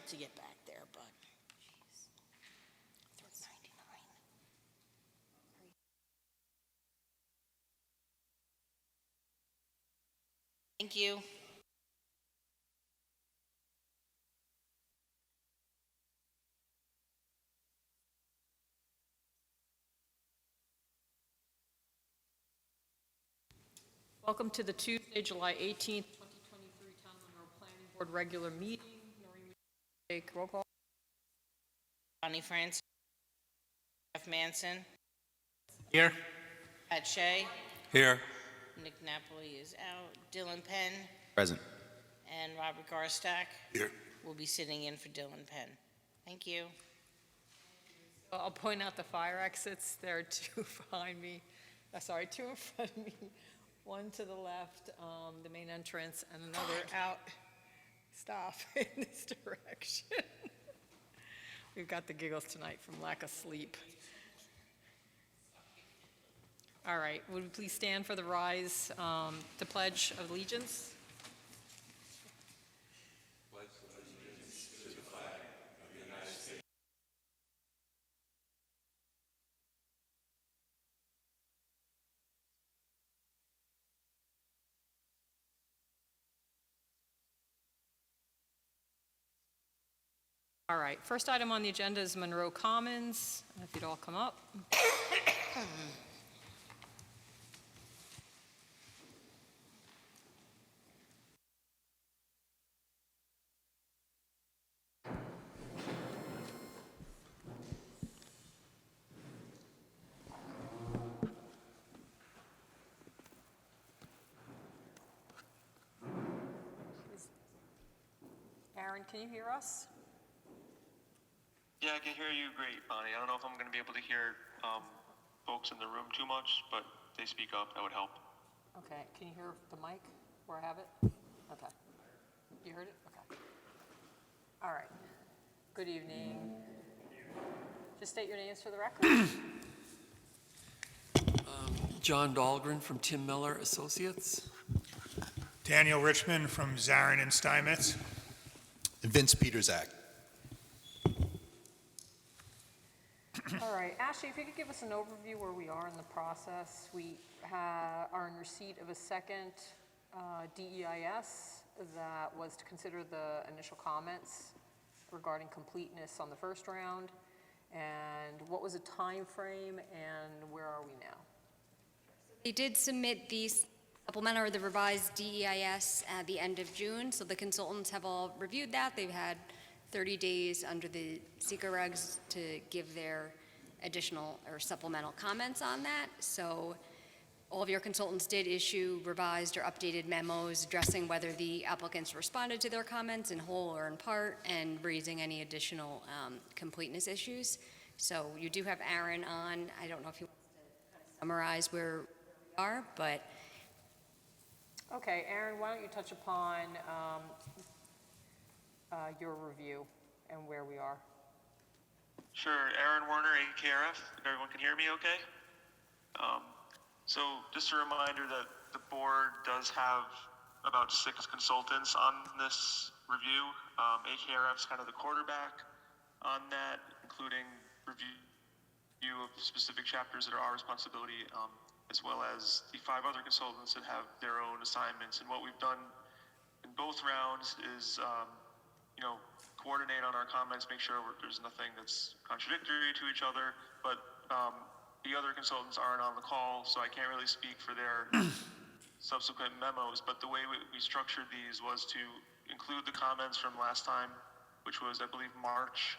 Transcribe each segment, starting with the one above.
to get back there, but. Thank you. Welcome to the Tuesday, July 18th, 2023 Town of Monroe Planning Board regular meeting. Noreen, take roll call. Bonnie Francis. Jeff Manson. Here. Pat Shea. Here. Nick Napoli is out. Dylan Penn Present. and Robert Garstack Here. will be sitting in for Dylan Penn. Thank you. I'll point out the fire exits. There are two behind me. Sorry, two in front of me. One to the left, the main entrance, and another out. Stop in this direction. We've got the giggles tonight from lack of sleep. All right, would we please stand for the rise to Pledge of Allegiance? All right, first item on the agenda is Monroe Commons. If you'd all come up. Aaron, can you hear us? Yeah, I can hear you great, Bonnie. I don't know if I'm going to be able to hear folks in the room too much, but if they speak up, that would help. Okay, can you hear the mic where I have it? Okay. You heard it? Okay. All right. Good evening. Just state your names for the record. John Dahlgren from Tim Miller Associates. Daniel Richmond from Zarin and Steinmetz. Vince Peterzak. All right, Ashley, if you could give us an overview where we are in the process. We are in receipt of a second DEIS that was to consider the initial comments regarding completeness on the first round. And what was the time frame and where are we now? They did submit the supplemental or the revised DEIS at the end of June, so the consultants have all reviewed that. They've had 30 days under the SECA regs to give their additional or supplemental comments on that. So all of your consultants did issue revised or updated memos addressing whether the applicants responded to their comments in whole or in part and raising any additional completeness issues. So you do have Aaron on. I don't know if you want to kind of summarize where we are, but. Okay, Aaron, why don't you touch upon your review and where we are? Sure, Aaron Werner, AKRF. If everyone can hear me okay? So just a reminder that the board does have about 6 consultants on this review. AKRF is kind of the quarterback on that, including review of specific chapters that are our responsibility, as well as the 5 other consultants that have their own assignments. And what we've done in both rounds is, coordinate on our comments, make sure there's nothing that's contradictory to each other, but the other consultants aren't on the call, so I can't really speak for their subsequent memos, but the way we structured these was to include the comments from last time, which was, I believe, March,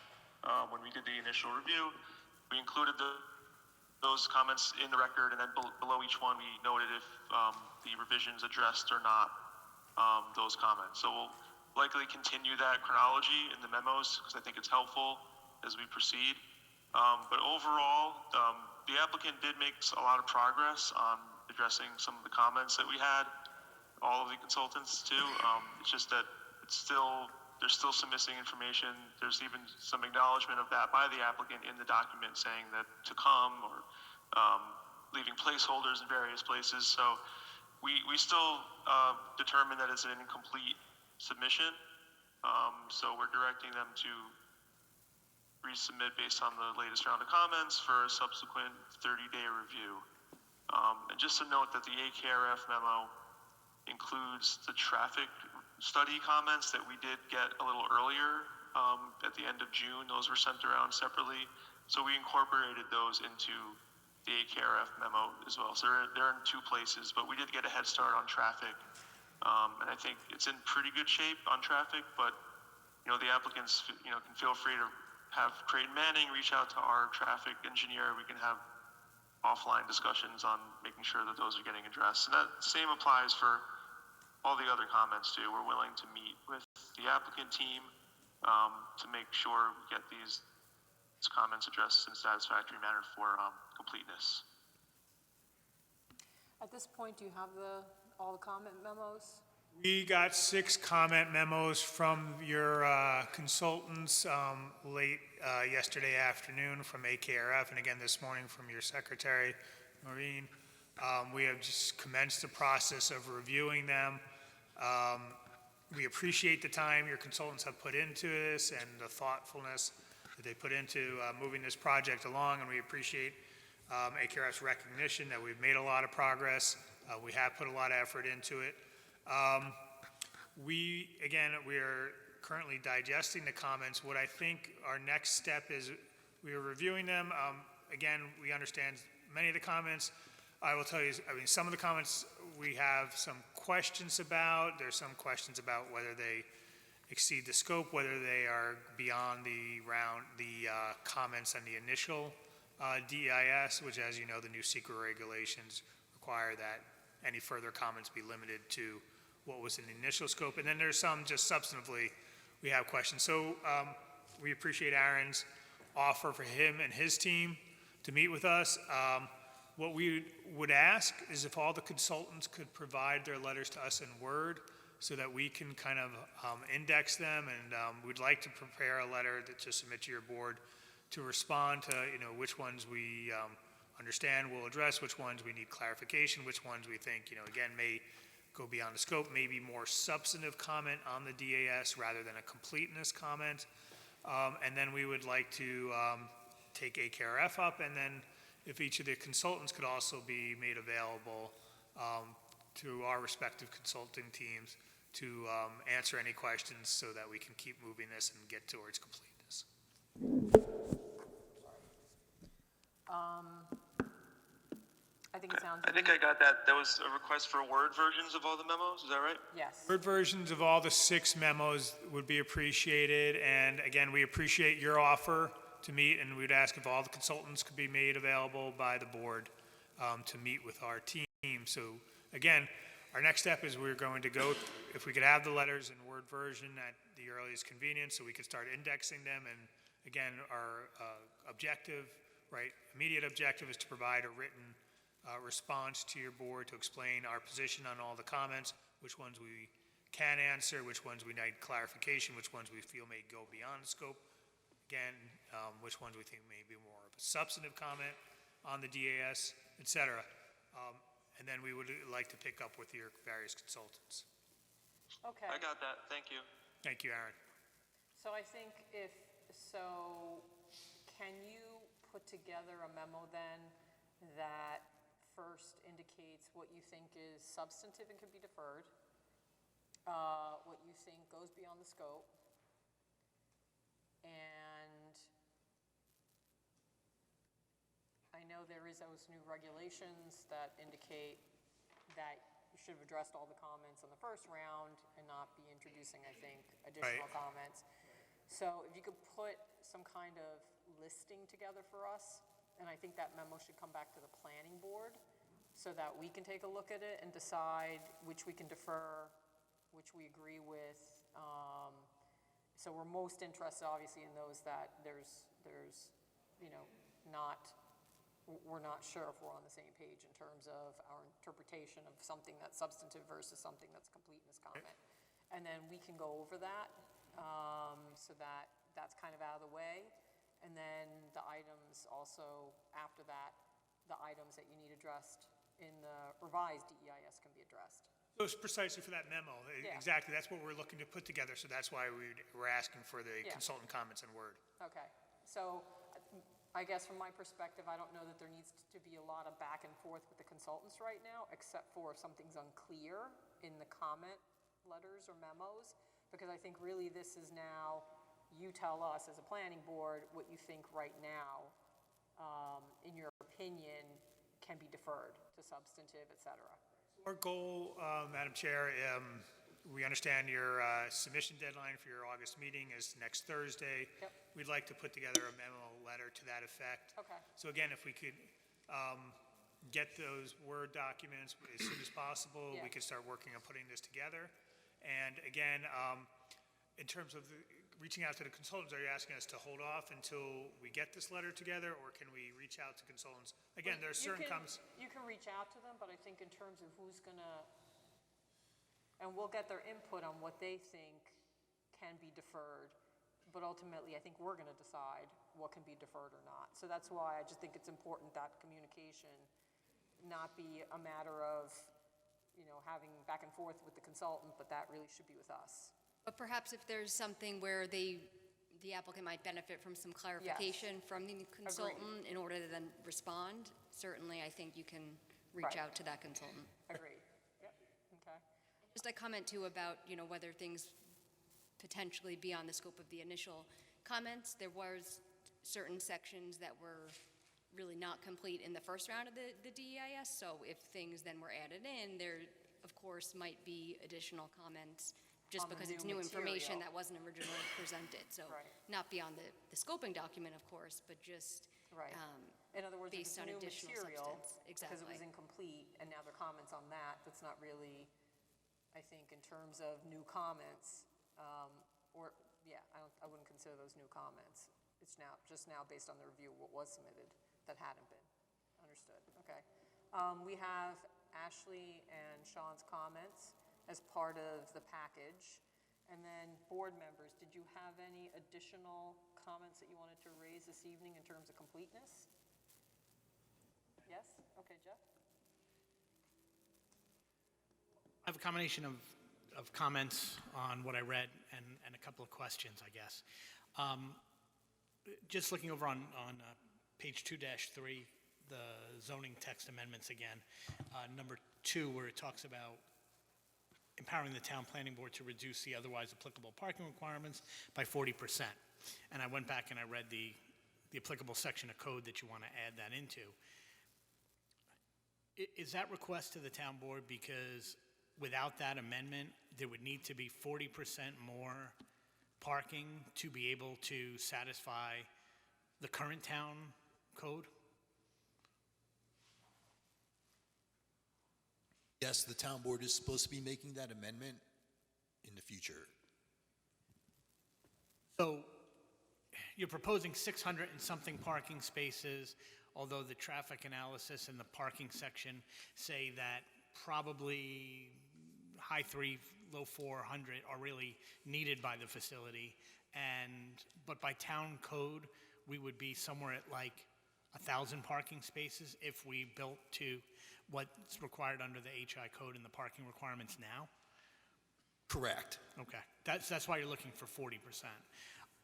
when we did the initial review. We included those comments in the record, and then below each one we noted if the revisions addressed or not those comments. So we'll likely continue that chronology in the memos because I think it's helpful as we proceed. But overall, the applicant did make a lot of progress on addressing some of the comments that we had, all of the consultants too. It's just that there's still some missing information. There's even some acknowledgement of that by the applicant in the document saying that to come or leaving placeholders in various places. So we still determine that it's an incomplete submission. So we're directing them to resubmit based on the latest round of comments for a subsequent 30-day review. And just to note that the AKRF memo includes the traffic study comments that we did get a little earlier at the end of June. Those were sent around separately. So we incorporated those into the AKRF memo as well. So they're in two places, but we did get a head start on traffic. And I think it's in pretty good shape on traffic, but the applicants, can feel free to have Creighton Manning reach out to our traffic engineer. We can have offline discussions on making sure that those are getting addressed. And that same applies for all the other comments too. We're willing to meet with the applicant team to make sure we get these comments addressed in a satisfactory manner for completeness. At this point, do you have all the comment memos? We got 6 comment memos from your consultants late yesterday afternoon from AKRF, and again this morning from your secretary, Maureen. We have just commenced the process of reviewing them. We appreciate the time your consultants have put into this and the thoughtfulness that they put into moving this project along, and we appreciate AKRF's recognition that we've made a lot of progress. We have put a lot of effort into it. We are currently digesting the comments. What I think our next step is, we are reviewing them. Again, we understand many of the comments. I will tell you, some of the comments we have some questions about. There's some questions about whether they exceed the scope, whether they are beyond the comments on the initial DEIS, which, as you know, the new secret regulations require that any further comments be limited to what was in the initial scope. And then there's some just substantively we have questions. So we appreciate Aaron's offer for him and his team to meet with us. What we would ask is if all the consultants could provide their letters to us in Word so that we can kind of index them, and we'd like to prepare a letter that to submit to your board to respond to which ones we understand we'll address, which ones we need clarification, which ones we think again may go beyond the scope, maybe more substantive comment on the DAS rather than a completeness comment. And then we would like to take AKRF up, and then if each of the consultants could also be made available to our respective consulting teams to answer any questions so that we can keep moving this and get towards completeness. I think it sounds. I think I got that. That was a request for Word versions of all the memos. Is that right? Yes. Word versions of all the 6 memos would be appreciated, and again, we appreciate your offer to meet, and we'd ask if all the consultants could be made available by the board to meet with our team. So again, our next step is we're going to go, if we could have the letters in Word version at the earliest convenience so we could start indexing them, and again, our objective, immediate objective is to provide a written response to your board to explain our position on all the comments, which ones we can answer, which ones we need clarification, which ones we feel may go beyond the scope, again, which ones we think may be more of a substantive comment on the DAS, et cetera. And then we would like to pick up with your various consultants. Okay. I got that. Thank you. Thank you, Aaron. So I think can you put together a memo then that first indicates what you think is substantive and can be deferred, what you think goes beyond the scope, and I know there is those new regulations that indicate that you should have addressed all the comments in the first round and not be introducing, I think, additional comments. So if you could put some kind of listing together for us, and I think that memo should come back to the planning board so that we can take a look at it and decide which we can defer, which we agree with. So we're most interested, obviously, in those that we're not sure if we're on the same page in terms of our interpretation of something that's substantive versus something that's completeness comment. And then we can go over that so that that's kind of out of the way. And then the items also, after that, the items that you need addressed in the revised DEIS can be addressed. It was precisely for that memo. Yeah. Exactly, that's what we're looking to put together, so that's why we're asking for the Yeah. consultant comments in Word. Okay, so I guess from my perspective, I don't know that there needs to be a lot of back and forth with the consultants right now, except for if something's unclear in the comment letters or memos, because I think really this is now, you tell us as a planning board what you think right now, in your opinion, can be deferred to substantive, et cetera. Our goal, Madam Chair, we understand your submission deadline for your August meeting is next Thursday. Yep. We'd like to put together a memo letter to that effect. Okay. So again, if we could get those Word documents as soon as possible, Yeah. we could start working on putting this together. And again, in terms of reaching out to the consultants, are you asking us to hold off until we get this letter together, or can we reach out to consultants? Again, there are certain comments. You can reach out to them, but I think in terms of who's gonna, and we'll get their input on what they think can be deferred, but ultimately, I think we're gonna decide what can be deferred or not. So that's why I just think it's important that communication not be a matter of, having back and forth with the consultant, but that really should be with us. But perhaps if there's something where the applicant might benefit from some clarification from the consultant in order to then respond, certainly I think you can reach Right. out to that consultant. Agreed. Yep, okay. Just a comment too about, whether things potentially beyond the scope of the initial comments. There was certain sections that were really not complete in the first round of the DEIS, so if things then were added in, there, of course, might be additional comments just On the because it's new new information material. that wasn't originally presented. So Right. not beyond the scoping document, of course, but just Right. In other words, if it's based on new additional material, substance. because it was Exactly. incomplete, and now there are comments on that, that's not really, I think, in terms of new comments, I wouldn't consider those new comments. It's just now based on the review of what was submitted that hadn't been. Understood, okay. We have Ashley and Sean's comments as part of the package. And then, board members, did you have any additional comments that you wanted to raise this evening in terms of completeness? Yes? Okay, Jeff? I have a combination of comments on what I read and a couple of questions, I guess. Just looking over on page 2-3, the zoning text amendments again, number 2, where it talks about empowering the town planning board to reduce the otherwise applicable parking requirements by 40%. And I went back and I read the applicable section of code that you want to add that into. Is that request to the town board because without that amendment, there would need to be 40% more parking to be able to satisfy the current town code? Yes, the town board is supposed to be making that amendment in the future. So you're proposing 600 and something parking spaces, although the traffic analysis and the parking section say that probably high 3, low 400 are really needed by the facility. But by town code, we would be somewhere at like 1,000 parking spaces if we built to what's required under the HI code and the parking requirements now? Correct. Okay, that's why you're looking for 40%.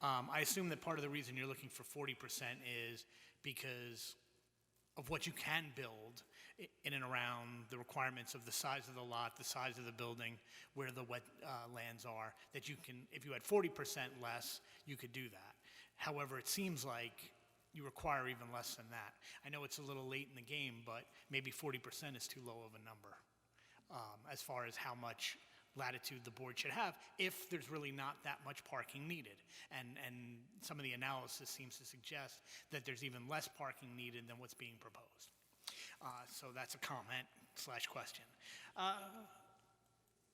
I assume that part of the reason you're looking for 40% is because of what you can build in and around the requirements of the size of the lot, the size of the building, where the wet lands are, that you can, if you had 40% less, you could do that. However, it seems like you require even less than that. I know it's a little late in the game, but maybe 40% is too low of a number as far as how much latitude the board should have if there's really not that much parking needed. And some of the analysis seems to suggest that there's even less parking needed than what's being proposed. So that's a comment / question.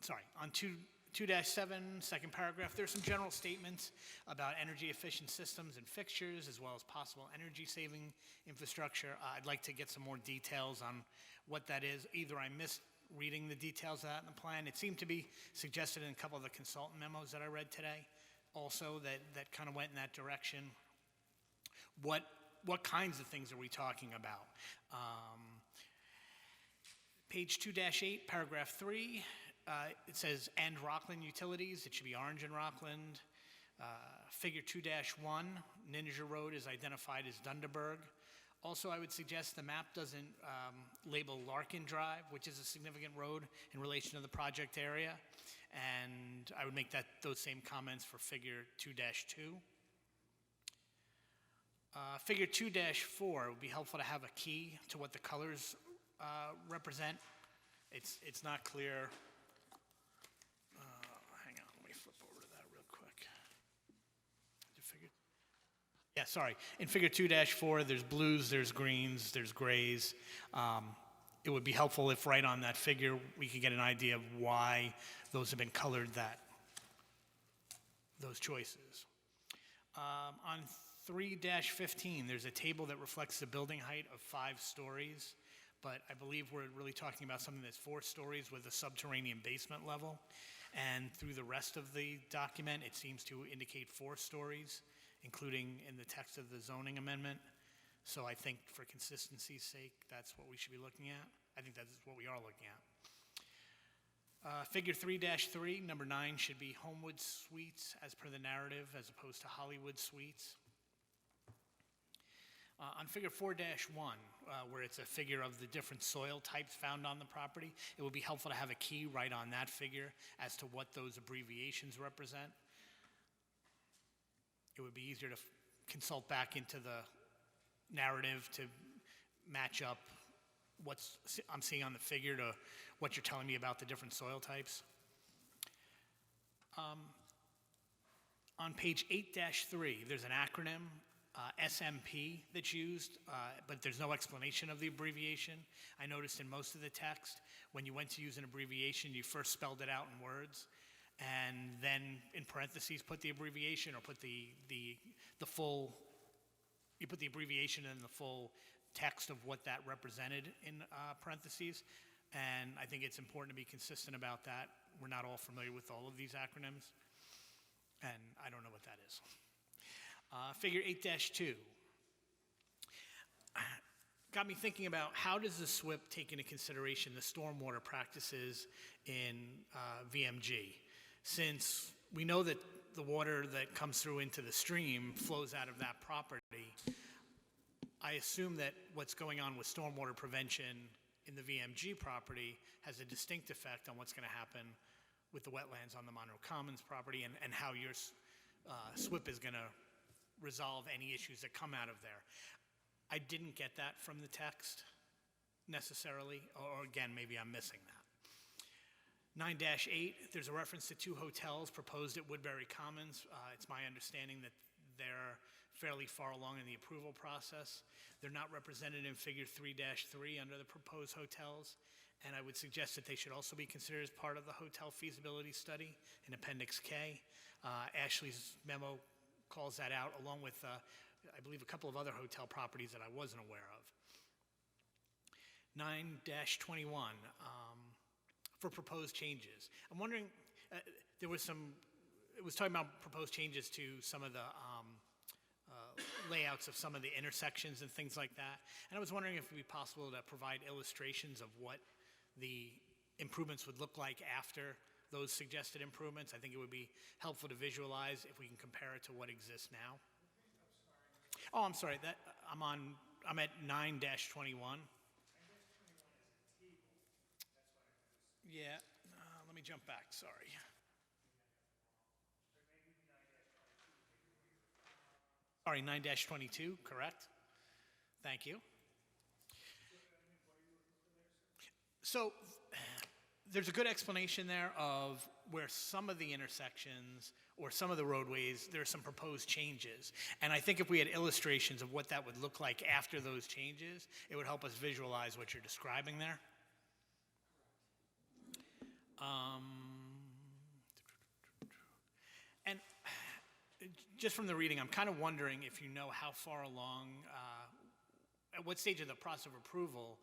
Sorry, on 2-7, second paragraph, there's some general statements about energy efficient systems and fixtures, as well as possible energy saving infrastructure. I'd like to get some more details on what that is. Either I missed reading the details of that in the plan. It seemed to be suggested in a couple of the consultant memos that I read today, also that kind of went in that direction. What kinds of things are we talking about? Page 2-8, paragraph 3, it says "and Rockland Utilities." It should be orange and Rockland. Figure 2-1, Ninja Road is identified as Dunderberg. Also, I would suggest the map doesn't label Larkin Drive, which is a significant road in relation to the project area. And I would make those same comments for figure 2-2. Figure 2-4, it would be helpful to have a key to what the colors represent. It's not clear. Hang on, let me flip over to that real quick. Yeah, sorry. In figure 2-4, there's blues, there's greens, there's grays. It would be helpful if right on that figure we could get an idea of why those have been colored those choices. On 3-15, there's a table that reflects the building height of 5 stories, but I believe we're really talking about something that's 4 stories with a subterranean basement level. And through the rest of the document, it seems to indicate 4 stories, including in the text of the zoning amendment. So I think for consistency's sake, that's what we should be looking at. I think that's what we are looking at. Figure 3-3, number 9 should be Homewood Suites as per the narrative, as opposed to Hollywood Suites. On figure 4-1, where it's a figure of the different soil types found on the property, it would be helpful to have a key right on that figure as to what those abbreviations represent. It would be easier to consult back into the narrative to match up what I'm seeing on the figure to what you're telling me about the different soil types. On page 8-3, there's an acronym, SMP, that's used, but there's no explanation of the abbreviation. I noticed in most of the text, when you went to use an abbreviation, you first spelled it out in words, and then in parentheses put the abbreviation, or put the full, you put the abbreviation in the full text of what that represented in parentheses. And I think it's important to be consistent about that. We're not all familiar with all of these acronyms, and I don't know what that is. Figure 8-2. Got me thinking about how does the SWIP take into consideration the stormwater practices in VMG? Since we know that the water that comes through into the stream flows out of that property, I assume that what's going on with stormwater prevention in the VMG property has a distinct effect on what's going to happen with the wetlands on the Monroe Commons property, and how your SWIP is going to resolve any issues that come out of there. I didn't get that from the text necessarily, or again, maybe I'm missing that. 9-8, there's a reference to 2 hotels proposed at Woodbury Commons. It's my understanding that they're fairly far along in the approval process. They're not represented in figure 3-3 under the proposed hotels, and I would suggest that they should also be considered as part of the hotel feasibility study in Appendix K. Ashley's memo calls that out, along with, I believe, a couple of other hotel properties that I wasn't aware of. 9-21, for proposed changes. I'm wondering, it was talking about proposed changes to some of the layouts of some of the intersections and things like that. And I was wondering if it would be possible to provide illustrations of what the improvements would look like after those suggested improvements. I think it would be helpful to visualize if we can compare it to what exists now. Oh, I'm sorry, I'm at 9-21. Yeah, let me jump back, sorry. Sorry, 9-22, correct? Thank you. So there's a good explanation there of where some of the intersections or some of the roadways, there are some proposed changes. And I think if we had illustrations of what that would look like after those changes, it would help us visualize what you're describing there. And just from the reading, I'm kind of wondering if you know how far along, at what stage of the process of approval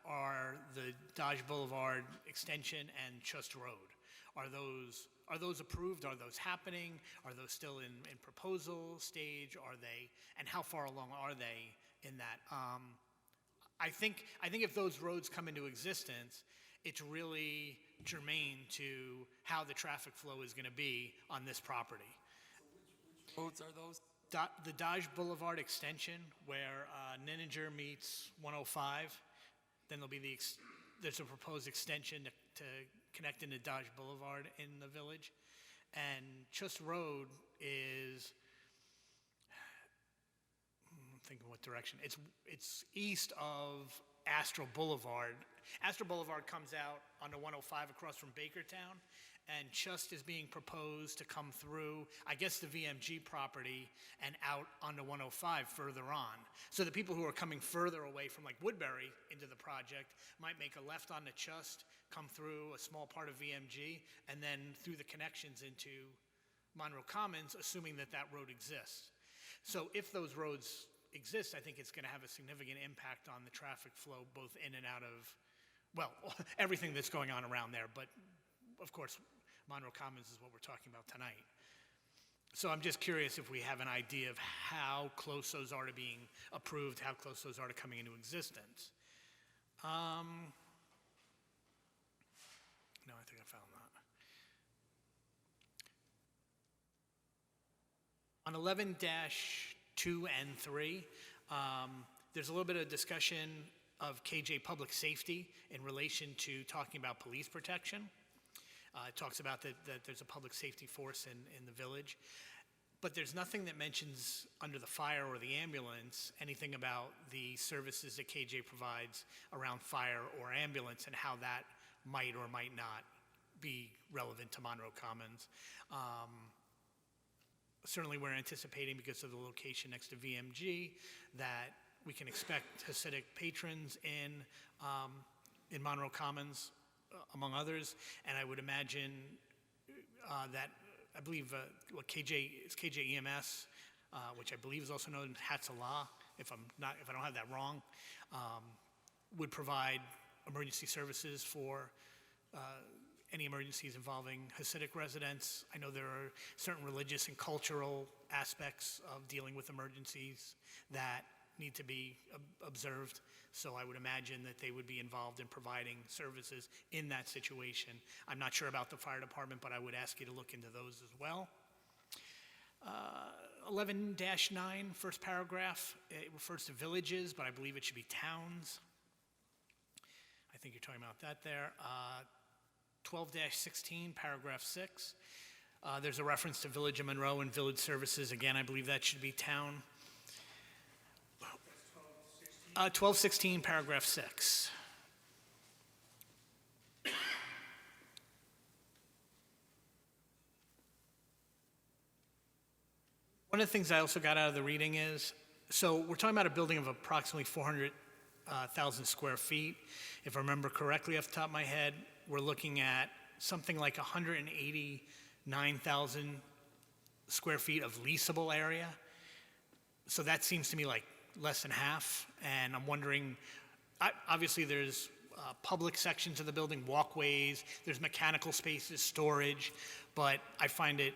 are the Dodge Boulevard extension and Chust Road? Are those approved? Are those happening? Are those still in proposal stage? Are they, and how far along are they in that? I think if those roads come into existence, it's really germane to how the traffic flow is going to be on this property. Roads are those? The Dodge Boulevard extension where Nenninger meets 105, then there's a proposed extension to connect into Dodge Boulevard in the village. And Chust Road is, I'm thinking what direction, it's east of Astral Boulevard. Astral Boulevard comes out onto 105 across from Bakertown, and Chust is being proposed to come through, I guess, the VMG property and out onto 105 further on. So the people who are coming further away from like Woodbury into the project might make a left onto Chust, come through a small part of VMG, and then through the connections into Monroe Commons, assuming that that road exists. So if those roads exist, I think it's going to have a significant impact on the traffic flow, both in and out of, well, everything that's going on around there. But of course, Monroe Commons is what we're talking about tonight. So I'm just curious if we have an idea of how close those are to being approved, how close those are to coming into existence. No, I think I found that. On 11-2 and 3, there's a little bit of discussion of KJ public safety in relation to talking about police protection. It talks about that there's a public safety force in the village, but there's nothing that mentions under the fire or the ambulance anything about the services that KJ provides around fire or ambulance and how that might or might not be relevant to Monroe Commons. Certainly we're anticipating, because of the location next to VMG, that we can expect Hasidic patrons in Monroe Commons, among others, and I would imagine that, I believe, what KJ EMS, which I believe is also known as Hatzalah, if I don't have that wrong, would provide emergency services for any emergencies involving Hasidic residents. I know there are certain religious and cultural aspects of dealing with emergencies that need to be observed, so I would imagine that they would be involved in providing services in that situation. I'm not sure about the fire department, but I would ask you to look into those as well. 11-9, first paragraph, it refers to villages, but I believe it should be towns. I think you're talking about that there. 12-16, paragraph 6. There's a reference to Village of Monroe and village services. Again, I believe that should be town. 12-16, paragraph 6. One of the things I also got out of the reading is, so we're talking about a building of approximately 400,000 square feet. If I remember correctly off the top of my head, we're looking at something like 189,000 square feet of leasable area. So that seems to me like less than half, and I'm wondering, obviously there's public sections of the building, walkways, there's mechanical spaces, storage, but I find it,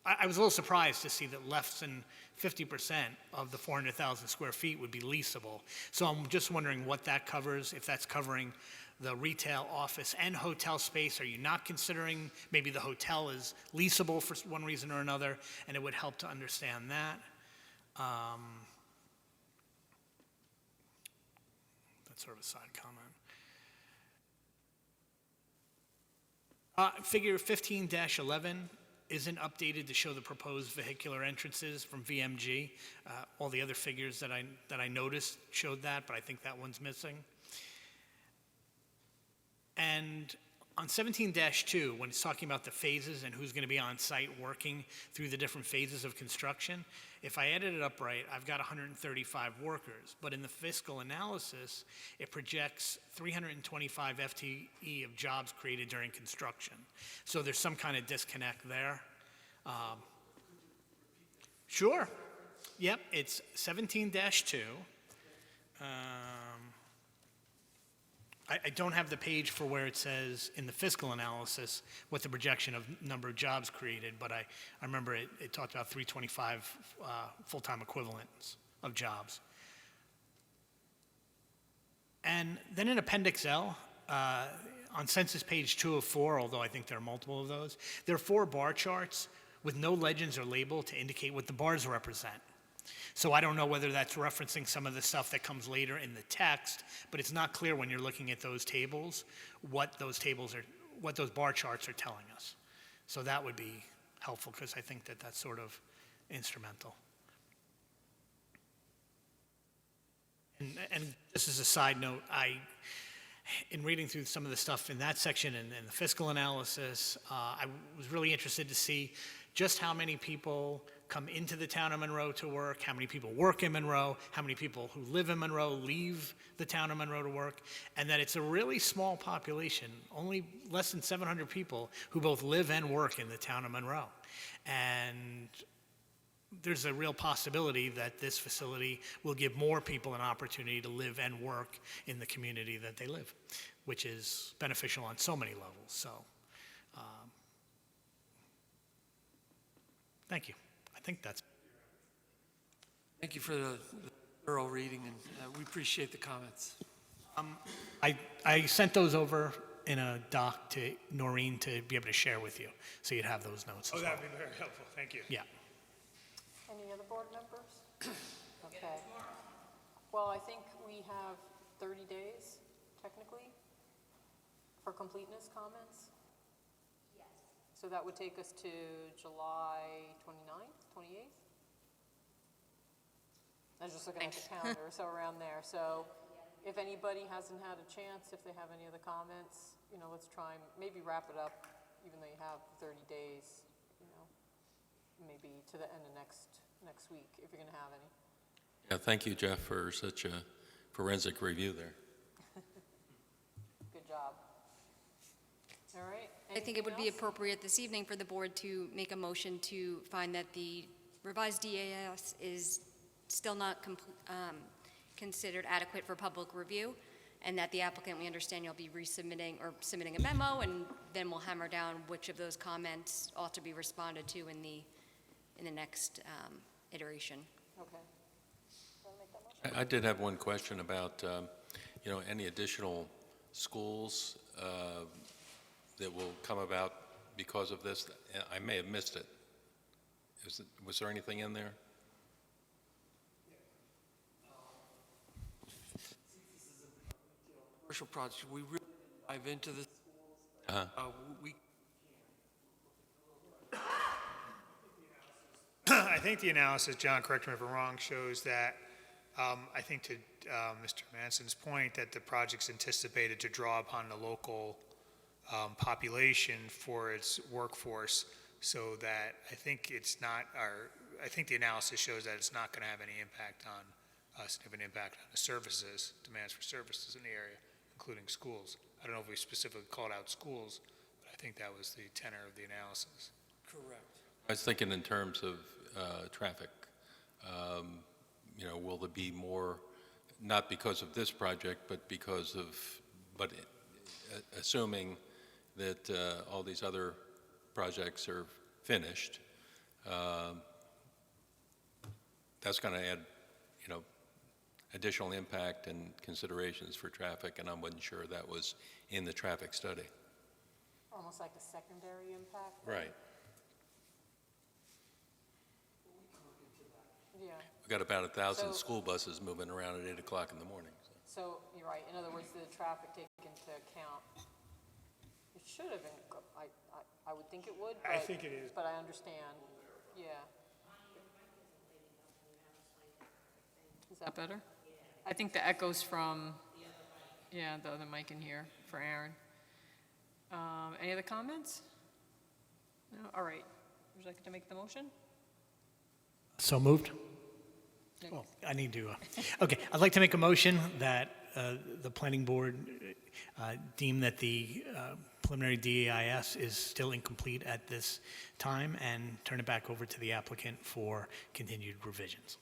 I was a little surprised to see that less than 50% of the 400,000 square feet would be leasable. So I'm just wondering what that covers, if that's covering the retail, office, and hotel space. Are you not considering maybe the hotel is leasable for one reason or another, and it would help to understand that. That's sort of a side comment. Figure 15-11 isn't updated to show the proposed vehicular entrances from VMG. All the other figures that I noticed showed that, but I think that one's missing. And on 17-2, when it's talking about the phases and who's going to be on site working through the different phases of construction, if I added it up right, I've got 135 workers. But in the fiscal analysis, it projects 325 FTE of jobs created during construction. So there's some kind of disconnect there. Sure. Yep, it's 17-2. I don't have the page for where it says in the fiscal analysis what the projection of number of jobs created, but I remember it talked about 325 full-time equivalents of jobs. And then in Appendix L, on census page 2 of 4, although I think there are multiple of those, there are 4 bar charts with no legends or label to indicate what the bars represent. So I don't know whether that's referencing some of the stuff that comes later in the text, but it's not clear when you're looking at those tables what those bar charts are telling us. So that would be helpful, because I think that that's sort of instrumental. And just as a side note, in reading through some of the stuff in that section and the fiscal analysis, I was really interested to see just how many people come into the town of Monroe to work, how many people work in Monroe, how many people who live in Monroe leave the town of Monroe to work, and that it's a really small population, only less than 700 people who both live and work in the town of Monroe. And there's a real possibility that this facility will give more people an opportunity to live and work in the community that they live, which is beneficial on so many levels. So, thank you. I think that's. Thank you for the thorough reading, and we appreciate the comments. I sent those over in a doc to Noreen to be able to share with you, so you'd have those notes as well. That'd be very helpful, thank you. Yeah. Any other board members? Okay. Well, I think we have 30 days, technically, for completeness comments. Yes. So that would take us to July 29th, 28th? I was just looking at the calendar, so around there. So if anybody hasn't had a chance, if they have any other comments, let's try and maybe wrap it up, even though you have 30 days, maybe to the end of next week, if you're going to have any. Yeah, thank you, Jeff, for such a forensic review there. Good job. All right. I think it would be Anything else? appropriate this evening for the board to make a motion to find that the revised DAS is still not considered adequate for public review, and that the applicant, we understand you'll be resubmitting or submitting a memo, and then we'll hammer down which of those comments ought to be responded to in the next iteration. Okay. Want to make that motion? I did have one question about, any additional schools that will come about because of this. I may have missed it. Was there anything in there? Commercial project, we really dive into this. We I think the analysis, John, correct me if I'm wrong, shows that, I think to Mr. Manson's point, that the project's anticipated to draw upon the local population for its workforce, so that I think the analysis shows that it's not going to have any impact on, significant impact on the services, demands for services in the area, including schools. I don't know if we specifically called out schools, but I think that was the tenor of the analysis. Correct. I was thinking in terms of traffic. Will there be more, not because of this project, but assuming that all these other projects are finished, that's going to add, additional impact and considerations for traffic, and I wasn't sure that was in the traffic study. Almost like a secondary impact? Right. Yeah. We've got about 1,000 So- school buses moving around at 8 o'clock in the morning. So, you're right, in other words, the traffic taken into account, it should have been, I would think it would, but. I think it is. But I understand, yeah. Is that better? I think the echoes from, the other mic in here for Aaron. Any other comments? No, all right. Would you like to make the motion? So moved? Oh, I need to, okay, I'd like to make a motion that the planning board deem that the preliminary DEIS is still incomplete at this time and turn it back over to the applicant for continued revisions.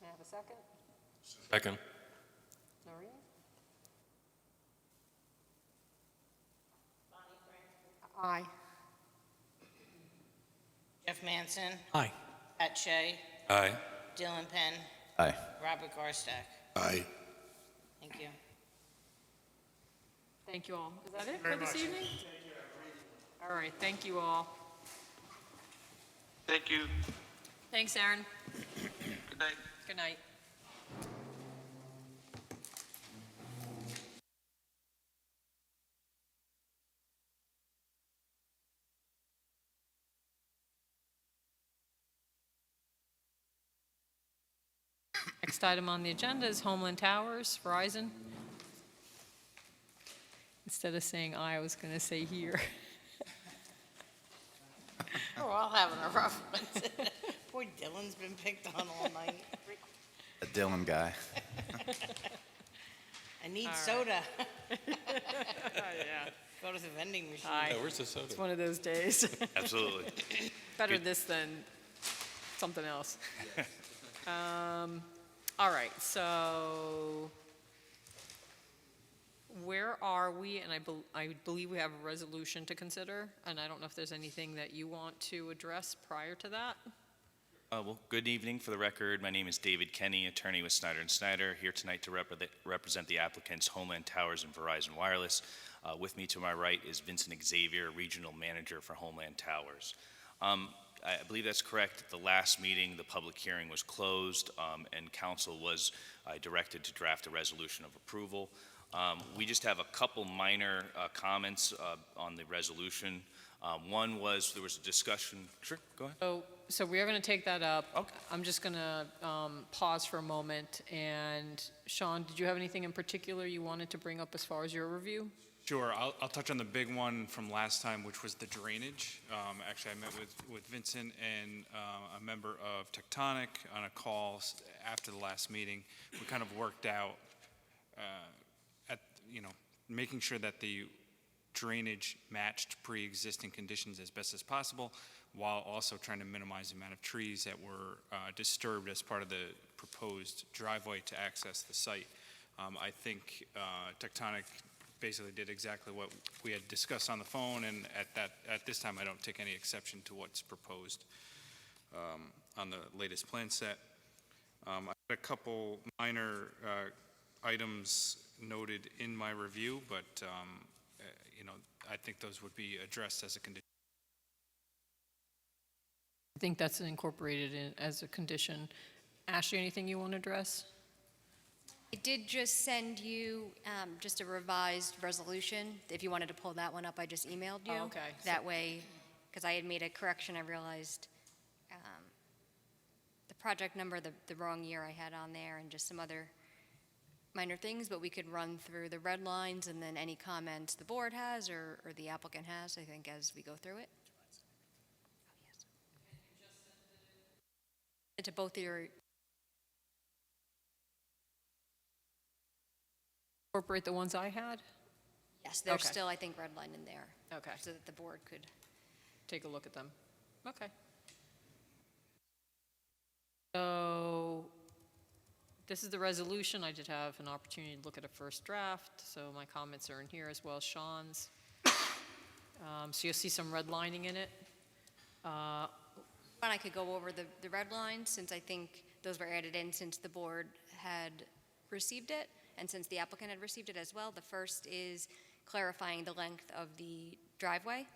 May I have a second? Second. Noreen? Aye. Jeff Manson, Aye. Pat Shea, Aye. Dylan Penn, Aye. Robert Garstack. Aye. Thank you. Thank you all. Is that it Very for this much. evening? All right, thank you all. Thank you. Thanks, Aaron. Good night. Good night. Next item on the agenda is Homeland Towers, Verizon. Instead of saying I was going to say here. We're all having a rough one. Poor Dylan's been picked on all night. A Dylan guy. I need soda. Yeah. Go to the vending machine. Hi. Where's the soda? It's one of those days. Absolutely. Better this than something else. All right, so where are we? And I believe we have a resolution to consider, and I don't know if there's anything that you want to address prior to that? Well, good evening. For the record, my name is David Kenny, attorney with Snyder & Snyder, here tonight to represent the applicants Homeland Towers and Verizon Wireless. With me to my right is Vincent Xavier, regional manager for Homeland Towers. I believe that's correct. At the last meeting, the public hearing was closed, and council was directed to draft a resolution of approval. We just have a couple minor comments on the resolution. One was there was a discussion. Sure, go ahead. So we are going to take that up. Okay. I'm just going to pause for a moment. And Sean, did you have anything in particular you wanted to bring up as far as your review? Sure, I'll touch on the big one from last time, which was the drainage. Actually, I met with Vincent and a member of Tectonic on a call after the last meeting. We kind of worked out making sure that the drainage matched pre-existing conditions as best as possible, while also trying to minimize the amount of trees that were disturbed as part of the proposed driveway to access the site. I think Tectonic basically did exactly what we had discussed on the phone, and at this time, I don't take any exception to what's proposed on the latest plan set. I had a couple minor items noted in my review, but I think those would be addressed as a condition. I think that's incorporated in as a condition. Ashley, anything you want to address? I did just send you just a revised resolution. If you wanted to pull that one up, I just emailed you. Oh, okay. That way, because I had made a correction, I realized the project number, the wrong year I had on there, and just some other minor things, but we could run through the red lines and then any comments the board has or the applicant has, I think, as we go through it. To both of your Incorporate the ones I had? yes, there's Okay. still, I think, red line in there. Okay. So that the board could. Take a look at them. Okay. So this is the resolution. I did have an opportunity to look at a first draft, so my comments are in here as well as Sean's. So you'll see some redlining in it. And I could go over the red lines, since I think those were added in since the board had received it, and since the applicant had received it as well. The first is clarifying the length of the driveway.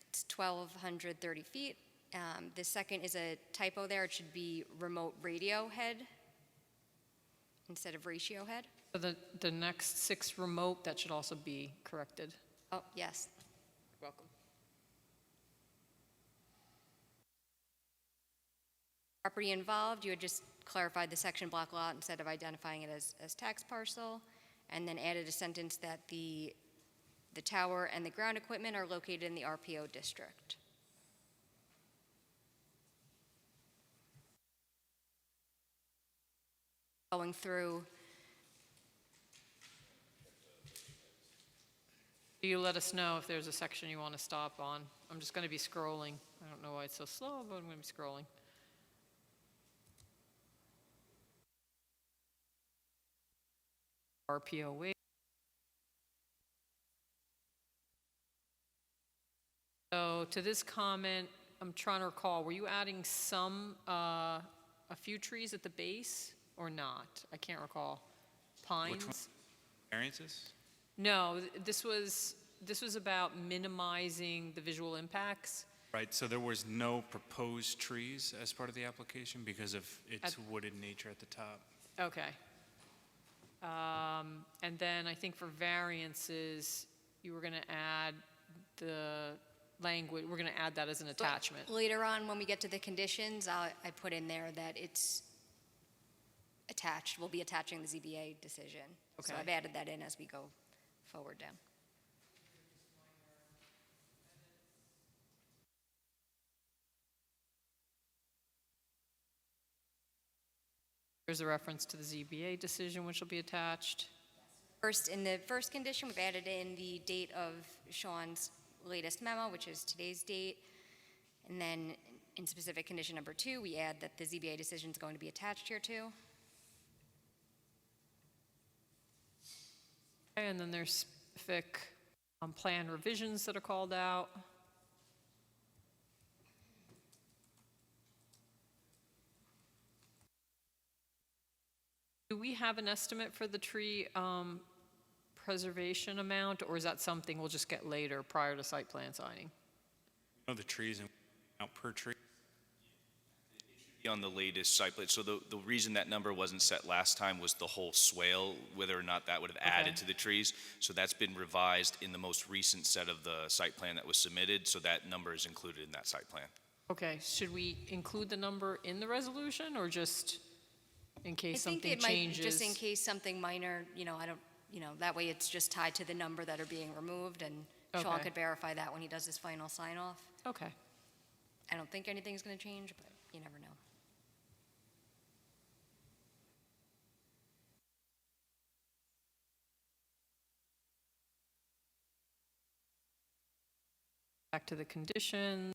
It's 1,230 feet. The second is a typo there. It should be remote radio head instead of ratio head. So the next 6 remote, that should also be corrected. Oh, yes. Welcome. Property involved, you had just clarified the section block lot instead of identifying it as tax parcel, and then added a sentence that the tower and the ground equipment are located in the RPO district. Going through, You let us know if there's a section you want to stop on. I'm just going to be scrolling. I don't know why it's so slow, but I'm going to be scrolling. RPO wait. So to this comment, I'm trying to recall, were you adding a few trees at the base or not? I can't recall. Pines? Variances? No, this was about minimizing the visual impacts. Right, so there was no proposed trees as part of the application because of its wooded nature at the top? Okay. And then I think for variances, you were going to add the language, we're going to add that as an attachment. Later on, when we get to the conditions, I put in there that it's attached, we'll be attaching the ZBA decision. So Okay. I've added that in as we go forward down. There's a reference to the ZBA decision, which will be attached. First, in the first condition, we've added in the date of Sean's latest memo, which is today's date. And then in specific condition number 2, we add that the ZBA decision is going to be attached here too. Okay, and then there's specific plan revisions that are called out. Do we have an estimate for the tree preservation amount, or is that something we'll just get later prior to site plan signing? Know the trees and out per tree? On the latest site plan, so the reason that number wasn't set last time was the whole swale, whether or not that would have added Okay. to the trees. So that's been revised in the most recent set of the site plan that was submitted, so that number is included in that site plan. Okay, should we include the number in the resolution, or just in I case think something it might, changes? just in case something minor, that way it's just tied to the number that are being removed, and Sean Okay. could verify that when he does his final sign-off. Okay, I don't think anything's going to change, but you never know. back to the conditions.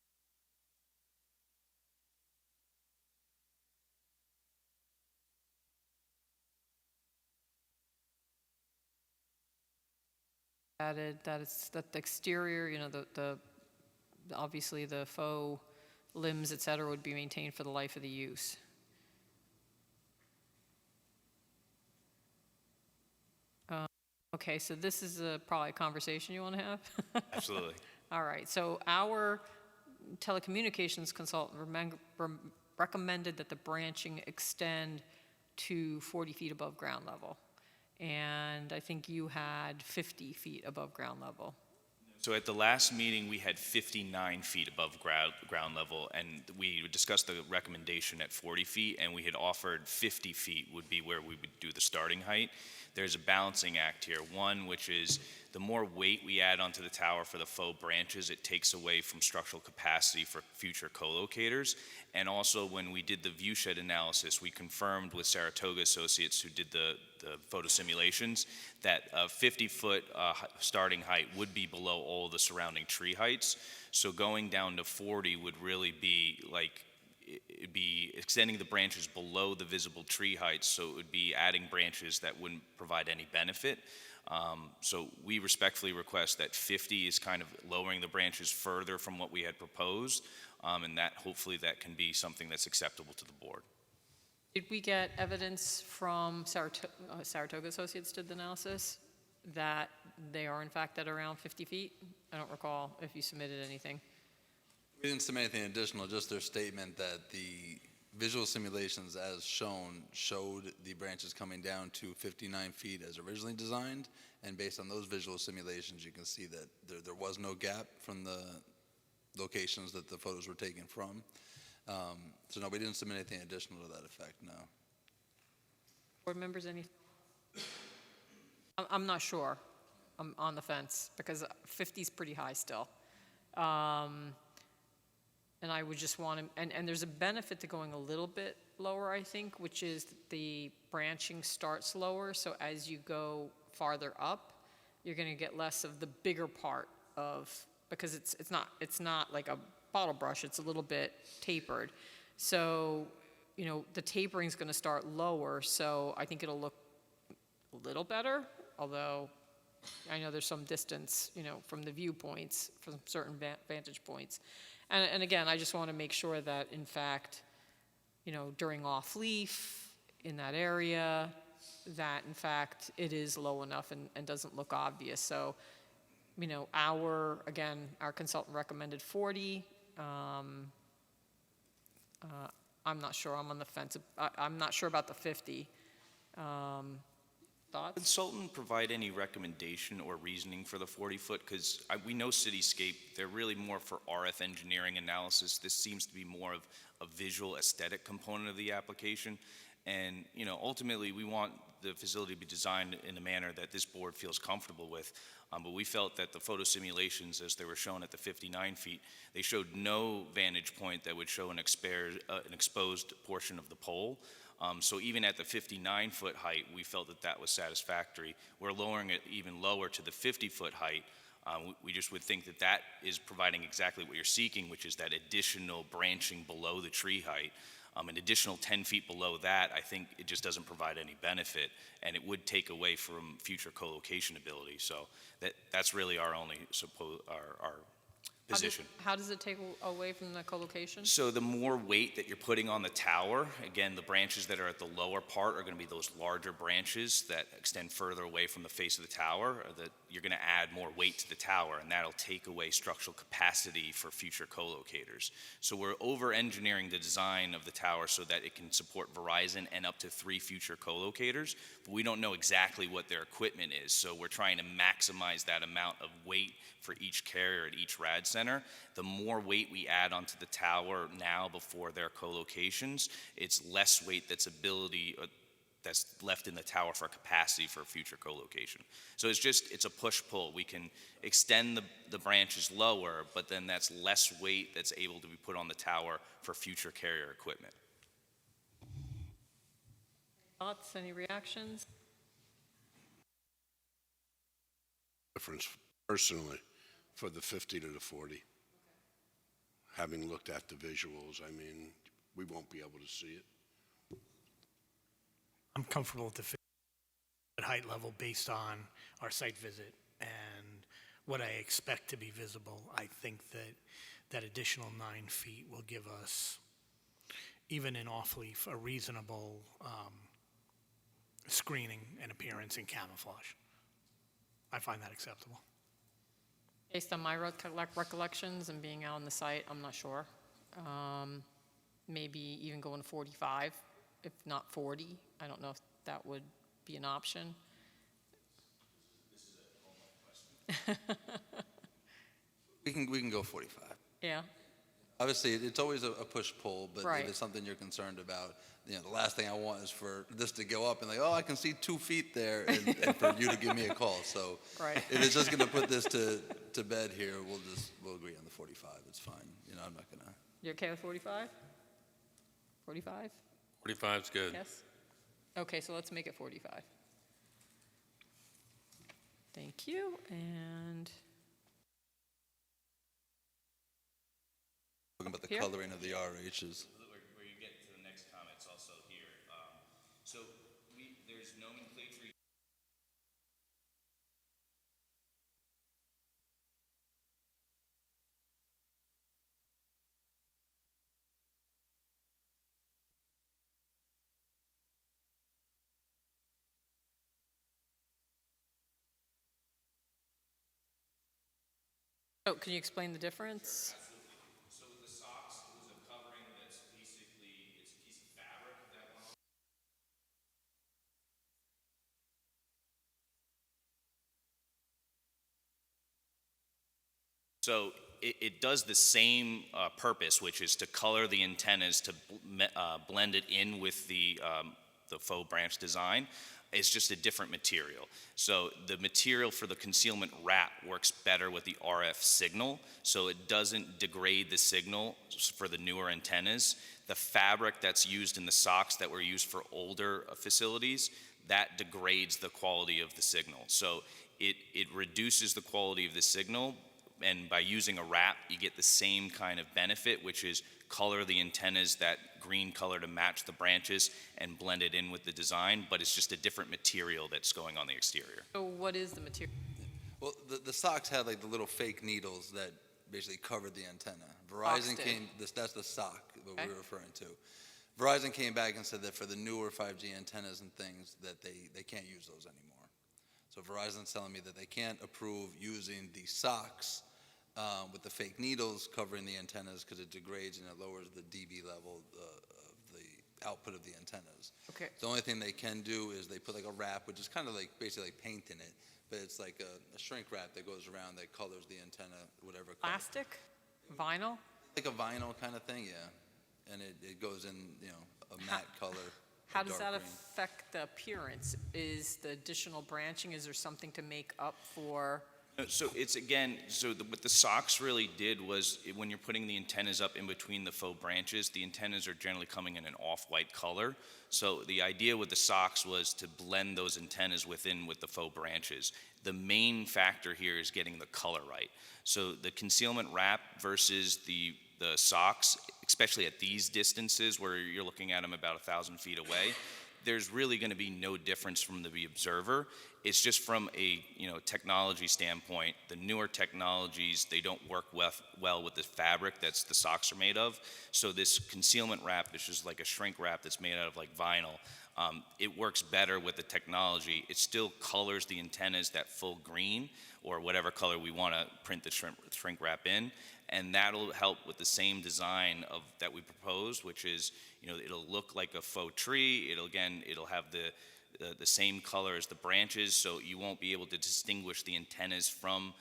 Added that the exterior, obviously the faux limbs, et cetera, would be maintained for the life of the use. Okay, so this is probably a conversation you want to have? Absolutely. All right, so our telecommunications consultant recommended that the branching extend to 40 feet above ground level. And I think you had 50 feet above ground level. So at the last meeting, we had 59 feet above ground level, and we discussed the recommendation at 40 feet, and we had offered 50 feet would be where we would do the starting height. There's a balancing act here. One, which is the more weight we add onto the tower for the faux branches, it takes away from structural capacity for future co-locators. And also, when we did the view shed analysis, we confirmed with Saratoga Associates, who did the photo simulations, that a 50-foot starting height would be below all the surrounding tree heights. So going down to 40 would really be like, it'd be extending the branches below the visible tree heights, so it would be adding branches that wouldn't provide any benefit. So we respectfully request that 50 is kind of lowering the branches further from what we had proposed, and that hopefully that can be something that's acceptable to the board. Did we get evidence from Saratoga Associates did the analysis that they are in fact at around 50 feet? I don't recall if you submitted anything. We didn't submit anything additional, just their statement that the visual simulations as shown showed the branches coming down to 59 feet as originally designed, and based on those visual simulations, you can see that there was no gap from the locations that the photos were taken from. So no, we didn't submit anything additional to that effect, no. Board members, any? I'm not sure. I'm on the fence because 50 is pretty high still. And I would just want to, and there's a benefit to going a little bit lower, I think, which is the branching starts lower. So as you go farther up, you're going to get less of the bigger part of, because it's not like a bottle brush, it's a little bit tapered. So, the tapering is going to start lower, so I think it'll look a little better, although I know there's some distance, from the viewpoints, from certain vantage points. And again, I just want to make sure that, in fact, during off-leaf, in that area, that in fact it is low enough and doesn't look obvious. So, again, our consultant recommended 40. I'm not sure, I'm on the fence. I'm not sure about the 50. Thoughts? Consultant provide any recommendation or reasoning for the 40-foot? Because we know Cityscape, they're really more for RF engineering analysis. This seems to be more of a visual aesthetic component of the application. And, ultimately, we want the facility to be designed in a manner that this board feels comfortable with. But we felt that the photo simulations, as they were shown at the 59 feet, they showed no vantage point that would show an exposed portion of the pole. So even at the 59-foot height, we felt that that was satisfactory. We're lowering it even lower to the 50-foot height. We just would think that that is providing exactly what you're seeking, which is that additional branching below the tree height. An additional 10 feet below that, I think it just doesn't provide any benefit, and it would take away from future co-location ability. So that's really our only our position. How does it take away from the co-location? So the more weight that you're putting on the tower, again, the branches that are at the lower part are going to be those larger branches that extend further away from the face of the tower, that you're going to add more weight to the tower, and that'll take away structural capacity for future co-locators. So we're over-engineering the design of the tower so that it can support Verizon and up to 3 future co-locators, but we don't know exactly what their equipment is, so we're trying to maximize that amount of weight for each carrier at each RAD center. The more weight we add onto the tower now before their co-locations, it's less weight that's left in the tower for capacity for future co-location. So it's a push-pull. We can extend the branches lower, but then that's less weight that's able to be put on the tower for future carrier equipment. Thoughts, any reactions? Difference personally for the 50 to the 40. Having looked at the visuals, I mean, we won't be able to see it. I'm comfortable with the 50 height level based on our site visit and what I expect to be visible. I think that additional 9 feet will give us, even in off-leaf, a reasonable screening and appearance and camouflage. I find that acceptable. Based on my recollections and being out on the site, I'm not sure. Maybe even going 45, if not 40. I don't know if that would be an option. This is a homework question. We can go 45. Yeah. Obviously, it's always a push-pull, but Right. if it's something you're concerned about, the last thing I want is for this to go up and I can see 2 feet there, and for you to give me a call. So Right. if it's just going to put this to bed here, we'll agree on the 45. It's fine. I'm not going to. You okay with 45? 45? 45's good. Yes? Okay, so let's make it 45. Thank you, and Talking about the Here? coloring of the RHs. Where you get to the next comments also here. So there's nomenclature. can you explain the difference? So with the socks, it was a covering that's basically, it's a piece of fabric that went on. So it does the same purpose, which is to color the antennas to blend it in with the faux branch design. It's just a different material. So the material for the concealment wrap works better with the RF signal, so it doesn't degrade the signal for the newer antennas. The fabric that's used in the socks that were used for older facilities, that degrades the quality of the signal. So it reduces the quality of the signal, and by using a wrap, you get the same kind of benefit, which is color the antennas that green color to match the branches and blend it in with the design, but it's just a different material that's going on the exterior. So what is the material? Well, the socks had the little fake needles that basically covered the antenna. Verizon Boxed came, that's the sock, what Okay. we were referring to. Verizon came back and said that for the newer 5G antennas and things, that they can't use those anymore. So Verizon's telling me that they can't approve using the socks with the fake needles covering the antennas because it degrades and it lowers the dB level of the output of the antennas. Okay. The only thing they can do is they put like a wrap, which is kind of like basically like paint in it, but it's like a shrink wrap that goes around that colors the antenna, whatever color. Plastic? Vinyl? Like a vinyl kind of thing, yeah. And it goes in, a matte color. How a does dark that green. affect the appearance? Is the additional branching, is there something to make up for? So it's again, what the socks really did was when you're putting the antennas up in between the faux branches, the antennas are generally coming in an off-white color. So the idea with the socks was to blend those antennas with the faux branches. The main factor here is getting the color right. So the concealment wrap versus the socks, especially at these distances where you're looking at them about 1,000 feet away, there's really going to be no difference from the observer. It's just from a technology standpoint, the newer technologies, they don't work well with the fabric that's the socks are made of. So this concealment wrap, which is like a shrink wrap that's made out of like vinyl, it works better with the technology. It still colors the antennas that full green or whatever color we want to print the shrink wrap in, and that'll help with the same design that we proposed, which is it'll look like a faux tree. It'll have the same color as the branches, so you won't be able to distinguish the antennas from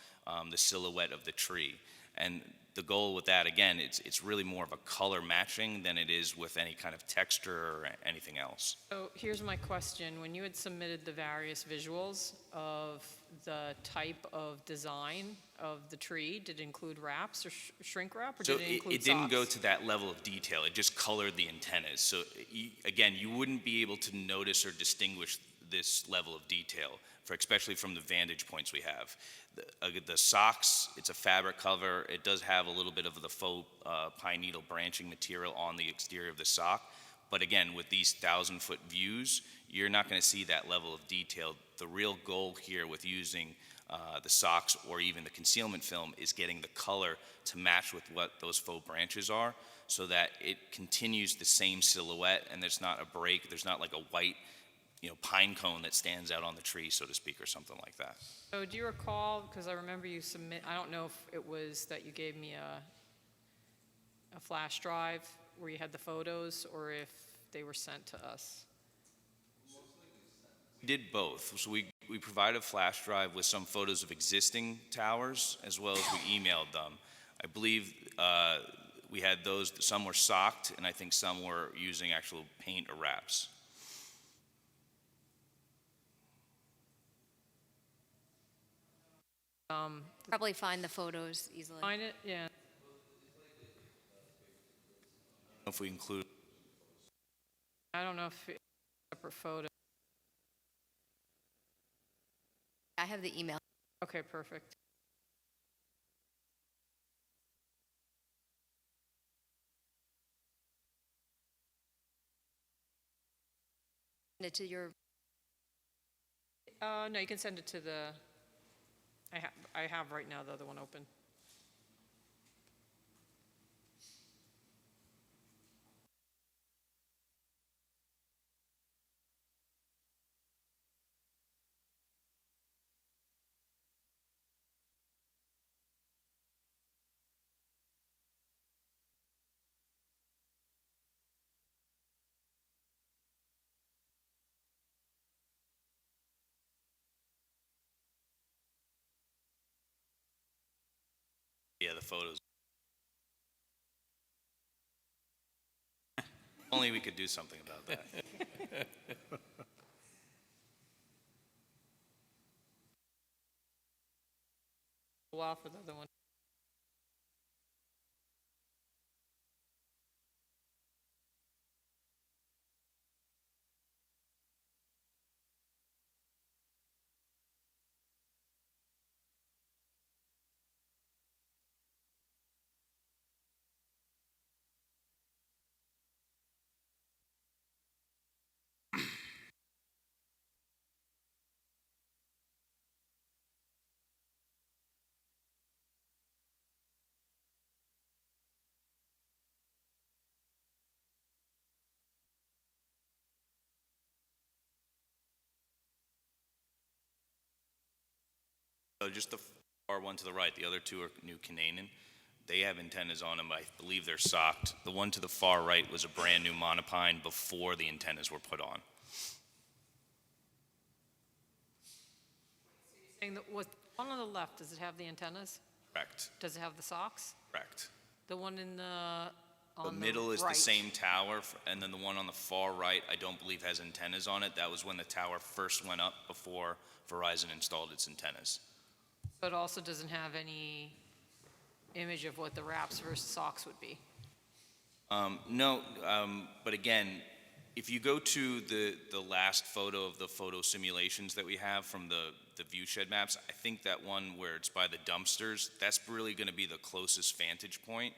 the silhouette of the tree. And the goal with that, again, it's really more of a color matching than it is with any kind of texture or anything else. So here's my question. When you had submitted the various visuals of the type of design of the tree, did it include wraps or shrink wrap, or So did it include it didn't go socks? to that level of detail. It just colored the antennas. So again, you wouldn't be able to notice or distinguish this level of detail, especially from the vantage points we have. The socks, it's a fabric cover. It does have a little bit of the faux pine needle branching material on the exterior of the sock. But again, with these 1,000-foot views, you're not going to see that level of detail. The real goal here with using the socks or even the concealment film is getting the color to match with what those faux branches are, so that it continues the same silhouette and there's not a break. There's not like a white pine cone that stands out on the tree, so to speak, or something like that. So do you recall, because I remember you I don't know if it was that you gave me a flash drive where you had the photos, or if they were sent to us? We did both. So we provided a flash drive with some photos of existing towers, as well as we emailed them. I believe we had those, some were socked, and I think some were using actual paint or wraps. Probably find the photos easily. Find it, yeah. If we include, I don't know if it's a separate photo. I have the email. Okay, perfect. Send it to your, No, you can send it to the, I have right now the other one open. yeah, the photos. Only we could do something about that. A while for the other one. So just the far one to the right, the other two are new Canaan. They have antennas on them, I believe they're socked. The one to the far right was a brand-new monopine before the antennas were put on. Saying that what, one on the left, does it have the antennas? Correct, Does it have the socks? correct. The one in the, The on the middle is the right. same tower, and then the one on the far right, I don't believe has antennas on it. That was when the tower first went up before Verizon installed its antennas. But also doesn't have any image of what the wraps versus socks would be. No, but again, if you go to the last photo of the photo simulations that we have from the view shed maps, I think that one where it's by the dumpsters, that's really going to be the closest vantage point.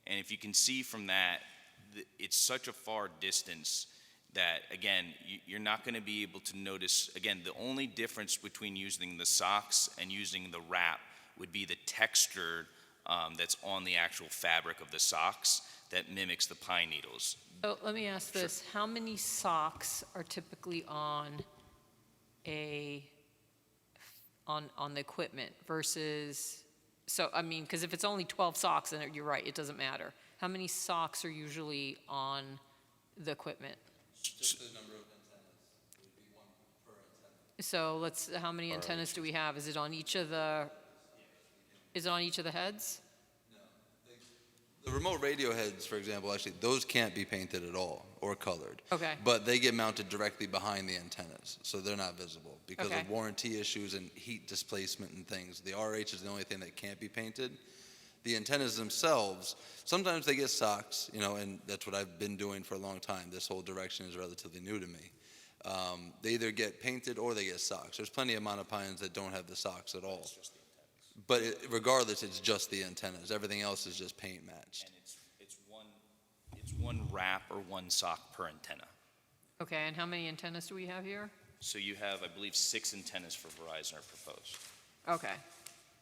And if you can see from that, it's such a far distance that, again, you're not going to be able to notice. Again, the only difference between using the socks and using the wrap would be the texture that's on the actual fabric of the socks that mimics the pine needles. So let me ask this, how many socks are typically on the equipment versus, so, I mean, because if it's only 12 socks, then you're right, it doesn't matter. How many socks are usually on the equipment? Just the number of antennas. It would be one per antenna. So how many antennas do we have? Is it on each of the heads? The remote radio heads, for example, actually, those can't be painted at all or colored. Okay. But they get mounted directly behind the antennas, so they're not visible. Because Okay. of warranty issues and heat displacement and things, the RH is the only thing that can't be painted. The antennas themselves, sometimes they get socks, and that's what I've been doing for a long time. This whole direction is relatively new to me. They either get painted or they get socks. There's plenty of monopines that don't have the socks at all. But regardless, it's just the antennas. Everything else is just paint matched. And it's one wrap or one sock per antenna. Okay, and how many antennas do we have here? So you have, I believe, 6 antennas for Verizon are proposed. Okay,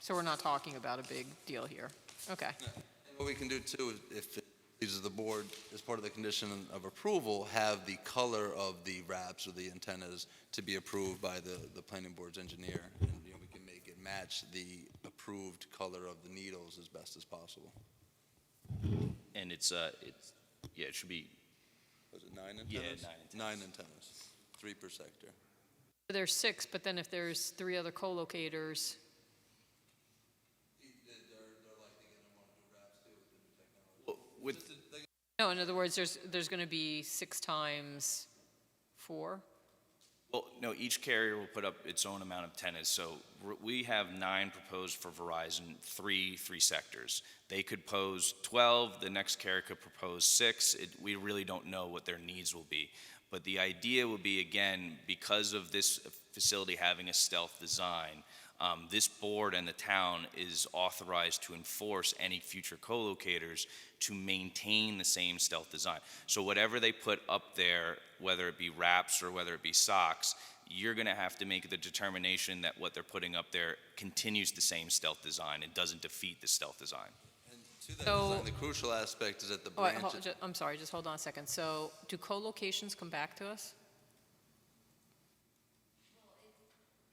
so we're not talking about a big deal here. Okay, What we can do too, if it pleases the board, as part of the condition of approval, have the color of the wraps or the antennas to be approved by the planning board's engineer. And we can make it match the approved color of the needles as best as possible. And it should be, Was it 9 antennas? Yeah, 9 antennas. 9 antennas, 3 per sector. there's 6, but then if there's 3 other co-locators, with, no, in other words, there's going to be 6 times 4? well, no, each carrier will put up its own amount of antennas. So we have 9 proposed for Verizon, 3 sectors. They could pose 12, the next carrier could propose 6. We really don't know what their needs will be. But the idea would be, again, because of this facility having a stealth design, this board and the town is authorized to enforce any future co-locators to maintain the same stealth design. So whatever they put up there, whether it be wraps or whether it be socks, you're going to have to make the determination that what they're putting up there continues the same stealth design and doesn't defeat the stealth design. And to that So- design, the crucial aspect is that the Oh, wait, branches. I'm sorry, just hold on a second. So do co-locations come back to us?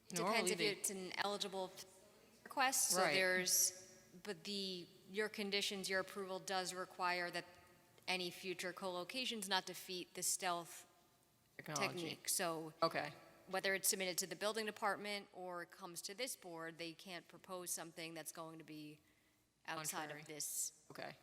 Depends Normally if they- it's an eligible request, so Right. but your conditions, your approval does require that any future co-locations not defeat the stealth Technology. technique. So Okay, whether it's submitted to the building department or it comes to this board, they can't propose something that's going to be outside Contrary. of this okay.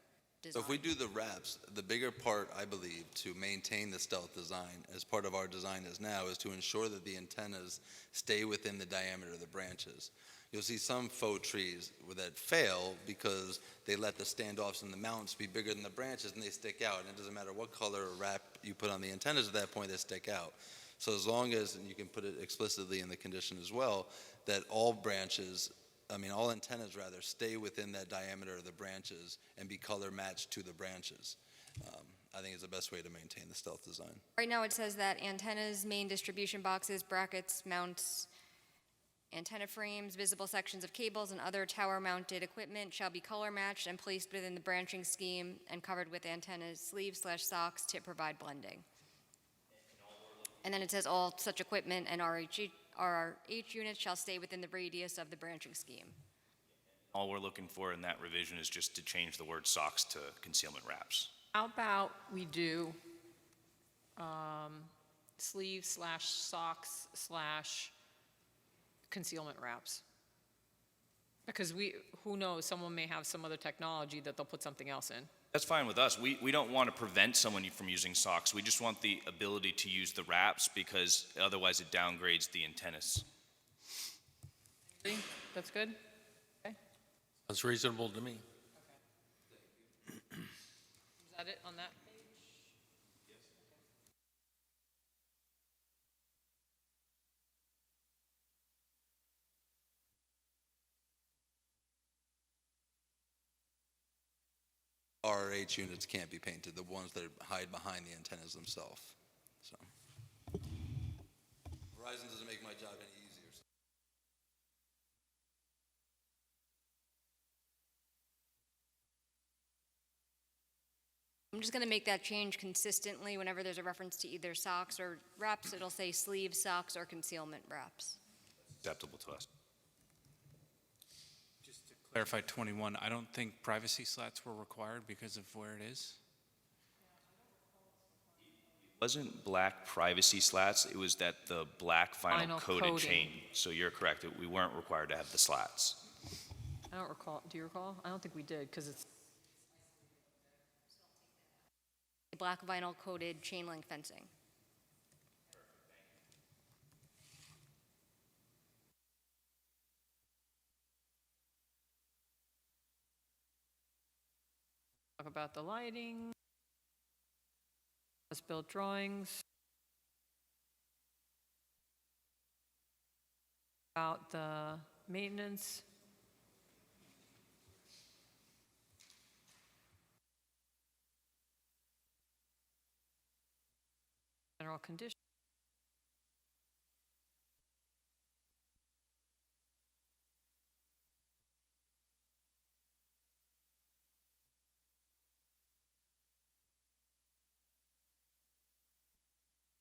So if we design. do the wraps, the bigger part, I believe, to maintain the stealth design, as part of our design is now, is to ensure that the antennas stay within the diameter of the branches. You'll see some faux trees that fail because they let the standoffs and the mounts be bigger than the branches and they stick out. And it doesn't matter what color or wrap you put on the antennas at that point, they stick out. So as long as, and you can put it explicitly in the condition as well, that all antennas rather, stay within that diameter of the branches and be color matched to the branches. I think it's the best way to maintain the stealth design. Right now, it says that antennas, main distribution boxes, brackets, mounts, antenna frames, visible sections of cables, and other tower-mounted equipment shall be color-matched and placed within the branching scheme and covered with antenna sleeves/socks to provide blending. And then it says all such equipment and RH units shall stay within the radius of the branching scheme. All we're looking for in that revision is just to change the word socks to concealment wraps. How about we do sleeves / socks / concealment wraps? Because who knows, someone may have some other technology that they'll put something else in. That's fine with us. We don't want to prevent someone from using socks. We just want the ability to use the wraps because otherwise it downgrades the antennas. That's good? Okay. That's reasonable to me. Is that it on that page? RH units can't be painted, the ones that hide behind the antennas themselves. So Verizon doesn't make my job any easier. I'm just going to make that change consistently. Whenever there's a reference to either socks or wraps, it'll say sleeves, socks, or concealment wraps. Acceptable to us. Just to clarify 21, I don't think privacy slats were required because of where it is. It wasn't black privacy slats, it was that the black vinyl coated coating. chain. So you're correct, we weren't required to have the slats. I don't recall. Do you recall? I don't think we did because it's. Black vinyl coated chain link fencing. Talk about the lighting, as-built drawings, about the maintenance, general condition.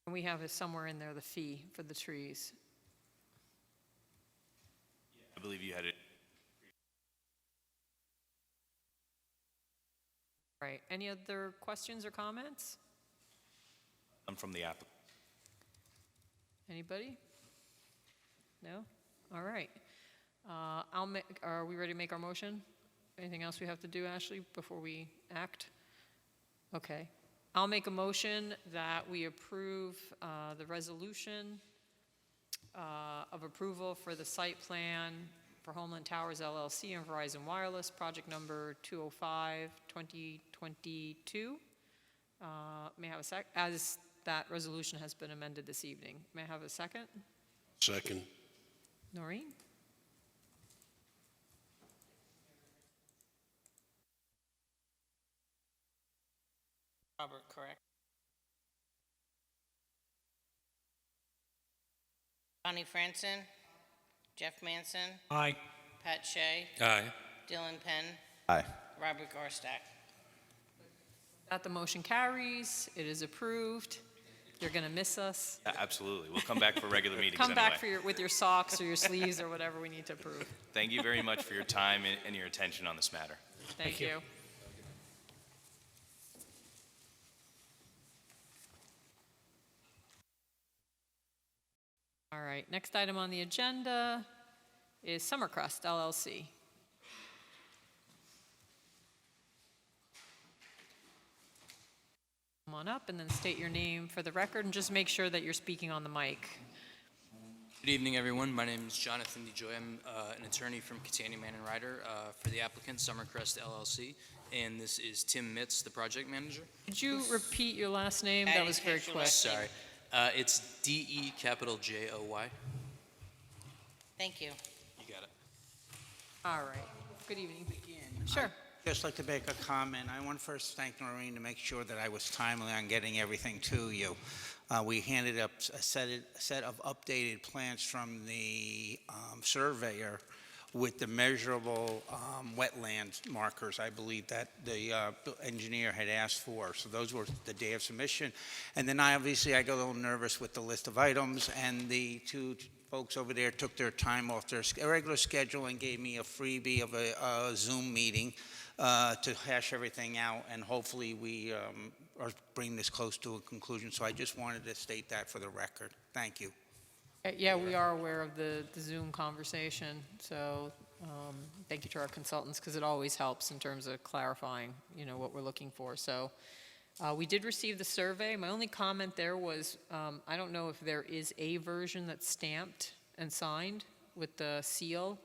And we have somewhere in there the fee for the trees. I believe you had it. Right. Any other questions or comments? I'm from the applicant. Anybody? No? All right. Are we ready to make our motion? Anything else we have to do, Ashley, before we act? Okay. I'll make a motion that we approve the resolution of approval for the site plan for Homeland Towers LLC and Verizon Wireless, project number 205-2022. May I have a sec, as that resolution has been amended this evening. May I have a second? Second. Noreen? Robert, correct? Bonnie Franson, Jeff Manson, Aye. Pat Shea, Aye. Dylan Penn, Aye. Robert Garstack. That the motion carries. It is approved. You're going to miss us. Yeah, absolutely. We'll come back for regular meetings Come anyway. back with your socks or your sleeves or whatever we need to approve. Thank you very much for your time and your attention on this matter. Thank you. All right, next item on the agenda is Summercrest LLC. Come on up and then state your name for the record and just make sure that you're speaking on the mic. Good evening, everyone. My name is Jonathan DeJoy. I'm an attorney from Catania Mann & Ryder for the applicant, Summercrest LLC, and this is Tim Mitz, the project manager. Could you repeat your last name? That was very quick. Sorry. It's DeKJoy. Thank you. You got it. All right. Good evening. Begin. Sure. I'd just like to make a comment. I want to first thank Noreen to make sure that I was timely on getting everything to you. We handed up a set of updated plans from the surveyor with the measurable wetland markers, I believe, that the engineer had asked for. So those were the day of submission. And then I got a little nervous with the list of items, and the two folks over there took their time off their regular schedule and gave me a freebie of a Zoom meeting to hash everything out, and hopefully we are bringing this close to a conclusion. So I just wanted to state that for the record. Thank you. Yeah, we are aware of the Zoom conversation, so thank you to our consultants, because it always helps in terms of clarifying, what we're looking for. So we did receive the survey. My only comment there was, I don't know if there is a version that's stamped and signed with the seal.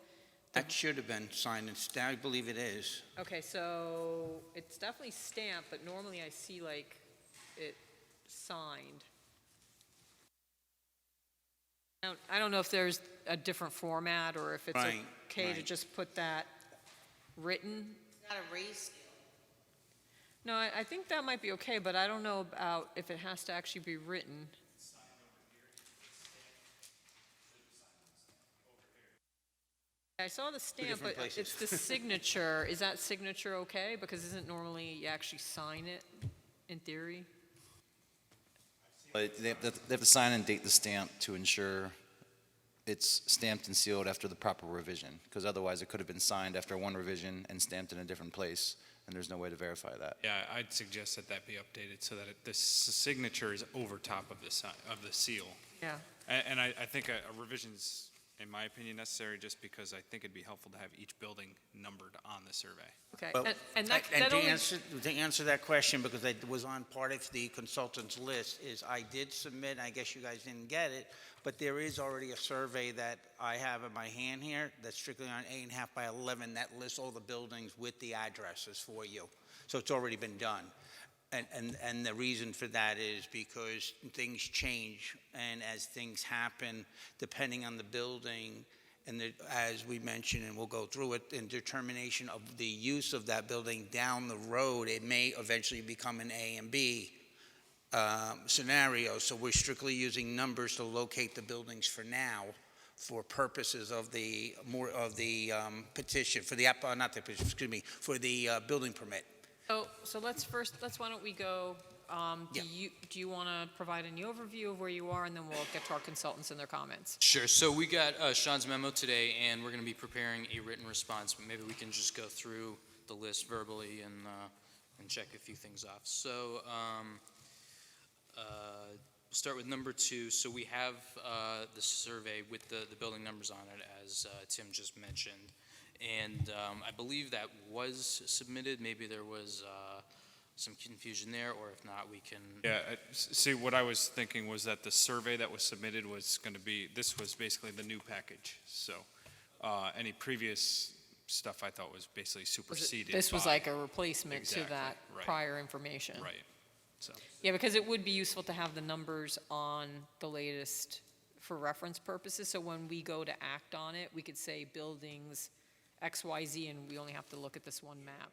That should have been signed and stamped. I believe it is. Okay, so it's definitely stamped, but normally I see like it signed. I don't know if there's a different format or if it's Right, okay to right. just put that written. It's not a race. No, I think that might be okay, but I don't know about if it has to actually be written. I saw the stamp, different but it's the signature. Is that signature okay? Because isn't normally you actually sign it in theory? But they have to sign and date the stamp to ensure it's stamped and sealed after the proper revision, because otherwise it could have been signed after one revision and stamped in a different place, and there's no way to verify that. Yeah, I'd suggest that that be updated so that the signature is over top of the seal. Yeah. And I think a revision's, in my opinion, necessary, just because I think it'd be helpful to have each building numbered on the survey. Okay. Well, and that to only, answer that question, because it was on part of the consultant's list, is I did submit, I guess you guys didn't get it, but there is already a survey that I have in my hand here that's strictly on 8.5 by 11 that lists all the buildings with the addresses for you. So it's already been done. And the reason for that is because things change, and as things happen, depending on the building, and as we mentioned, and we'll go through it, in determination of the use of that building down the road, it may eventually become an A and B scenario. So we're strictly using numbers to locate the buildings for now, for purposes of the petition, for the not the petition, excuse me, for the building permit. so why don't we go, do you want to provide any overview of where you are, and then we'll get to our consultants and their comments? Sure. So we got Sean's memo today, and we're going to be preparing a written response, but maybe we can just go through the list verbally and check a few things off. So we'll start with number 2. So we have the survey with the building numbers on it, as Tim just mentioned. And I believe that was submitted. Maybe there was some confusion there, or if not, we can... Yeah, see, what I was thinking was that the survey that was submitted was going to be, this was basically the new package. So any previous stuff I thought was basically superseded. This was by- like a replacement to Exactly, that right. prior information. Right. So. Yeah, because it would be useful to have the numbers on the latest for reference purposes, so when we go to act on it, we could say buildings XYZ, and we only have to look at this one map.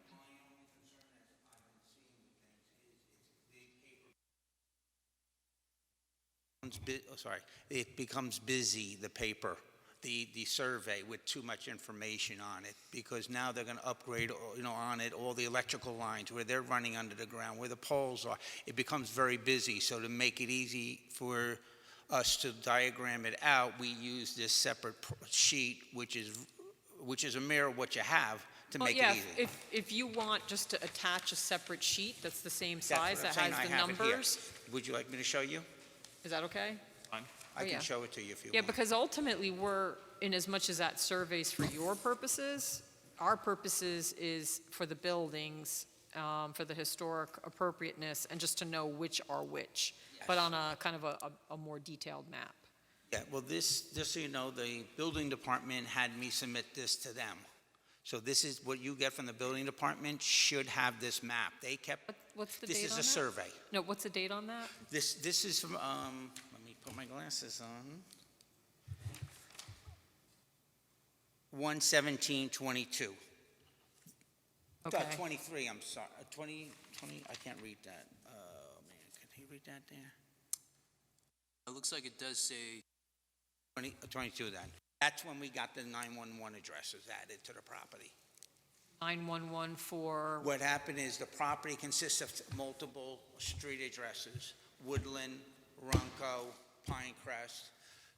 It becomes busy, the paper, the survey, with too much information on it, because now they're going to upgrade, on it, all the electrical lines, where they're running under the ground, where the poles are. It becomes very busy, so to make it easy for us to diagram it out, we use this separate sheet, which is a mirror of what you have, to make it easy. If you want just to attach a separate sheet that's the same That's what size, I'm that saying, has I the have it here. numbers, Would you like me to show you? is that okay? Fine. I yeah. can show it to you if you Yeah, want. because ultimately, we're, in as much as that survey's for your purposes, our purposes is for the buildings, for the historic appropriateness, and just to know which are which, but on a kind of a more detailed map. Yeah, well, just so you know, the building department had me submit this to them. So this is what you get from the building department, should have this map. They kept, What's the this date is on a that? survey. No, what's the date on that? This is from, let me put my glasses on. 1/17/22. Okay. 23, I'm sorry, 20, I can't read that. Oh, man, can he read that there? It looks like it does say 22 then. That's when we got the 911 addresses added to the property. 911 for, What happened is the property consists of multiple street addresses: Woodland, Runco, Pinecrest.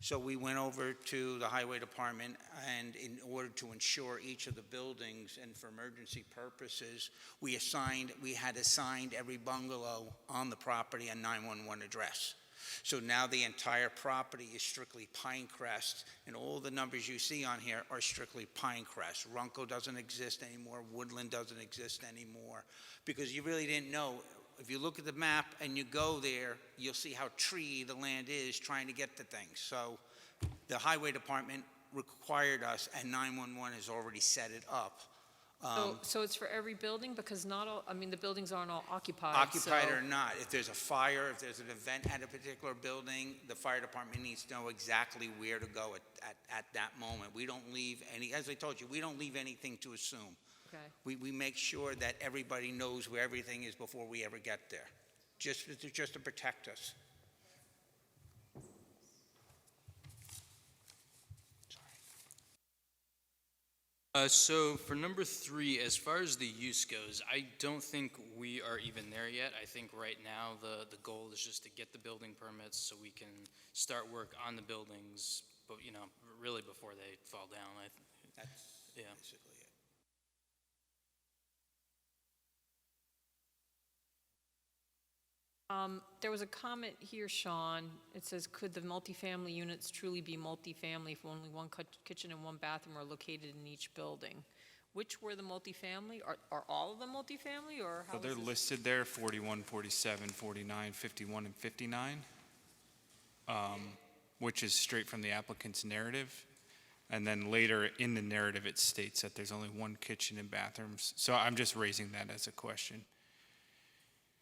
So we went over to the highway department, and in order to ensure each of the buildings and for emergency purposes, we had assigned every bungalow on the property a 911 address. So now the entire property is strictly Pinecrest, and all the numbers you see on here are strictly Pinecrest. Runco doesn't exist anymore, Woodland doesn't exist anymore, because you really didn't know. If you look at the map and you go there, you'll see how tree the land is trying to get to things. So the highway department required us, and 911 has already set it up. So it's for every building, because not all, I mean, the buildings aren't all occupied. Occupied so- or not, if there's a fire, if there's an event at a particular building, the fire department needs to know exactly where to go at that moment. We don't leave any, as I told you, we don't leave anything to assume. Okay. We make sure that everybody knows where everything is before we ever get there, just to protect us. So for number 3, as far as the use goes, I don't think we are even there yet. I think right now the goal is just to get the building permits so we can start work on the buildings, but really before they fall down. That's Yeah. basically it. There was a comment here, Sean. It says, could the multifamily units truly be multifamily if only one kitchen and one bathroom are located in each building? Which were the multifamily? Are all of them multifamily, or how So is they're this? listed there, 41, 47, 49, 51, and 59, which is straight from the applicant's narrative. And then later in the narrative, it states that there's only one kitchen and bathrooms. So I'm just raising that as a question.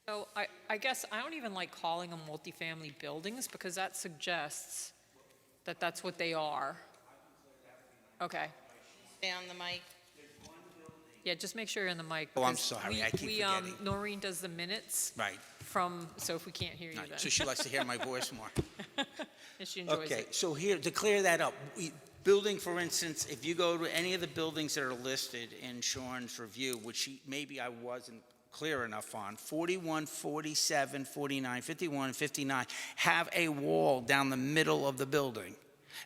So I guess I don't even like calling them multifamily buildings, because that suggests that that's what they are. Okay. Stay on the mic. Yeah, just make sure you're in the mic. Oh, I'm because sorry, I keep forgetting. Noreen does the minutes Right. so if we can't hear you Right. then. So she likes to hear my voice more. And she enjoys Okay, it. so here, to clear that up, building, for instance, if you go to any of the buildings that are listed in Sean's review, which maybe I wasn't clear enough on, 41, 47, 49, 51, 59, have a wall down the middle of the building.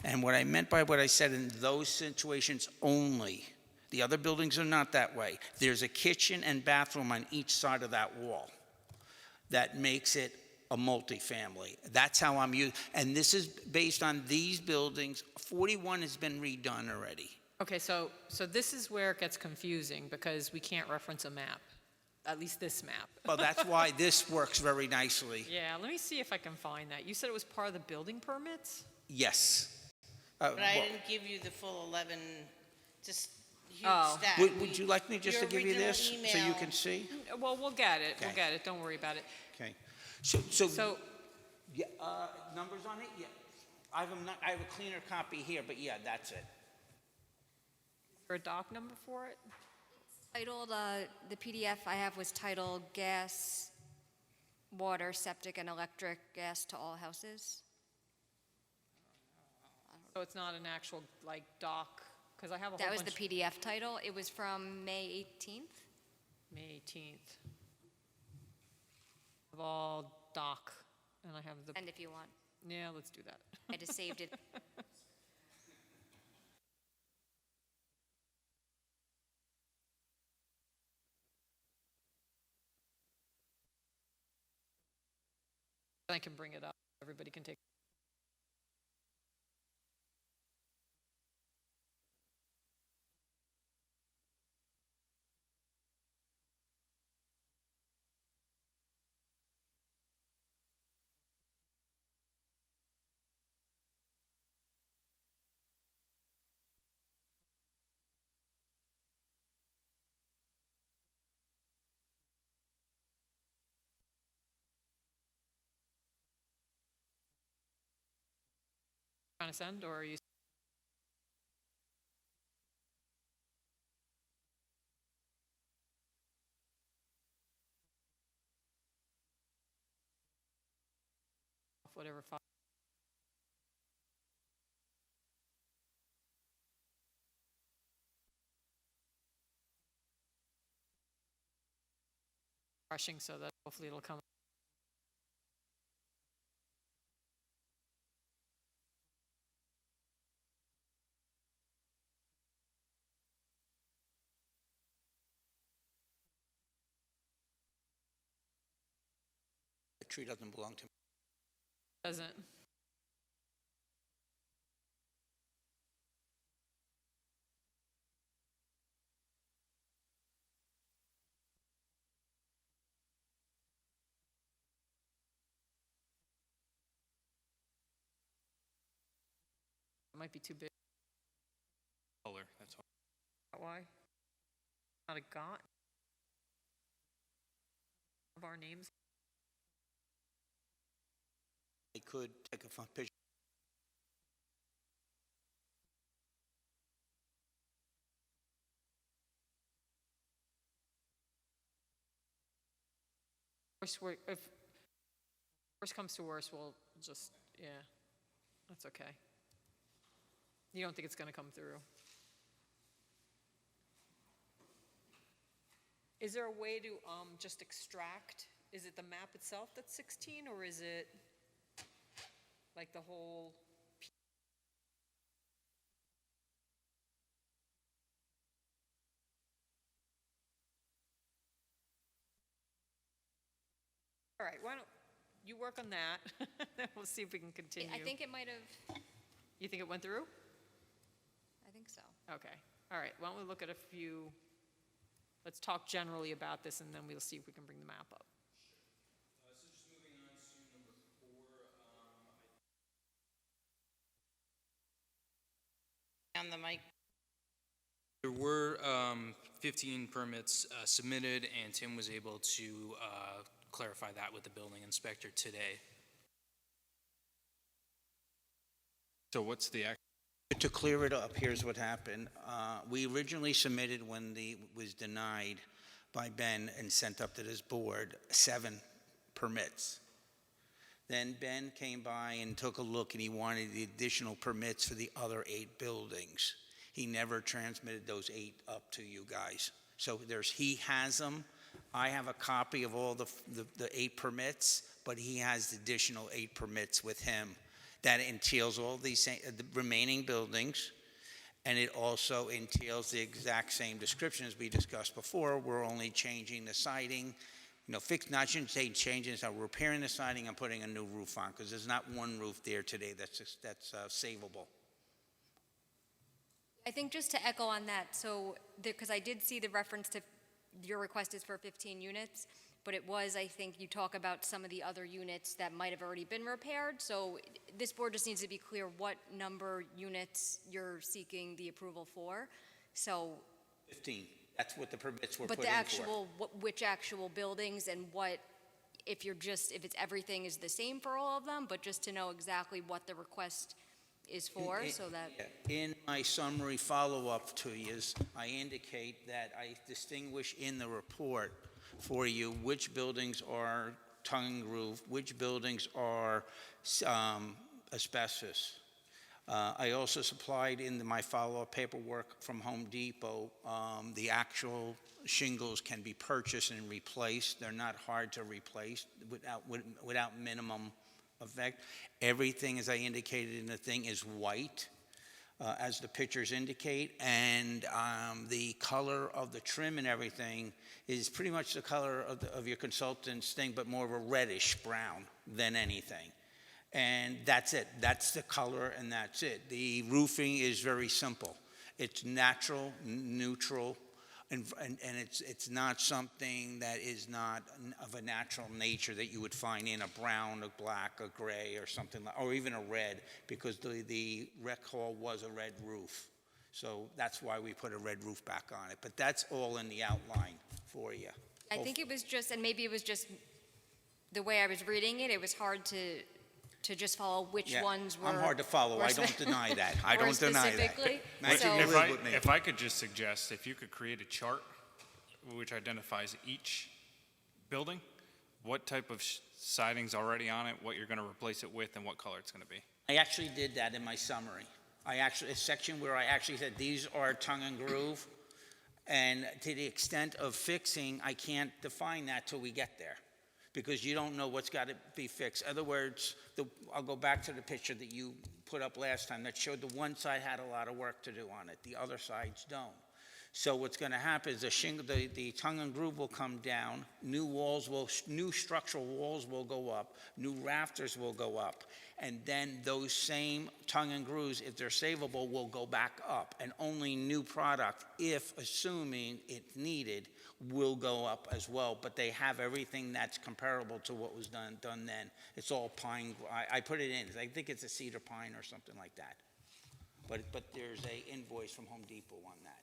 And what I meant by what I said, in those situations only. The other buildings are not that way. There's a kitchen and bathroom on each side of that wall. That makes it a multifamily. That's how I'm using, and this is based on these buildings. 41 has been redone already. Okay, so this is where it gets confusing, because we can't reference a map, at least this map. Well, that's why this works very nicely. Yeah, let me see if I can find that. You said it was part of the building permits? Yes. But I Well, didn't give you the full 11, just huge Oh. stack. would you like me just to Your give you original this so you email- can see? Well, we'll get it, we'll Okay. get it, don't worry about it. Okay. So So, yeah, numbers on it? Yeah. I have a cleaner copy here, but yeah, that's it. is there a doc number for it? Titled, the PDF I have was titled Gas, Water, Septic, and Electric Gas to All Houses. So it's not an actual, like, doc, because I have a whole That was bunch. the PDF title. It was from May 18th. May 18th. Of all doc, and I have the, And if you want, yeah, let's do that. I just saved it. I can bring it up, everybody can take. Trying to send, or are you? Whatever file. Rushing so that hopefully it'll come. tree doesn't belong to me. Doesn't. It might be too big. Color, that's all. Why? Not a got of our names. I could take a front picture. If worst comes to worst, we'll just, yeah, that's okay. You don't think it's gonna come through? Is there a way to just extract? Is it the map itself that's 16, or is it like the whole? All right, why don't you work on that? We'll see if we can continue. I think it might have, You think it went through? I think so. Okay, all right, why don't we look at a few, let's talk generally about this, and then we'll see if we can bring the map up. So just moving on to number 4. On the mic. There were 15 permits submitted, and Tim was able to clarify that with the building inspector today. So what's the act? To clear it up, here's what happened. We originally submitted when was denied by Ben and sent up to this board, 7 permits. Then Ben came by and took a look, and he wanted the additional permits for the other 8 buildings. He never transmitted those 8 up to you guys. So he has them. I have a copy of all the 8 permits, but he has the additional 8 permits with him. That entails all these the remaining buildings, and it also entails the exact same description as we discussed before. We're only changing the siding, not changing, so we're repairing the siding and putting a new roof on, because there's not one roof there today that's savable. I think just to echo on that, so, because I did see the reference to your request is for 15 units, but it was, I think, you talk about some of the other units that might have already been repaired, so this board just needs to be clear what number units you're seeking the approval for, so. 15, that's what the permits were put But in the for. actual, which actual buildings and what, if it's everything is the same for all of them, but just to know exactly what the request is for, so that. In my summary follow-up to you, I indicate that I distinguish in the report for you which buildings are tongue and groove, which buildings are asbestos. I also supplied in my follow-up paperwork from Home Depot, the actual shingles can be purchased and replaced. They're not hard to replace without minimum effect. Everything, as I indicated in the thing, is white, as the pictures indicate, and the color of the trim and everything is pretty much the color of your consultant's thing, but more of a reddish brown than anything. And that's it. That's the color, and that's it. The roofing is very simple. It's natural, neutral, and it's not something that is not of a natural nature that you would find in a brown, a black, a gray, or something, or even a red, because the rec hall was a red roof. So that's why we put a red roof back on it. But that's all in the outline for you. I think it was just, and maybe it was just the way I was reading it, it was hard to just follow which ones were. I'm hard to follow. I don't deny that. I don't deny that. Specifically. If I could just suggest, if you could create a chart which identifies each building, what type of siding's already on it, what you're going to replace it with, and what color it's going to be. I actually did that in my summary. A section where I actually said these are tongue and groove, and to the extent of fixing, I can't define that till we get there, because you don't know what's got to be fixed. In other words, I'll go back to the picture that you put up last time that showed the one side had a lot of work to do on it, the other sides don't. So what's going to happen is the tongue and groove will come down, new structural walls will go up, new rafters will go up, and then those same tongue and grooves, if they're savable, will go back up, and only new product, if assuming it's needed, will go up as well. But they have everything that's comparable to what was done then. It's all pine. I put it in. I think it's a cedar pine or something like that. But there's a invoice from Home Depot on that.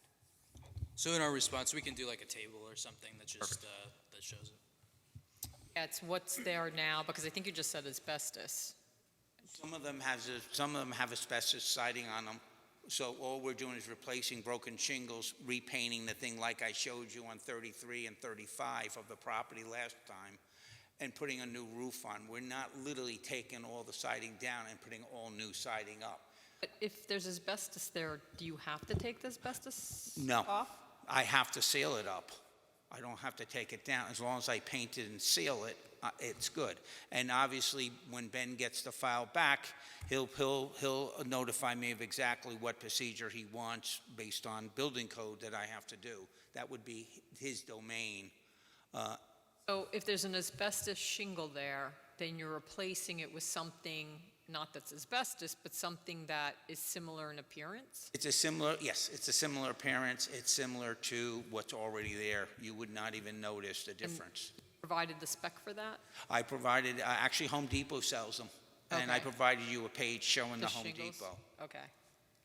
So in our response, we can do like a table or something that just, that shows it. Yeah, it's what's there now, because I think you just said asbestos. Some of them have asbestos siding on them. So all we're doing is replacing broken shingles, repainting the thing like I showed you on 33 and 35 of the property last time, and putting a new roof on. We're not literally taking all the siding down and putting all new siding up. But if there's asbestos there, do you have to take the asbestos No. off? I have to seal it up. I don't have to take it down. As long as I paint it and seal it, it's good. And obviously, when Ben gets the file back, he'll notify me of exactly what procedure he wants based on building code that I have to do. That would be his domain. So if there's an asbestos shingle there, then you're replacing it with something, not that's asbestos, but something that is similar in appearance? It's a similar appearance. It's similar to what's already there. You would not even notice the difference. Provided the spec for that? I provided, actually Home Depot sells them. And I Okay. provided you a page showing the Home shingles? Depot. Okay.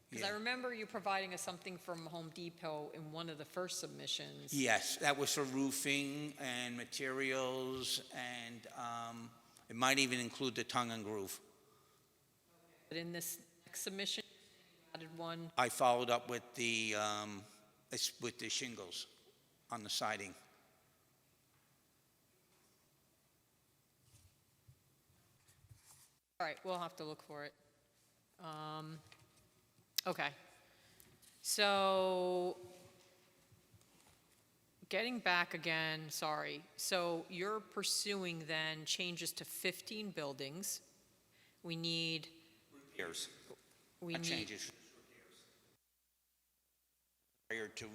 Because I Yeah. remember you providing us something from Home Depot in one of the first submissions. Yes, that was for roofing and materials, and it might even include the tongue and groove. But in this next submission, you added one. I followed up with the shingles on the siding. All right, we'll have to look for it. Okay. So, getting back again, sorry. So you're pursuing then changes to 15 buildings. We need, Repairs. we Not need, changes. Prior to.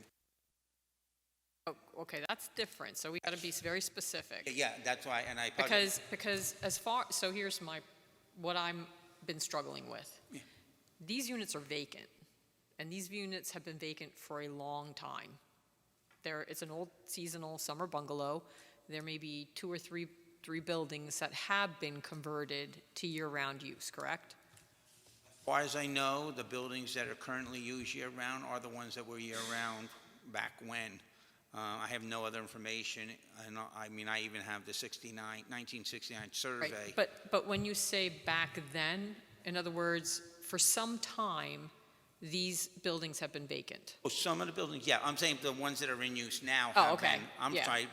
oh, okay, that's different. So we got to be very specific. Yeah, that's why, and I. Because as far, so here's what I'm been struggling with. Yeah. These units are vacant, and these units have been vacant for a long time. It's an old seasonal summer bungalow. There may be two or three buildings that have been converted to year-round use, correct? As far as I know, the buildings that are currently used year-round are the ones that were year-round back when. I have no other information, and I mean, I even have the 1969 survey. Right, but when you say back then, in other words, for some time, these buildings have been vacant. Oh, some of the buildings, yeah, I'm saying the ones that are in use now Oh, have okay. been. I'm Yeah. sorry.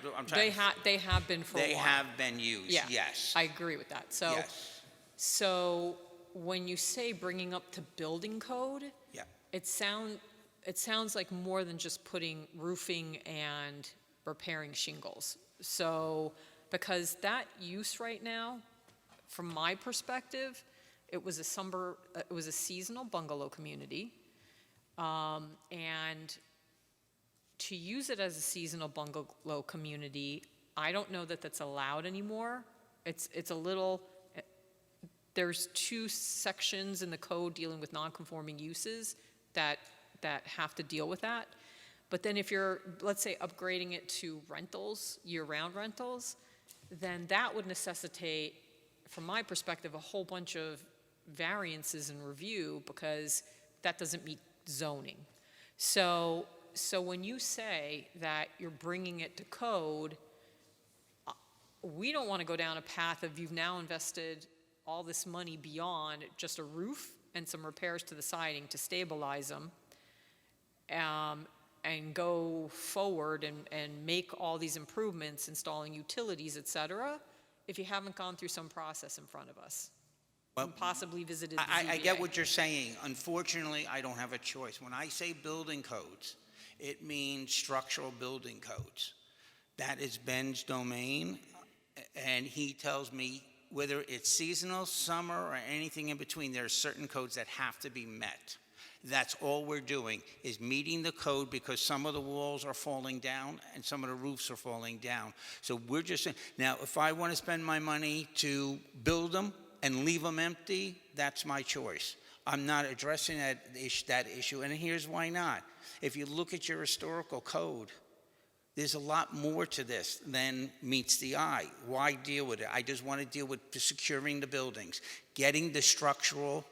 They have been for a while. They have been used, Yeah, yes. I agree with that. So, Yes. so when you say bringing up to building code, Yeah. it sounds like more than just putting roofing and repairing shingles. So, because that use right now, from my perspective, it was a seasonal bungalow community, and to use it as a seasonal bungalow community, I don't know that that's allowed anymore. It's a little. There's two sections in the code dealing with non-conforming uses that have to deal with that. But then if you're, let's say, upgrading it to rentals, year-round rentals, then that would necessitate, from my perspective, a whole bunch of variances and review, because that doesn't meet zoning. So when you say that you're bringing it to code, we don't want to go down a path of you've now invested all this money beyond just a roof and some repairs to the siding to stabilize them, and go forward and make all these improvements, installing utilities, et cetera, if you haven't gone through some process in front of us. Well, and possibly visited the I get ZBA. what you're saying. Unfortunately, I don't have a choice. When I say building codes, it means structural building codes. That is Ben's domain, and he tells me whether it's seasonal, summer, or anything in between, there are certain codes that have to be met. That's all we're doing, is meeting the code because some of the walls are falling down and some of the roofs are falling down. So we're just, now, if I want to spend my money to build them and leave them empty, that's my choice. I'm not addressing that issue, and here's why not. If you look at your historical code, there's a lot more to this than meets the eye. Why deal with it? I just want to deal with securing the buildings, getting the structural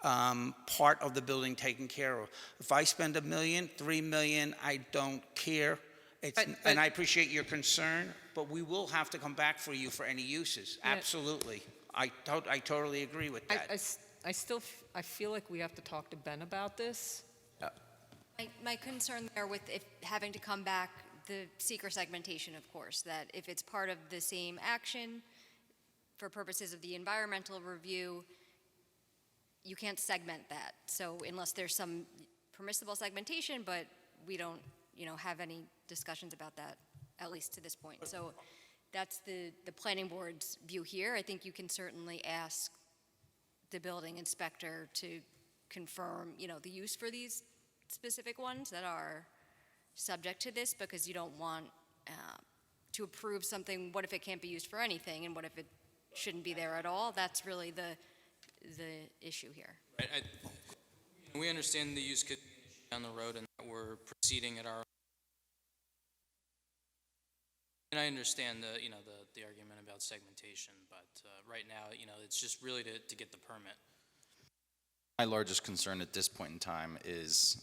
part of the building taken care of. If I spend $1 million, $3 million, I don't care. And I appreciate your concern, but we will have to come back for you for any uses. Yeah. Absolutely. I totally agree with that. I feel like we have to talk to Ben about this. My concern there with having to come back, the seeker segmentation, of course, that if it's part of the same action for purposes of the environmental review, you can't segment that. So unless there's some permissible segmentation, but we don't, have any discussions about that, at least to this point. So that's the planning board's view here. I think you can certainly ask the building inspector to confirm, the use for these specific ones that are subject to this, because you don't want to approve something. What if it can't be used for anything, and what if it shouldn't be there at all? That's really the issue here. Right. We understand the use could be an issue down the road, and that we're proceeding at our. And I understand the argument about segmentation, but right now, it's just really to get the permit. My largest concern at this point in time is,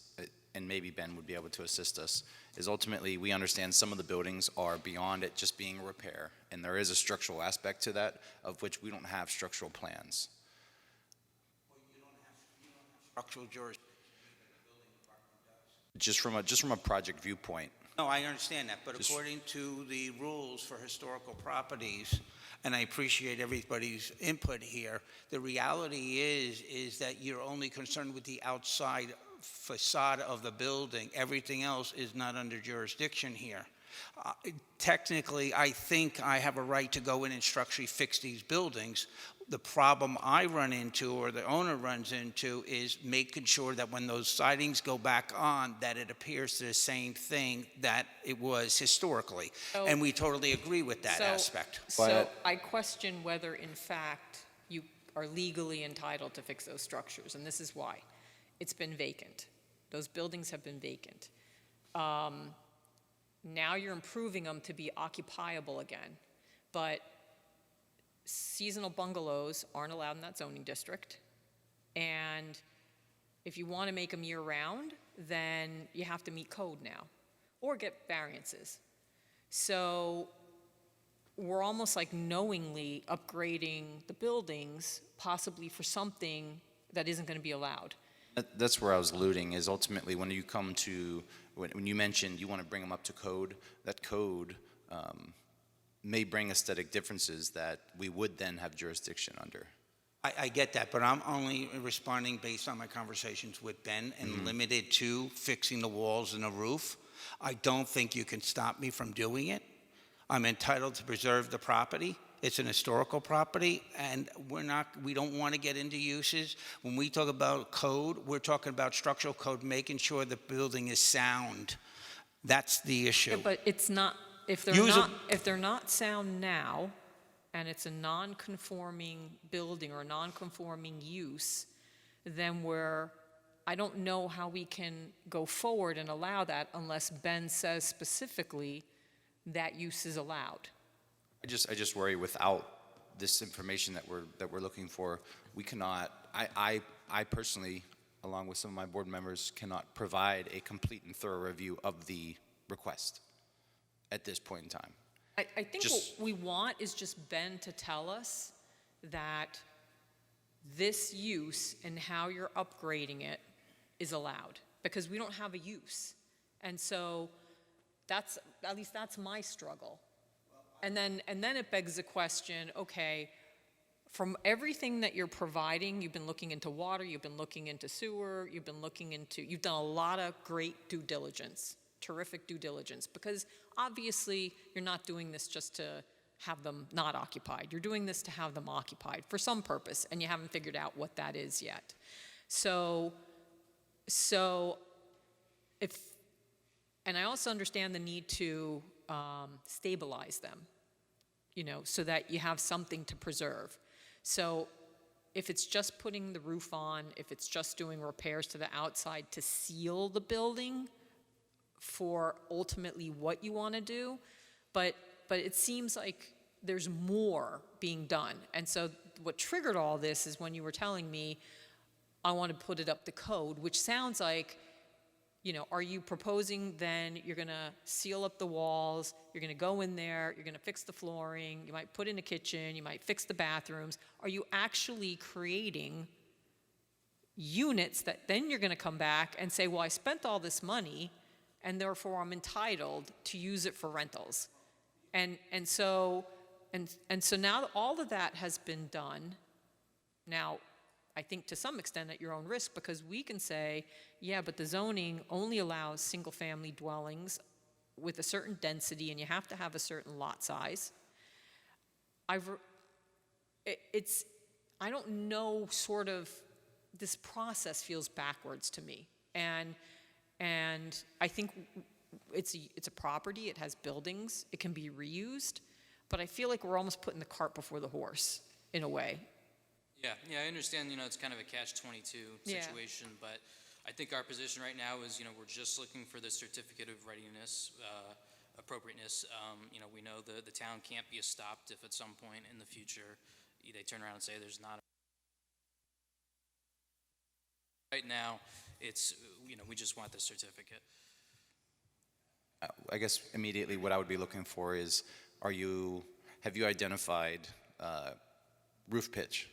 and maybe Ben would be able to assist us, is ultimately we understand some of the buildings are beyond it just being a repair, and there is a structural aspect to that, of which we don't have structural plans. Well, you don't have structural jurisdiction. Just from a project viewpoint. No, I understand that, but according to the rules for historical properties, and I appreciate everybody's input here, the reality is that you're only concerned with the outside facade of the building. Everything else is not under jurisdiction here. Technically, I think I have a right to go in and structurally fix these buildings. The problem I run into, or the owner runs into, is making sure that when those sidings go back on, that it appears to the same thing that it was historically. And we totally agree with that aspect. So I question whether, in fact, you are legally entitled to fix those structures, and this is why. It's been vacant. Those buildings have been vacant. Now you're improving them to be occupiable again, but seasonal bungalows aren't allowed in that zoning district, and if you want to make them year-round, then you have to meet code now, or get variances. So we're almost like knowingly upgrading the buildings, possibly for something that isn't going to be allowed. That's where I was alluding, is ultimately when you come to, when you mentioned you want to bring them up to code, that code may bring aesthetic differences that we would then have jurisdiction under. I get that, but I'm only responding based on my conversations with Ben and limited to fixing the walls and the roof. I don't think you can stop me from doing it. I'm entitled to preserve the property. It's an historical property, and we don't want to get into uses. When we talk about code, we're talking about structural code, making sure the building is sound. That's the issue. Yeah, but it's not, if they're not sound now, and it's a non-conforming building or a non-conforming use, then I don't know how we can go forward and allow that unless Ben says specifically that use is allowed. I just worry without this information that we're looking for, we cannot, I personally, along with some of my board members, cannot provide a complete and thorough review of the request at this point in time. I think what we want is just Ben to tell us that this use and how you're upgrading it is allowed, because we don't have a use. And so at least that's my struggle. And then it begs the question, okay, from everything that you're providing, you've been looking into water, you've been looking into sewer, you've done a lot of great due diligence, terrific due diligence, because obviously you're not doing this just to have them not occupied. You're doing this to have them occupied for some purpose, and you haven't figured out what that is yet. So So and I also understand the need to stabilize them, so that you have something to preserve. So if it's just putting the roof on, if it's just doing repairs to the outside to seal the building for ultimately what you want to do, but it seems like there's more being done. And so what triggered all this is when you were telling me, I want to put it up to code, which sounds like, are you proposing then you're going to seal up the walls, you're going to go in there, you're going to fix the flooring, you might put in a kitchen, you might fix the bathrooms. Are you actually creating units that then you're going to come back and say, well, I spent all this money and therefore I'm entitled to use it for rentals? And so now all of that has been done. Now, I think to some extent at your own risk, because we can say, yeah, but the zoning only allows single-family dwellings with a certain density, and you have to have a certain lot size. I don't know, sort of, this process feels backwards to me. And I think it's a property, it has buildings, it can be reused, but I feel like we're almost putting the cart before the horse, in a way. Yeah, I understand, it's kind of a catch-22 situation, but I think our position right now is, we're just looking for the certificate of readiness, appropriateness. We know the town can't be stopped if at some point in the future they turn around and say there's not. Right now, it's, we just want the certificate. I guess immediately what I would be looking for is, have you identified roof pitch?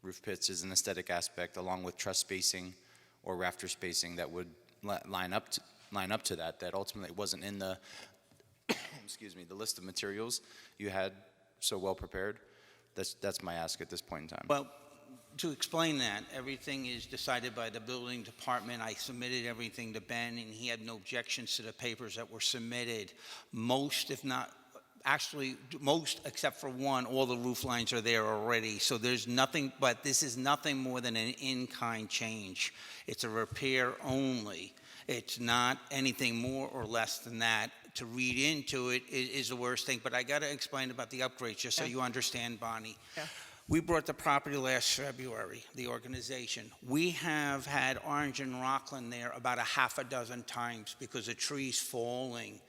Roof pitch is an aesthetic aspect, along with truss spacing or rafter spacing that would line up to that ultimately wasn't in the the list of materials you had so well prepared. That's my ask at this point in time. Well, to explain that, everything is decided by the building department. I submitted everything to Ben, and he had no objections to the papers that were submitted. Most, if not, actually, most except for one, all the roof lines are there already. So there's nothing, but this is nothing more than an in-kind change. It's a repair only. It's not anything more or less than that. To read into it is the worst thing. But I got to explain about the upgrades, just so you understand, Bonnie. Yeah. We brought the property last February, the organization. We have had Orange and Rockland there about a half a dozen times because of trees falling.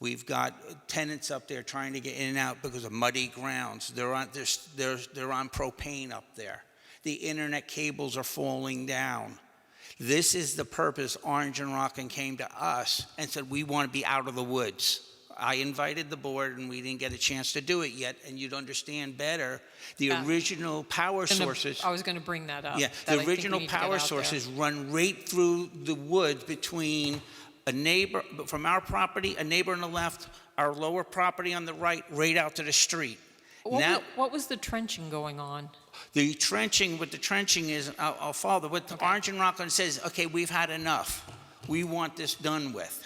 We've got tenants up there trying to get in and out because of muddy grounds. They're on propane up there. The internet cables are falling down. This is the purpose Orange and Rockland came to us and said, we want to be out of the woods. I invited the board, and we didn't get a chance to do it yet, and you'd understand better. The original power sources... I was going to bring that up. Yeah, the original power sources run right through the woods between a neighbor, from our property, a neighbor on the left, our lower property on the right out to the street. What was the trenching going on? The trenching is, I'll follow what Orange and Rockland says, okay, we've had enough. We want this done with.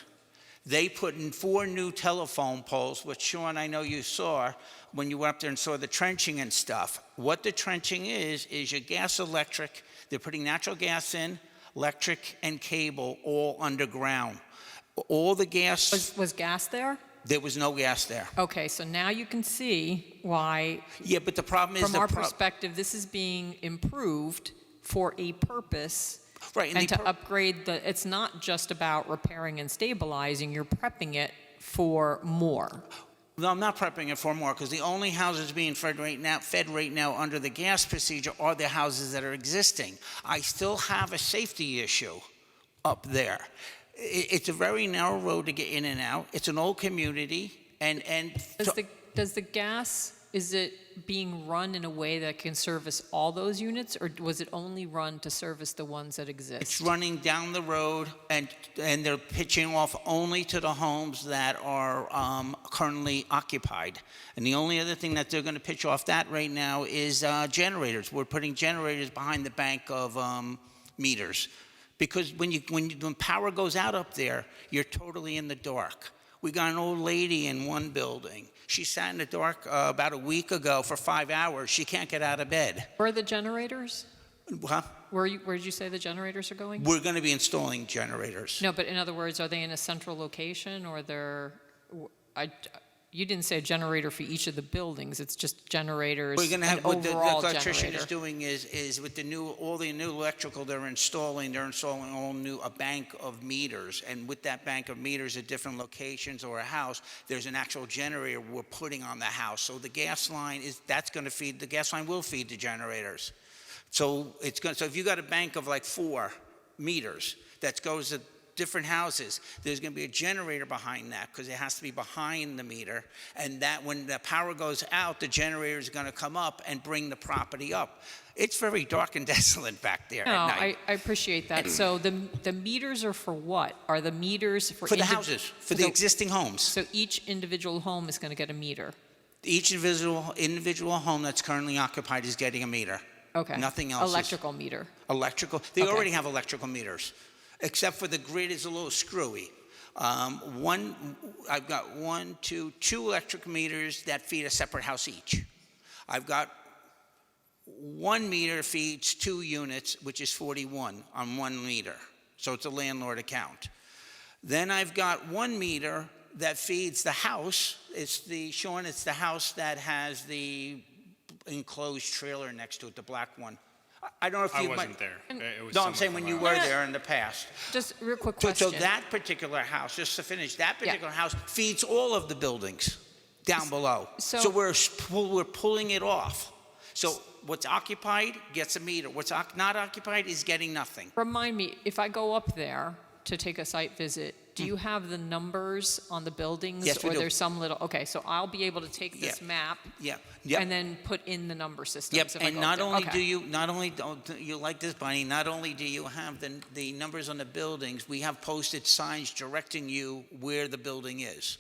They put in 4 new telephone poles, which Sean, I know you saw when you went up there and saw the trenching and stuff. What the trenching is your gas electric. They're putting natural gas in, electric and cable all underground. All the gas... Was gas there? There was no gas there. Okay, so now you can see why... Yeah, but the problem is... From our perspective, this is being improved for a purpose... Right, and to upgrade it's not just about repairing and stabilizing, you're prepping it for more. No, I'm not prepping it for more, because the only houses being fed right now under the gas procedure are the houses that are existing. I still have a safety issue up there. It's a very narrow road to get in and out. It's an old community, and does the gas, is it being run in a way that can service all those units, or was it only run to service the ones that exist? It's running down the road, and they're pitching off only to the homes that are currently occupied. And the only other thing that they're going to pitch off that right now is generators. We're putting generators behind the bank of meters. Because when power goes out up there, you're totally in the dark. We got an old lady in one building. She sat in the dark about a week ago for 5 hours. She can't get out of bed. Where are the generators? Huh? Where did you say the generators are going? We're going to be installing generators. No, but in other words, are they in a central location, or you didn't say a generator for each of the buildings, it's just generators, We're going to an have, what the overall electrician generator? is doing is with all the new electrical they're installing a bank of meters. And with that bank of meters at different locations or a house, there's an actual generator we're putting on the house. So the gas line the gas line will feed the generators. So so if you got a bank of like 4 meters that goes to different houses, there's going to be a generator behind that because it has to be behind the meter, and that when the power goes out, the generator is going to come up and bring the property up. It's very dark and desolate back there No, at night. I appreciate that. So the meters are for what? Are the meters for For the houses, for the existing homes. So each individual home is going to get a meter? Each individual home that's currently occupied is getting a meter. Okay. Nothing else. Electrical meter? Electrical. They Okay. already have electrical meters, except for the grid is a little screwy. I've got two electric meters that feed a separate house each. I've got 1 meter feeds 2 units, which is 41 on 1 meter. So it's a landlord account. Then I've got 1 meter that feeds the house. It's the house that has the enclosed trailer next to it, the black one. I don't know if I you wasn't there. It was No, I'm someone saying from when you our- were there in the past. Just a real quick So question. that particular house, just to finish, that Yeah. particular house feeds all of the buildings down below. So- So we're pulling it off. So what's occupied gets a meter. What's not occupied is getting nothing. Remind me, if I go up there to take a site visit, do you have the numbers on the buildings? Yes, we Or do. there's some little, okay, so I'll be able to take this Yeah. map Yeah, yep. and then put in the number systems Yep, if I and go not up there. only Okay. do you like this, Bonnie, not only do you have the numbers on the buildings, we have posted signs directing you where the building is,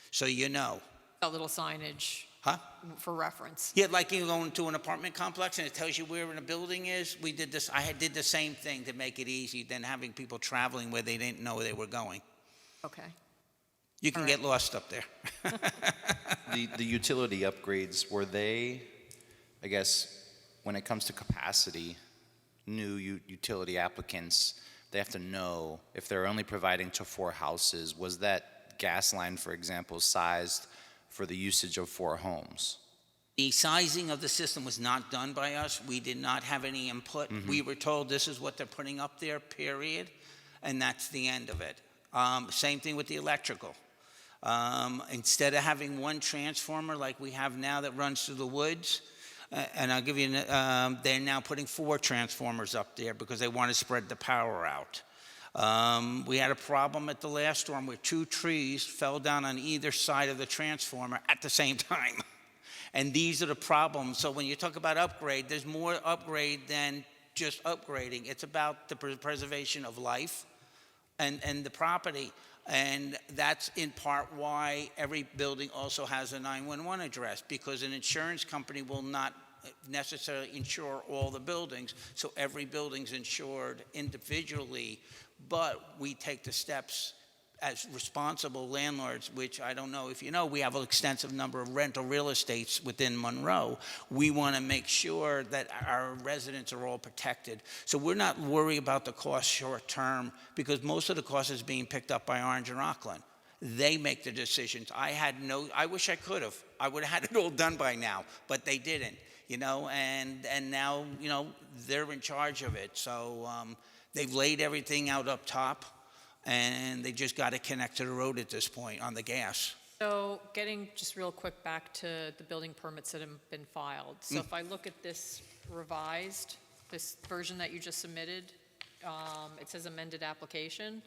so you know. A little signage. Huh? For reference. Yeah, like you go into an apartment complex and it tells you where a building is. We did this, did the same thing to make it easy than having people traveling where they didn't know where they were going. Okay. You can get lost up there. The utility upgrades, were they, I guess, when it comes to capacity, new utility applicants, they have to know if they're only providing to 4 houses, was that gas line, for example, sized for the usage of 4 homes? The sizing of the system was not done by us. We did not have any input. We were told this is what they're putting up there, period, and that's the end of it. Same thing with the electrical. Instead of having 1 transformer like we have now that runs through the woods, and I'll give you, they're now putting 4 transformers up there because they want to spread the power out. We had a problem at the last storm where 2 trees fell down on either side of the transformer at the same time. And these are the problems. So when you talk about upgrade, there's more upgrade than just upgrading. It's about the preservation of life and the property. And that's in part why every building also has a 911 address, because an insurance company will not necessarily insure all the buildings. So every building's insured individually, but we take the steps as responsible landlords, which I don't know if you know, we have an extensive number of rental real estates within Monroe. We want to make sure that our residents are all protected. So we're not worried about the cost short term, because most of the cost is being picked up by Orange and Rockland. They make the decisions. I wish I could have. I would have had it all done by now, but they didn't, and now, they're in charge of it. So they've laid everything out up top, and they just got to connect to the road at this point on the gas. So getting just real quick back to the building permits that have been filed. So if I look at this revised, this version that you just submitted, it says amended application.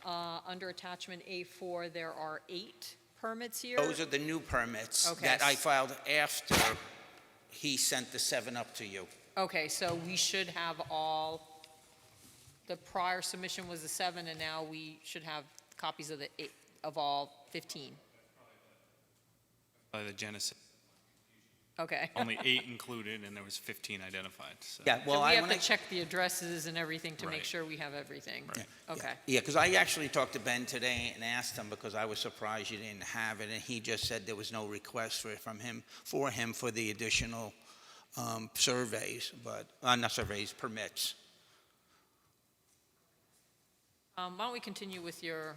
Under attachment A4, there are 8 permits here. Those are the new permits Okay. that I filed after he sent the 7 up to you. Okay, so we should have all, the prior submission was the 7, and now we should have copies of the 8, of all 15. By the Genesis, Okay. only 8 included, and there was 15 identified, so. Yeah, well, So we have when to check the addresses and everything to make Right. sure we have everything. Right. Okay. Yeah, because I actually talked to Ben today and asked him, because I was surprised you didn't have it, and he just said there was no request for him for the additional surveys, but, not surveys, permits. Why don't we continue with your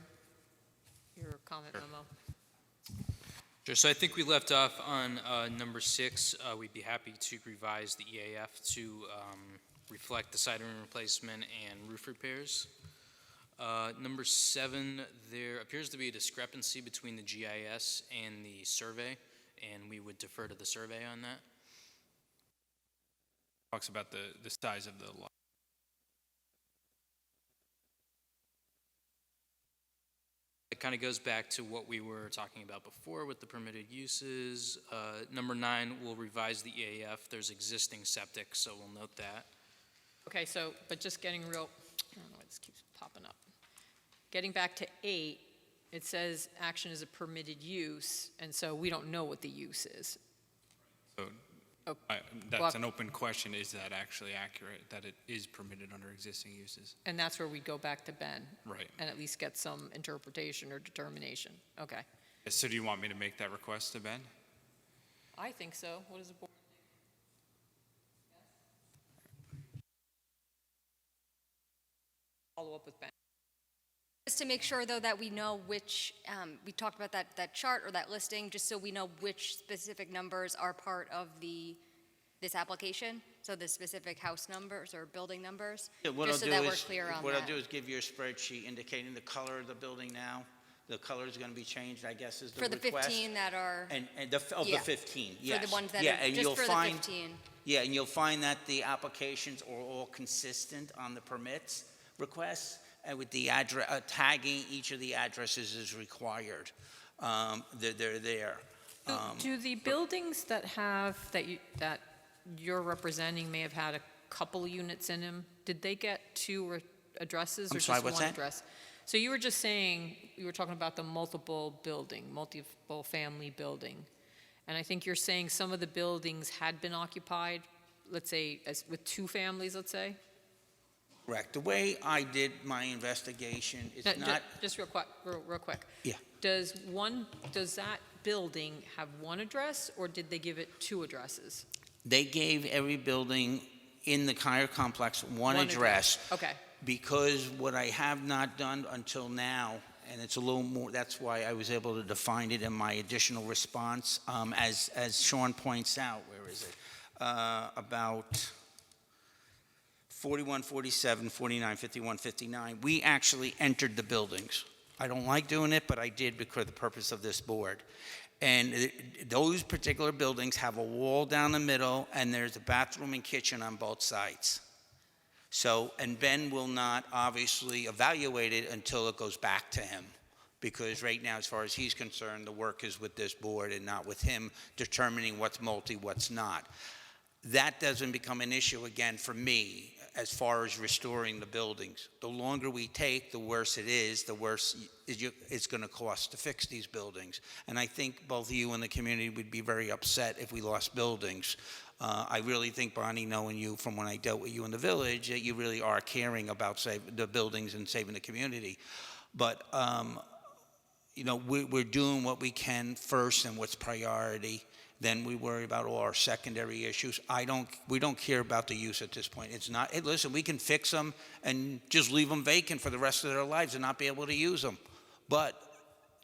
comment memo? Sure, so I think we left off on number 6. We'd be happy to revise the EAF to reflect the siding replacement and roof repairs. Number 7, there appears to be a discrepancy between the GIS and the survey, and we would defer to the survey on that. Talks about the size of the lot. It kind of goes back to what we were talking about before with the permitted uses. Number 9, we'll revise the EAF. There's existing septic, so we'll note that. Okay, so, but just getting real, I don't know why this keeps popping up. Getting back to 8, it says action is a permitted use, and so we don't know what the use is. So Oh, that's well, an open question. Is that actually accurate, that it is permitted under existing uses? And that's where we go back to Ben. Right. And at least get some interpretation or determination. Okay. So do you want me to make that request to Ben? I think so. What does the board think? Follow up with Ben. Just to make sure, though, that we know which, we talked about that chart or that listing, just so we know which specific numbers are part of this application, so the specific house numbers or building numbers, just so that we're clear on that. What I'll do is give you a spreadsheet indicating the color of the building now. The color is going to be changed, I guess, is the For the request. 15 that are, And Yeah. the 15, yes. for the ones that Yeah, are, and just you'll for the find- 15. Yeah, and you'll find that the applications are all consistent on the permits requests, and with the address, tagging each of the addresses is required. They're there. Do the buildings that that you're representing may have had a couple units in them, did they get 2 addresses or I'm sorry, just what's one that? address? So you were just saying, you were talking about the multiple family building. And I think you're saying some of the buildings had been occupied, let's say, with 2 families, let's say? Correct. The way I did my investigation, it's not, Just real quick. Yeah. Does that building have 1 address, or did they give it 2 addresses? they gave every building in the Kyer complex one address. Okay. Because what I have not done until now, and it's a little more, that's why I was able to define it in my additional response, as Sean points out, where is it? About 41, 47, 49, 51, 59, we actually entered the buildings. I don't like doing it, but I did because of the purpose of this board. And those particular buildings have a wall down the middle, and there's a bathroom and kitchen on both sides. So, and Ben will not obviously evaluate it until it goes back to him. Because right now, as far as he's concerned, the work is with this board and not with him determining what's multi, what's not. That doesn't become an issue again for me as far as restoring the buildings. The longer we take, the worse it is, the worse it's going to cost to fix these buildings. And I think both you and the community would be very upset if we lost buildings. I really think, Bonnie, knowing you from when I dealt with you in the village, that you really are caring about saving the buildings and saving the community. But, you know, we're doing what we can first and what's priority. Then we worry about all our secondary issues. We don't care about the use at this point. It's not, hey, listen, we can fix them and just leave them vacant for the rest of their lives and not be able to use them. But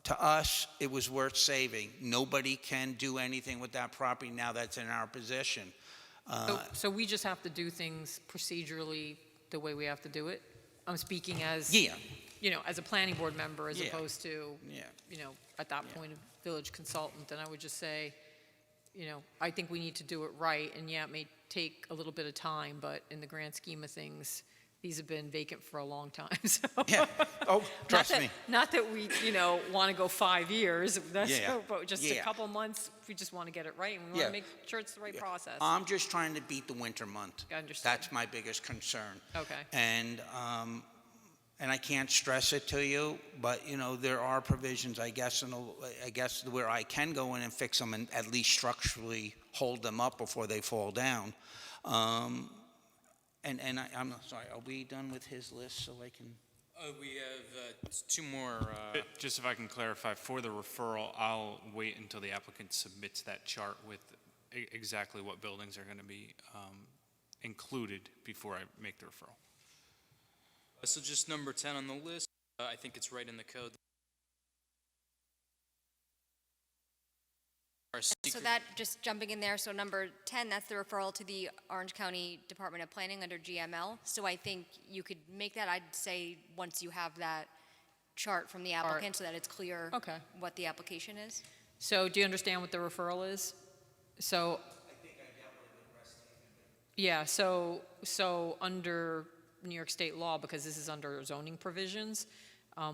to us, it was worth saving. Nobody can do anything with that property now that's in our possession. So we just have to do things procedurally the way we have to do it? I'm speaking as, Yeah. you know, as a planning board member as Yeah. opposed to, Yeah. you know, at that point, a village consultant. And I would just say, you know, I think we need to do it right. And yeah, it may take a little bit of time, but in the grand scheme of things, these have been vacant for a long time. So Yeah. Oh, trust me. Not that we, you know, want to go 5 years, Yeah. but just a Yeah. couple months, we just want to get it right. And we want Yeah. to make sure it's the right process. I'm just trying to beat the winter month. I understand. That's my biggest concern. Okay. And I can't stress it to you, but, you know, there are provisions, I guess, where I can go in and fix them and at least structurally hold them up before they fall down. I'm sorry, are we done with his list so I can? We have 2 more. Just if I can clarify, for the referral, I'll wait until the applicant submits that chart with exactly what buildings are going to be included before I make the referral. So just number 10 on the list, I think it's right in the code. So that, just jumping in there, so number 10, that's the referral to the Orange County Department of Planning under GML. So I think you could make that, I'd say, once you have that chart from the applicant, so that it's clear Okay. what the application is. So do you understand what the referral is? So. Yeah, so under New York State law, because this is under zoning provisions,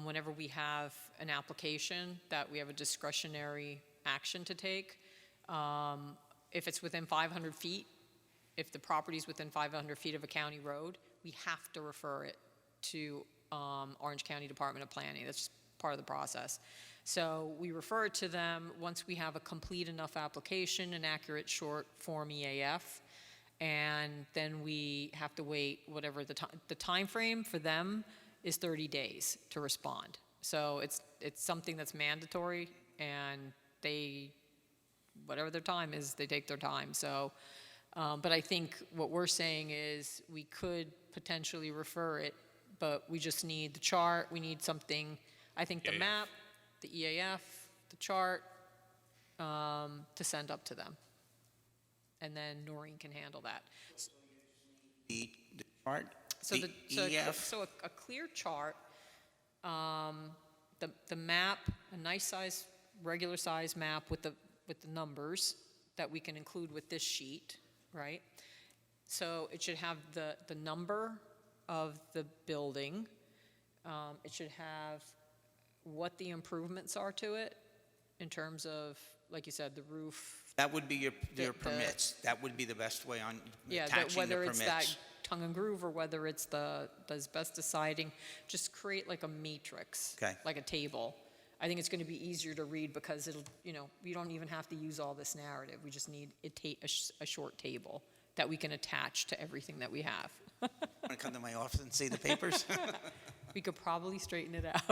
whenever we have an application that we have a discretionary action to take, if it's within 500 feet, if the property's within 500 feet of a county road, we have to refer it to Orange County Department of Planning. That's just part of the process. So we refer it to them once we have a complete enough application, an accurate short form EAF, and then we have to wait whatever the time frame for them is 30 days to respond. So it's something that's mandatory, and they, whatever their time is, they take their time. So, but I think what we're saying is we could potentially refer it, but we just need the chart, we need something, I think the map, the EAF, the chart, to send up to them. And then Noreen can handle that. The chart, So the so EF, so a clear chart, the map, a nice size, regular size map with the numbers that we can include with this sheet, right? So it should have the number of the building. It should have what the improvements are to it in terms of, like you said, the roof. that would be your permits. That would be the best way on Yeah, attaching the whether permits. it's that tongue and groove or whether it's the asbestos siding, just create like a matrix, Okay. like a table. I think it's going to be easier to read because it'll, we don't even have to use all this narrative. We just need a short table that we can attach to everything that we have. Want to come to my office and see the papers? We could probably straighten it out.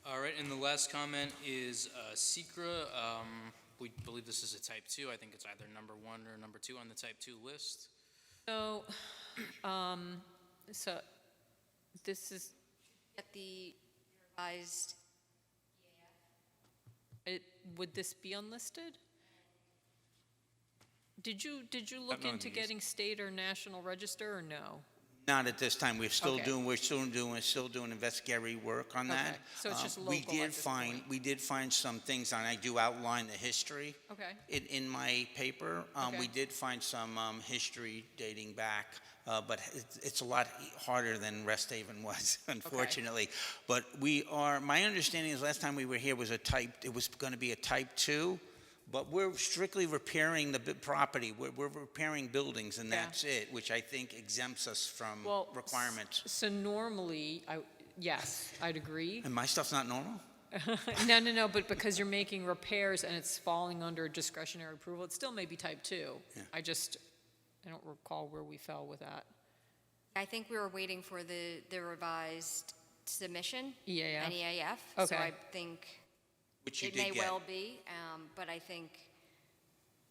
All right, and the last comment is SECRA. We believe this is a type 2. I think it's either number 1 or number 2 on the type 2 list. So, so this is, At the revised, would this be unlisted? Did you look none of into these. getting state or national register or no? Not at this time. We're still Okay. doing investigatory work on that. Okay, so it's just We local did at this point. we did find some things, and I do outline the history. Okay. In my paper. Okay. We did find some history dating back, but it's a lot harder than Rest Haven was, unfortunately. But my understanding is last time we were here it was going to be a type 2, but we're strictly repairing the property. We're repairing buildings, and that's it, which I think exempts us from requirements. So normally, yes, I'd agree. And my stuff's not normal? No, but because you're making repairs and it's falling under discretionary approval, it still may be type 2. Yeah. I don't recall where we fell with that. I think we were waiting for the revised submission. EAF? An EAF. Okay. So I think Which you it did may get. well be, but I think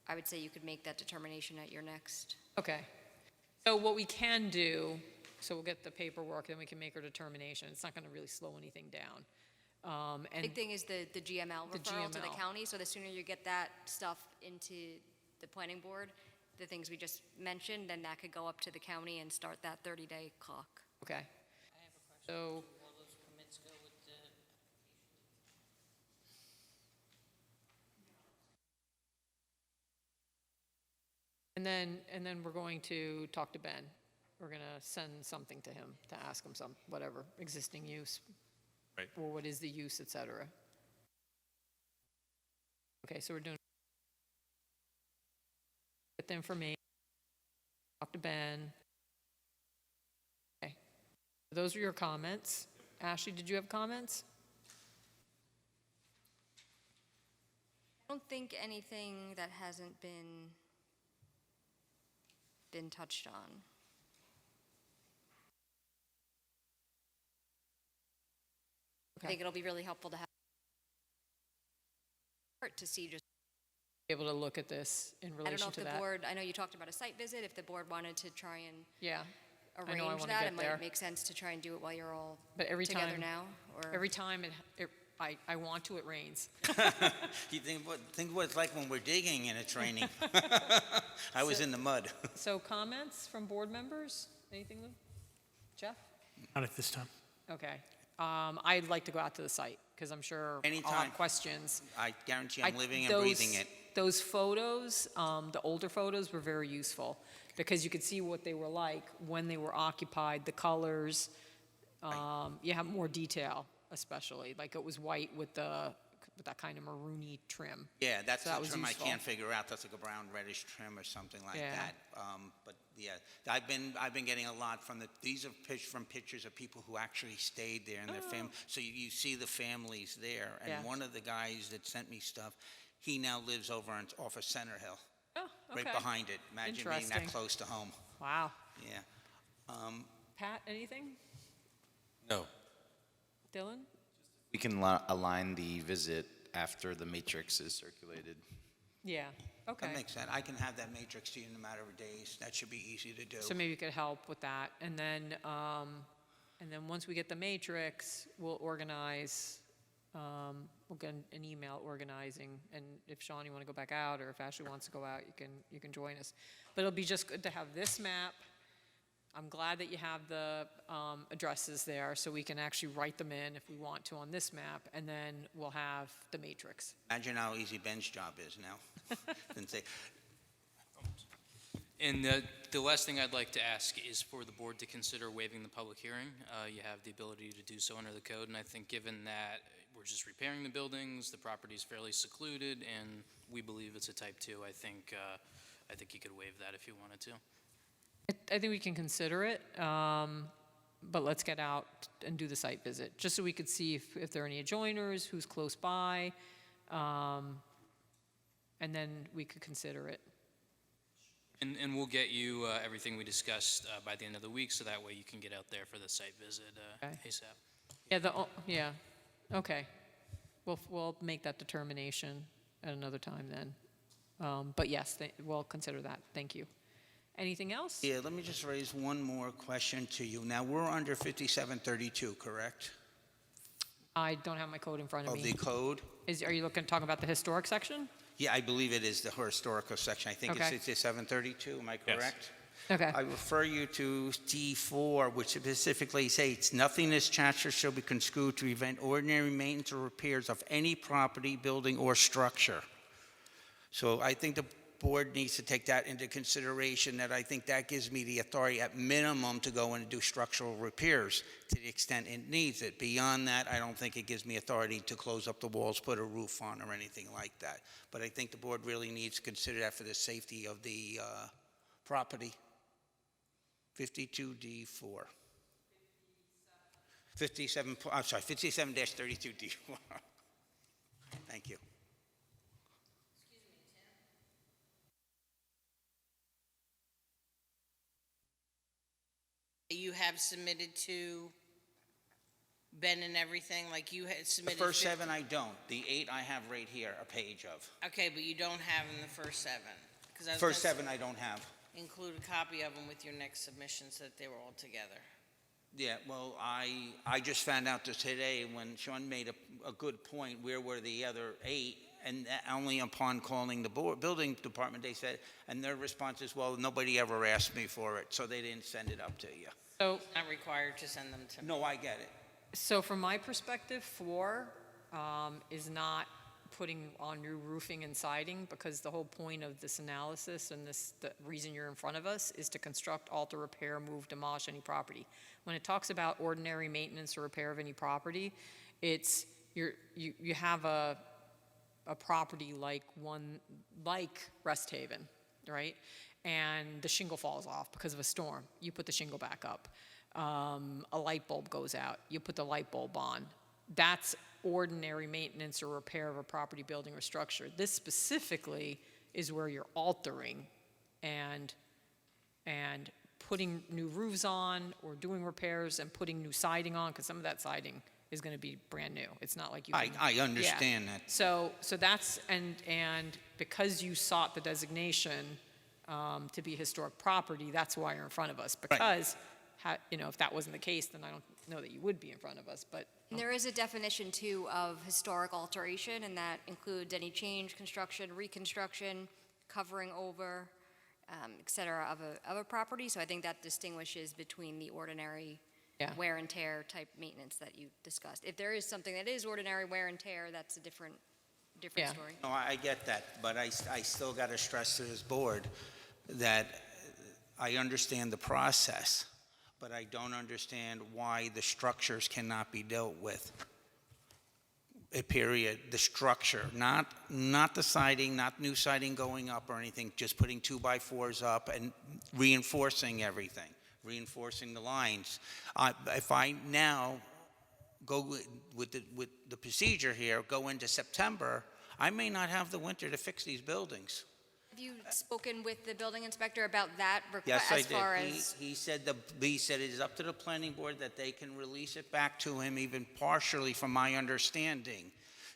I would say you could make that determination at your next. Okay. So what we can do, so we'll get the paperwork, then we can make our determination. It's not going to really slow anything down. And Big thing is the GML The referral to the GML. county, so the sooner you get that stuff into the planning board, the things we just mentioned, then that could go up to the county and start that 30-day clock. Okay. So, and then we're going to talk to Ben. We're going to send something to him to ask him whatever, existing use. Right. Or what is the use, et cetera. Okay, so we're doing, get the information, talk to Ben. Okay. Those are your comments. Ashley, did you have comments? I don't think anything that hasn't been touched on. I think it'll be really helpful to have to see just able to look at this in I don't know relation if to the that. board, I know you talked about a site visit, if the board wanted to try and Yeah, I know I arrange wanna that, get it there. might make sense to try and do it while you're all But every together time, now, or? every time I want to, it rains. You think what it's like when we're digging and it's raining. I was in the mud. So comments from board members? Anything, Jeff? Not at this time. Okay. I'd like to go out to the site, because I'm sure I'll Anytime. have questions. I guarantee I'm living and those- breathing it. Those photos, the older photos were very useful, because you could see what they were like when they were occupied, the colors. You have more detail, especially, like it was white with that kind of maroony trim. Yeah, that's So that the was trim I useful. can't figure out. That's like a brown reddish trim or something like Yeah. that. But yeah, I've been getting a lot from these are from pictures of people who actually stayed there and their family. So you see the families there. And Yeah. one of the guys that sent me stuff, he now lives over off of Center Hill, Oh, okay. right behind it. Imagine being that Interesting. close to home. Wow. Yeah. Pat, anything? No. Dylan? We can align the visit after the matrix is circulated. Yeah, okay. That makes sense. I can have that matrix to you in a matter of days. That should be easy to do. So maybe you could help with that. And then once we get the matrix, we'll organize, we'll get an email organizing. And if Sean, you want to go back out, or if Ashley wants to go out, you can join us. But it'll be just good to have this map. I'm glad that you have the addresses there, so we can actually write them in if we want to on this map, and then we'll have the matrix. Imagine how easy Ben's job is now. Didn't say, And the last thing I'd like to ask is for the board to consider waiving the public hearing. You have the ability to do so under the code, and I think given that we're just repairing the buildings, the property is fairly secluded, and we believe it's a type 2, I think you could waive that if you wanted to. I think we can consider it, but let's get out and do the site visit, just so we could see if there are any adjoiners, who's close by, and then we could consider it. And we'll get you everything we discussed by the end of the week, so that way you can get out there for the site visit Okay. ASAP. Yeah, okay. We'll make that determination at another time then. But yes, we'll consider that. Thank you. Anything else? yeah, let me just raise one more question to you. Now, we're under 5732, correct? I don't have my code in front of Of me. the code? Are you talking about the historic section? Yeah, I believe it is the historical section. I think it's Okay. 5732, am I Yes. correct? Okay. I refer you to D4, which specifically states, "Nothing in this chapter shall be construed to prevent ordinary maintenance or repairs of any property, building, or structure." So I think the board needs to take that into consideration, that I think that gives me the authority at minimum to go in and do structural repairs to the extent it needs it. Beyond that, I don't think it gives me authority to close up the walls, put a roof on, or anything like that. But I think the board really needs to consider that for the safety of the property. 52D4. 57-32D4. Thank you. You have submitted to Ben and everything, like you had The submitted. first 50 seven I don't. The 8 I have right here, a page of. Okay, but you don't have in the first 7. 'Cause I was First gonna 7 I don't have. include a copy of them with your next submission so that they were all together. Yeah, well, I just found out this today when Sean made a good point. Where were the other 8? And only upon calling the building department, they said, and their response is, well, nobody ever asked me for it, so they didn't send it up to you. So, Not required to send them to me. No, I get it. so from my perspective, 4 is not putting on new roofing and siding, because the whole point of this analysis and the reason you're in front of us is to construct, alter, repair, move, demolish any property. When it talks about ordinary maintenance or repair of any property, it's, you have a property like Rest Haven, right? And the shingle falls off because of a storm. You put the shingle back up. A light bulb goes out. You put the light bulb on. That's ordinary maintenance or repair of a property, building, or structure. This specifically is where you're altering and putting new roofs on, or doing repairs and putting new siding on, because some of that siding is going to be brand new. It's not like you I can. understand that. So that's, and because you sought the designation to be historic property, that's why you're in front of us. Because, if that wasn't the case, then I don't know that you would be in front of us, but. And there is a definition, too, of historic alteration, and that includes any change, construction, reconstruction, covering over, et cetera, of a property. So I think that distinguishes between the ordinary wear and tear type maintenance that you discussed. If there is something that is ordinary wear and tear, that's a different story. No, I get that, but I still got to stress to this board that I understand the process, but I don't understand why the structures cannot be dealt with. Period. The structure, not the siding, not new siding going up or anything, just putting 2x4s up and reinforcing everything, reinforcing the lines. If I now go with the procedure here, go into September, I may not have the winter to fix these buildings. Have you spoken with the building inspector about that Yes, request I as far did. as? He said it is up to the planning board that they can release it back to him, even partially, from my understanding,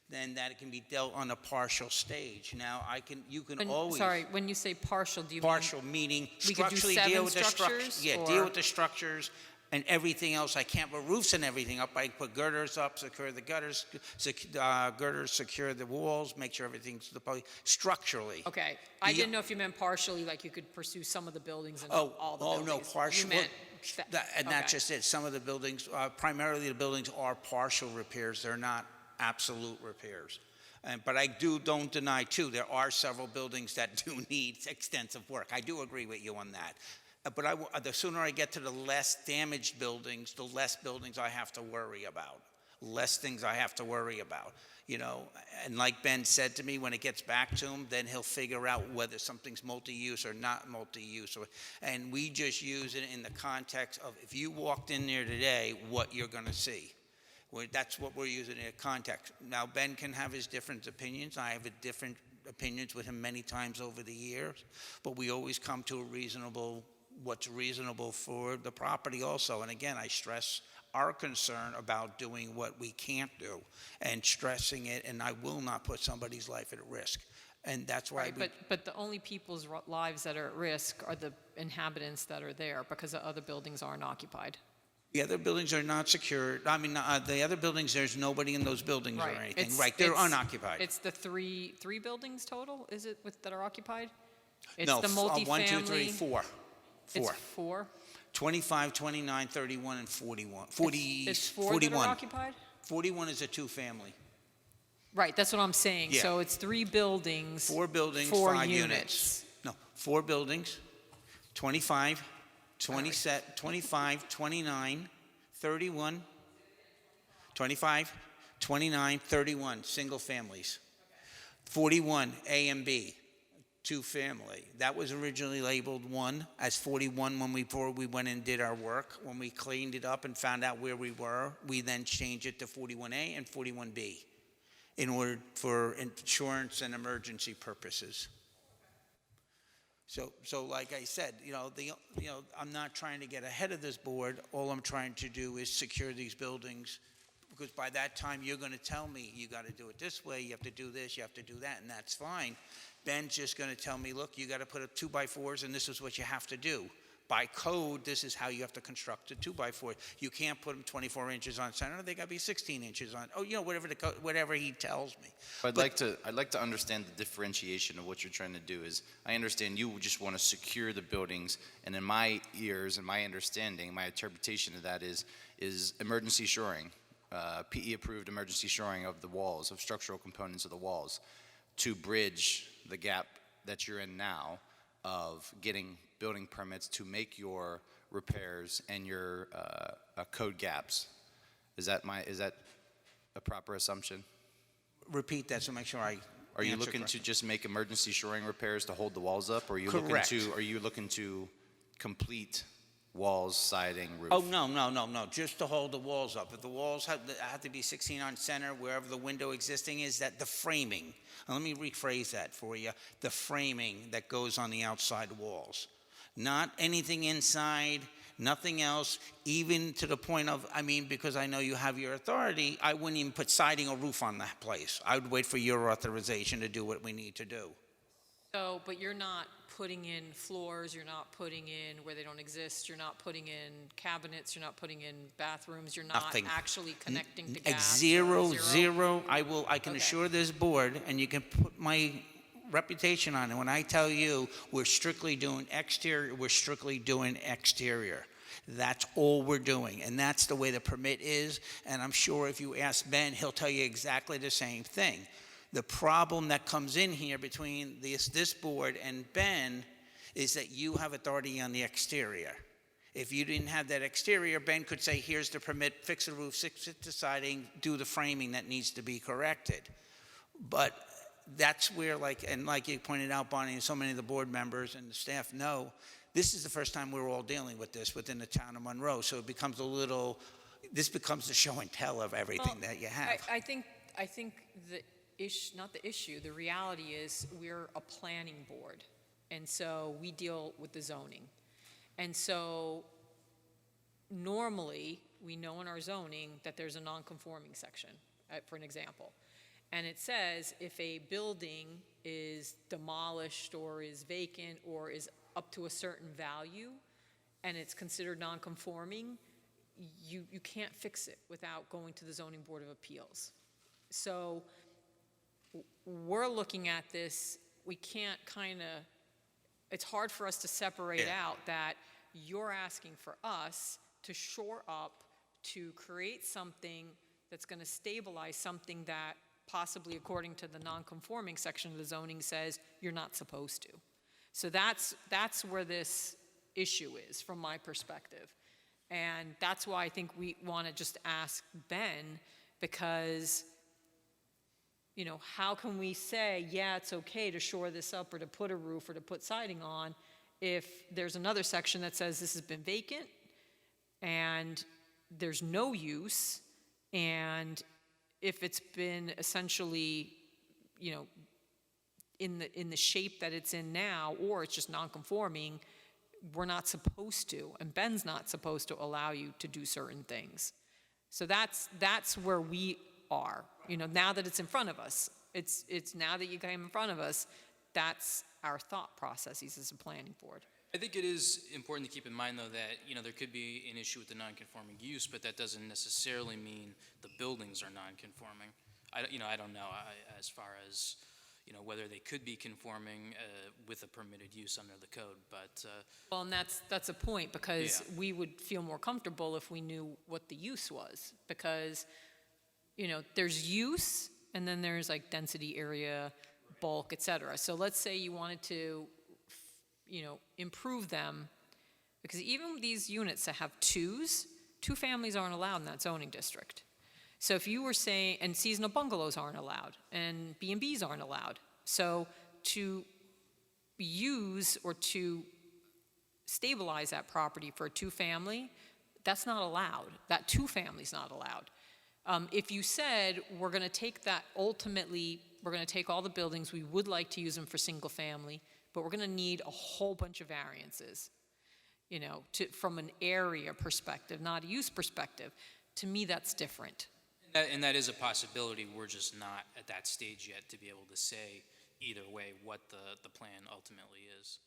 then that it can be dealt on a partial stage. Now, you can always. Sorry, when you say partial, do you Partial, meaning we could do structurally 7 deal with the structures, structures. Yeah, or- deal with the structures and everything else. I can't put roofs and everything up. I can put girders up, secure the gutters, secure the walls, make sure everything's structurally. Okay, I didn't know if you meant partially, like you could pursue some of the buildings and Oh, all the oh, buildings. no, partial. You meant And that's okay. just it. Some of the buildings, primarily the buildings are partial repairs. They're not absolute repairs. But I don't deny, too, there are several buildings that do need extensive work. I do agree with you on that. But the sooner I get to the less damaged buildings, the less buildings I have to worry about. Less things I have to worry about. And like Ben said to me, when it gets back to him, then he'll figure out whether something's multi-use or not multi-use. And we just use it in the context of if you walked in there today, what you're going to see. That's what we're using in context. Now, Ben can have his different opinions. I have different opinions with him many times over the years. But we always come to what's reasonable for the property also. And again, I stress our concern about doing what we can't do and stressing it, and I will not put somebody's life at risk. And that's why But the only people's lives that are at risk are the inhabitants that are there because the other buildings aren't occupied. The other buildings are not secured. I mean, the other buildings, there's nobody in those buildings or anything. They're unoccupied. It's the three buildings total, is it, that are occupied? It's No, the multifamily. 1, 2, 3, 4. It's 4? 25, 29, 31, and 41. It's 4 41. that are occupied? 41 is a two-family. Right, that's what I'm saying. Yeah. So it's 3 buildings. 4 buildings, 4 5 units. units. No, 4 buildings, 25, 25, 29, 31, 25, 29, 31, single families. 41, A and B, 2-family. That was originally labeled 1 as 41 before we went and did our work. When we cleaned it up and found out where we were, we then changed it to 41A and 41B in order for insurance and emergency purposes. So like I said, I'm not trying to get ahead of this board. All I'm trying to do is secure these buildings, because by that time you're going to tell me you got to do it this way, you have to do this, you have to do that, and that's fine. Ben's just going to tell me, look, you got to put up 2x4s, and this is what you have to do. By code, this is how you have to construct a 2x4. You can't put them 24 inches on center. They got to be 16 inches on. Whatever he tells me. I'd like to understand the differentiation of what you're trying to do. Is I understand you just want to secure the buildings, and in my ears and my understanding, my interpretation of that is emergency shoring, PE approved emergency shoring of the walls, of structural components of the walls, to bridge the gap that you're in now of getting building permits to make your repairs and your code gaps. Is that a proper assumption? Repeat that to make sure I Are you answer looking correctly. to just make emergency shoring repairs to hold the walls up, or are you Correct. looking to complete walls, siding, roof? Oh, no, just to hold the walls up. If the walls have to be 16 on center, wherever the window existing is, that the framing, and let me rephrase that for you, the framing that goes on the outside walls. Not anything inside, Nothing else, even to the point of, I mean, because I know you have your authority, I wouldn't even put siding or roof on that place. I would wait for your authorization to do what we need to do. So, but you're not putting in floors, you're not putting in where they don't exist, you're not putting in cabinets, you're not putting in bathrooms, you're not Nothing. actually connecting to gas? Zero. I can Okay. assure this board, and you can put my reputation on it. When I tell you we're strictly doing exterior, we're strictly doing exterior. That's all we're doing, and that's the way the permit is. And I'm sure if you ask Ben, he'll tell you exactly the same thing. The problem that comes in here between this board and Ben is that you have authority on the exterior. If you didn't have that exterior, Ben could say, here's the permit, fix the roof, fix the siding, do the framing that needs to be corrected. But that's where, like you pointed out, Bonnie, and so many of the board members and the staff know, this is the first time we're all dealing with this within the town of Monroe. So it becomes this becomes the show and tell of everything that you have. I think the not the issue, the reality is we're a planning board, and so we deal with the zoning. And so normally, we know in our zoning that there's a non-conforming section, for an example. And it says if a building is demolished or is vacant or is up to a certain value and it's considered non-conforming, you can't fix it without going to the Zoning Board of Appeals. So we're looking at this, we can't it's hard for us to separate out that you're asking for us to shore up, to create something that's going to stabilize something that possibly, according to the non-conforming section of the zoning, says you're not supposed to. So that's where this issue is from my perspective. And that's why I think we want to just ask Ben, because how can we say, yeah, it's okay to shore this up or to put a roof or to put siding on if there's another section that says this has been vacant and there's no use, and if it's been essentially, in the shape that it's in now, or it's just non-conforming, we're not supposed to, and Ben's not supposed to allow you to do certain things. So that's where we are. Now that it's in front of us, it's now that you came in front of us, that's our thought processes as a planning board. I think it is important to keep in mind, though, that, there could be an issue with the non-conforming use, but that doesn't necessarily mean the buildings are non-conforming. I don't know as far as, whether they could be conforming with a permitted use under the code, but... Well, and that's a point, because we would feel more comfortable if we knew what the use was, because, there's use, and then there's like density, area, bulk, et cetera. So let's say you wanted to, improve them, because even these units that have two families aren't allowed in that zoning district. So if you were saying, and seasonal bungalows aren't allowed, and B&Bs aren't allowed. So to use or to stabilize that property for a two-family, that's not allowed. That two-family's not allowed. If you said, we're going to take that, ultimately, we're going to take all the buildings, we would like to use them for single-family, but we're going to need a whole bunch of variances, from an area perspective, not a use perspective. To me, that's different. And that is a possibility. We're just not at that stage yet to be able to say either way what the plan ultimately is.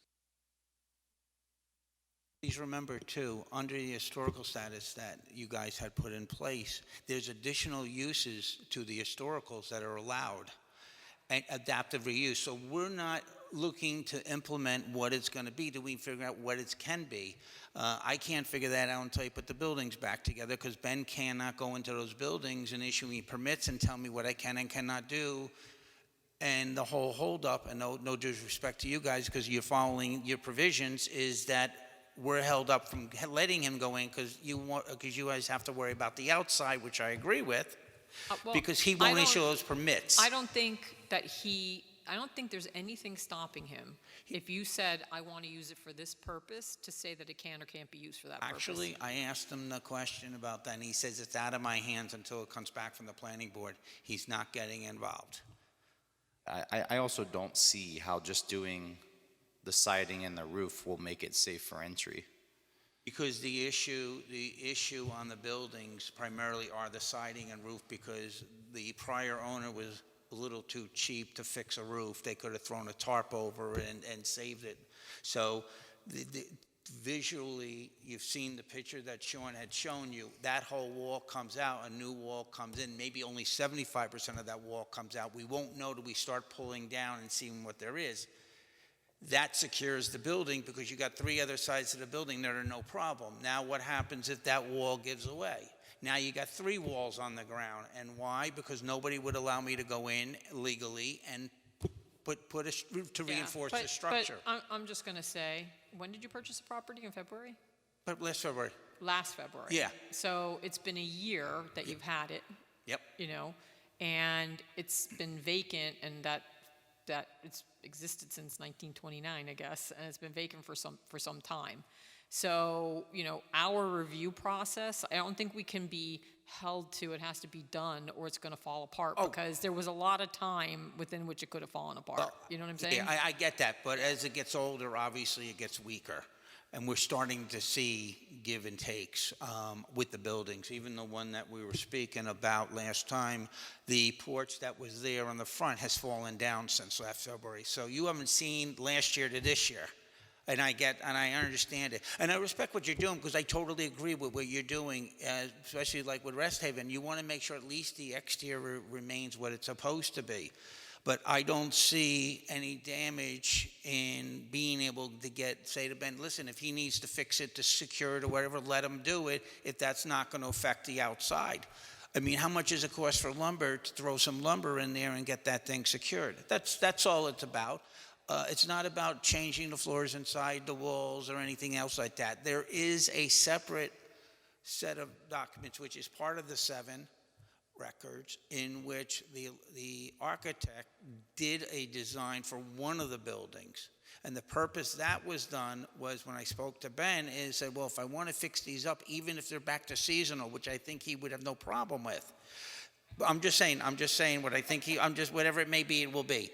Please remember, too, under the historical status that you guys had put in place, there's additional uses to the historicals that are allowed, and adaptive reuse. So we're not looking to implement what it's going to be. Do we figure out what it can be? I can't figure that out until you put the buildings back together, because Ben cannot go into those buildings and issue me permits and tell me what I can and cannot do. And the whole holdup, and no disrespect to you guys, because you're following your provisions, is that we're held up from letting him go in because you guys have to worry about the outside, which I agree with, because he won't issue those permits. I don't think there's anything stopping him if you said, I want to use it for this purpose, to say that it can or can't be used for that purpose. Actually, I asked him the question about that, and he says it's out of my hands until it comes back from the planning board. He's not getting involved. I also don't see how just doing the siding and the roof will make it safe for entry. Because the issue on the buildings primarily are the siding and roof, because the prior owner was a little too cheap to fix a roof. They could have thrown a tarp over and saved it. So visually, you've seen the picture that Sean had shown you. That whole wall comes out, a new wall comes in. Maybe only 75% of that wall comes out. We won't know till we start pulling down and seeing what there is. That secures the building because you got 3 other sides of the building that are no problem. Now what happens if that wall gives away? Now you got 3 walls on the ground. And why? Because nobody would allow me to go in legally and put a roof to reinforce the structure. But I'm just going to say, when did you purchase the property? In February? But last February. Last February. Yeah. So it's been a year that you've had it. Yep. You know, and it's been vacant, and that it's existed since 1929, I guess, and it's been vacant for some time. So, you know, our review process, I don't think we can be held to it has to be done or it's going to fall apart, because there was a lot of time within which it could have fallen apart. You know what I'm saying? Yeah, I get that, but as it gets older, obviously it gets weaker. And we're starting to see give and takes with the buildings. Even the one that we were speaking about last time, the porch that was there on the front has fallen down since last February. So you haven't seen last year to this year. And I understand it. And I respect what you're doing, because I totally agree with what you're doing, especially like with Rest Haven. You want to make sure at least the exterior remains what it's supposed to be. But I don't see any damage in being able to say to Ben, listen, if he needs to fix it to secure it or whatever, let him do it, if that's not going to affect the outside. I mean, how much does it cost for lumber to throw some lumber in there and get that thing secured? That's all it's about. It's not about changing the floors inside the walls or anything else like that. There is a separate set of documents, which is part of the 7 records, in which the architect did a design for one of the buildings. And the purpose that was done was, when I spoke to Ben, is said, well, if I want to fix these up, even if they're back to seasonal, which I think he would have no problem with. I'm just saying what I think whatever it may be, it will be.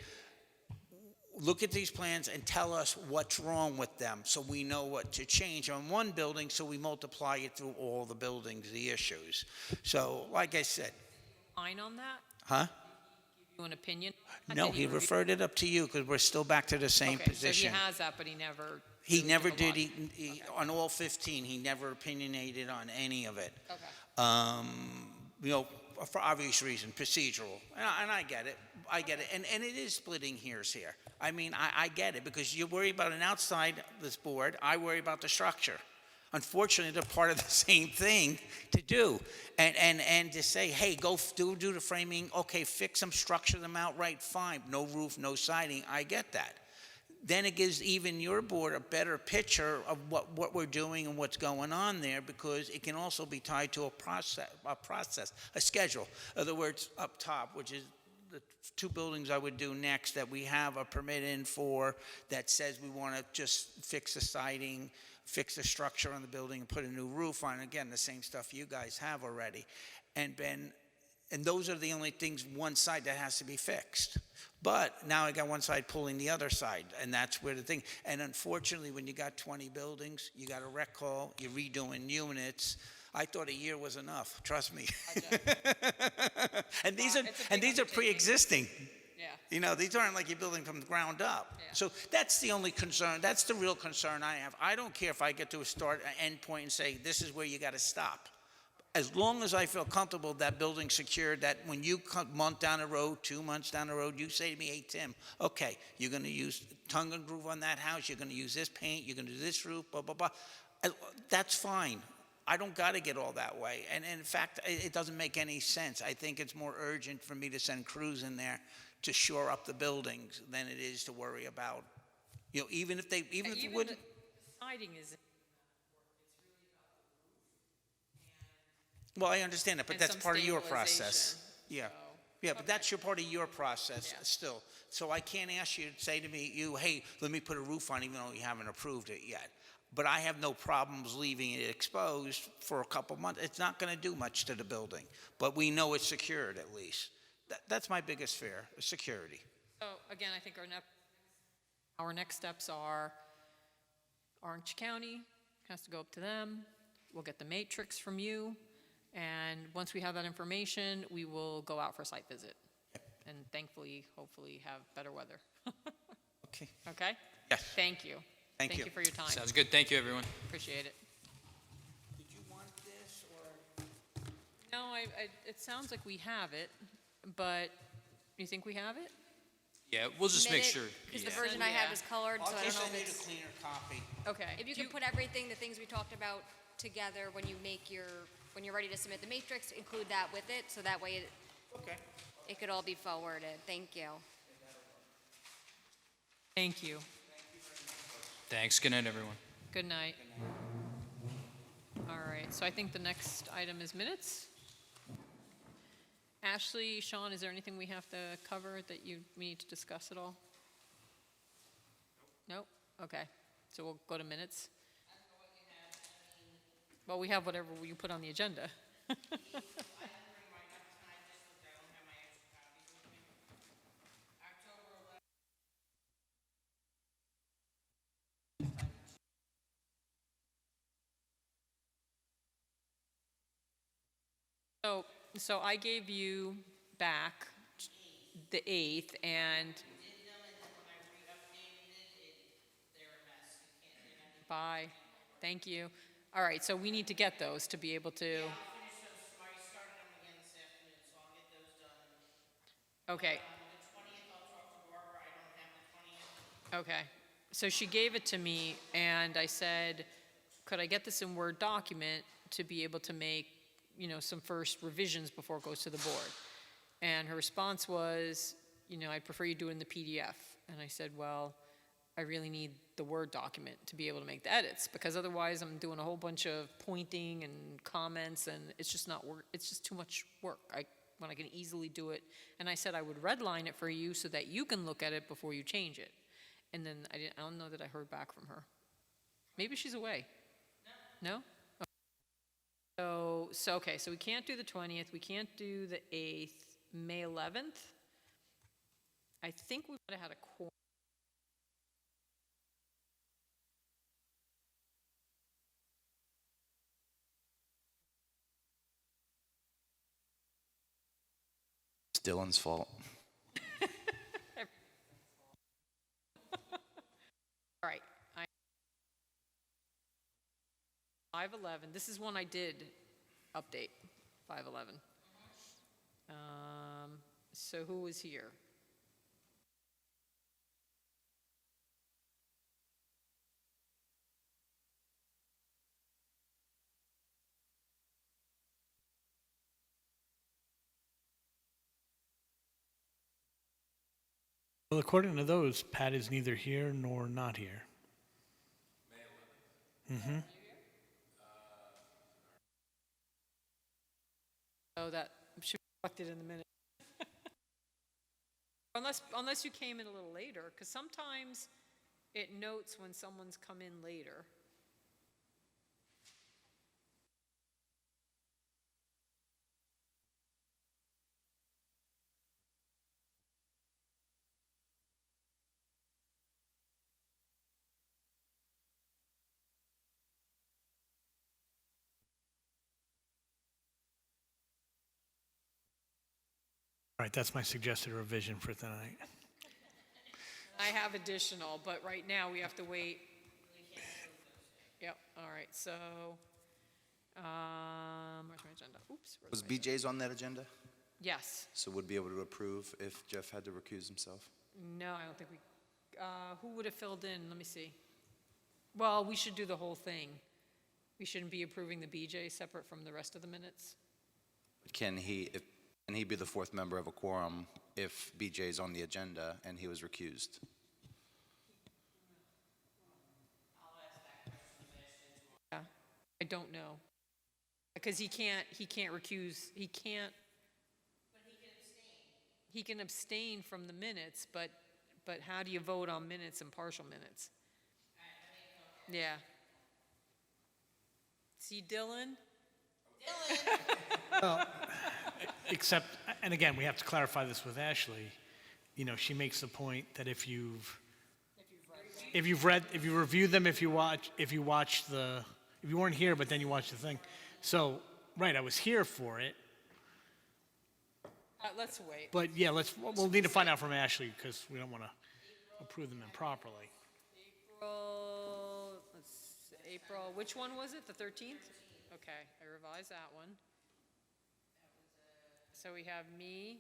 Look at these plans and tell us what's wrong with them, so we know what to change on one building, so we multiply it through all the buildings, the issues. So, like I said. Fine on that? Huh? Give you an opinion? No, he referred it up to you, because we're still back to the same position. So he has that, but he never... He never did. On all 15, he never opinionated on any of it. Okay. You know, for obvious reason, procedural. And I get it. And it is splitting hairs here. I mean, I get it, because you worry about an outside this board. I worry about the structure. Unfortunately, they're part of the same thing to do. And to say, hey, go do the framing, okay, fix them, structure them out right, fine. No roof, no siding, I get that. Then it gives even your board a better picture of what we're doing and what's going on there, because it can also be tied to a process, a schedule. In other words, up top, which is the 2 buildings I would do next, that we have a permit in for, that says we want to just fix the siding, fix the structure on the building, and put a new roof on. Again, the same stuff you guys have already. And those are the only things, one side that has to be fixed. But now I got one side pulling the other side, and that's where the thing. And unfortunately, when you got 20 buildings, you got a rec hall, you're redoing units. I thought a year was enough. Trust me. And these are pre-existing. Yeah. You know, these aren't like you're building from the ground up. Yeah. So that's the only concern. That's the real concern I have. I don't care if I get to an end point and say, this is where you got to stop. As long as I feel comfortable that building's secured, that when you come month down the road, 2 months down the road, you say to me, hey, Tim, okay, you're going to use tongue and groove on that house, you're going to use this paint, you're going to do this roof, blah, blah, blah. That's fine. I don't got to get all that way. And in fact, it doesn't make any sense. I think it's more urgent for me to send crews in there to shore up the buildings than it is to worry about, you know, even if it would. The siding is. Well, I understand that, but that's part of your process. So, yeah, but that's your part of your process still. So I can't ask you to say to me, hey, let me put a roof on, even though you haven't approved it yet. But I have no problems leaving it exposed for a couple months. It's not going to do much to the building, but we know it's secured at least. That's my biggest fear, security. So again, I think our next steps are Orange County, has to go up to them. We'll get the matrix from you, and once we have that information, we will go out for a site visit. And thankfully, hopefully, have better weather. Okay. Okay? Yes. Thank you. Thank you. Thank you for your time. Sounds good. Thank you, everyone. Appreciate it. Did you want this, or? No, it sounds like we have it, but you think we have it? Yeah, we'll just make sure. Because the Yeah. version I have is colored, so I'll I don't just know send if you the it's. cleaner copy. Okay. If you Do could put everything, the things we talked about together when you make your, when you're ready to submit the matrix, include that with it, so that way Okay. it could all be forwarded. Thank you. Thank you. Thanks. Good night, everyone. Good night. All right, so I think the next item is minutes. Ashley, Sean, is there anything we have to cover that we need to discuss at all? Nope? Okay, so we'll go to minutes. Well, we have whatever you put on the agenda. So I gave you back the 8th, and bye. Thank you. All right, so we need to get those to be able to. Okay. Okay. So she gave it to me, and I said, could I get this in Word document to be able to make, some first revisions before it goes to the board? And her response was, I'd prefer you do it in the PDF. And I said, well, I really need the Word document to be able to make the edits, because otherwise I'm doing a whole bunch of pointing and comments, and it's just not work. It's just too much work when I can easily do it. And I said I would redline it for you so that you can look at it before you change it. And then I don't know that I heard back from her. Maybe she's away. No? Okay, so we can't do the 20th, we can't do the 8th, May 11th. I think we would have had a quorum. It's Dylan's fault. All right. 511, this is one I did update, 511. So who was here? Well, according to those, Pat is neither here nor not here. Mm-hmm. Oh, that should be reflected in the minute. Unless you came in a little later, because sometimes it notes when someone's come in later. All right, that's my suggested revision for tonight. I have additional, but right now we have to wait. Yep, all right, so, where's my agenda? Oops. where's Was my agenda? BJ's on that agenda? Yes. So would be able to approve if Jeff had to recuse himself? No, I don't think we, who would have filled in? Let me see. Well, we should do the whole thing. We shouldn't be approving the BJ separate from the rest of the minutes. Can he be the fourth member of a quorum if BJ's on the agenda and he was recused? Yeah, I don't know. Because he can't recuse, he can't. But he can abstain. He can abstain from the minutes, but how do you vote on minutes and partial minutes? Yeah. See, Dylan? Except, and again, we have to clarify this with Ashley. She makes the point that if you reviewed them, if you watch the if you weren't here, but then you watched the thing. So, right, I was here for it, Let's wait. but yeah, we'll need to find out from Ashley, because we don't want to approve them improperly. April, which one was it, the 13th? Okay, I revised that one. So we have me,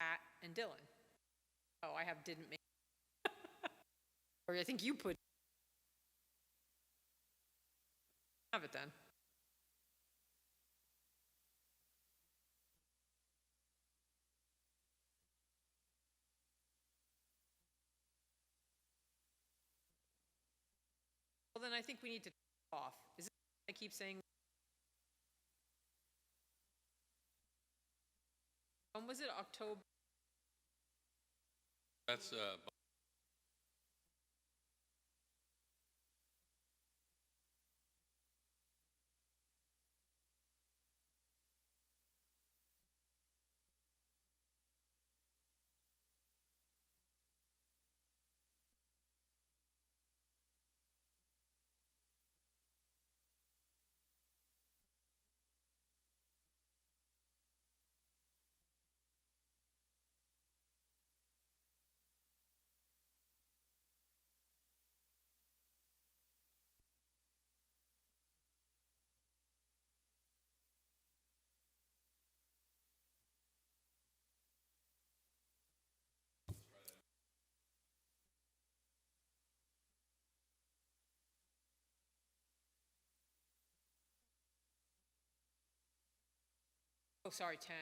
Pat, and Dylan. Oh, I didn't make, or I think you put. Have it then. Well, then I think we need to off. Is it, I keep saying. When was it, October? That's, Oh, sorry, 10.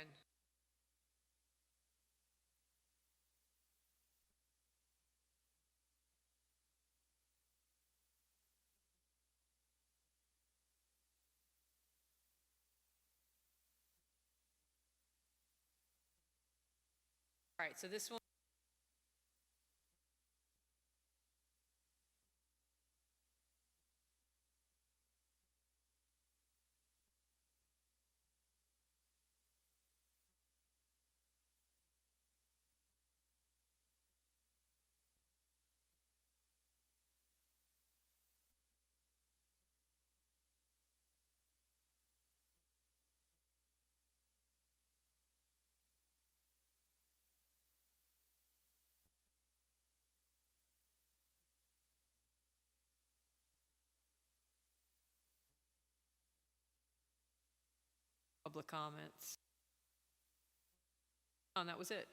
All right, so this one. Public comments. Oh, and that was it.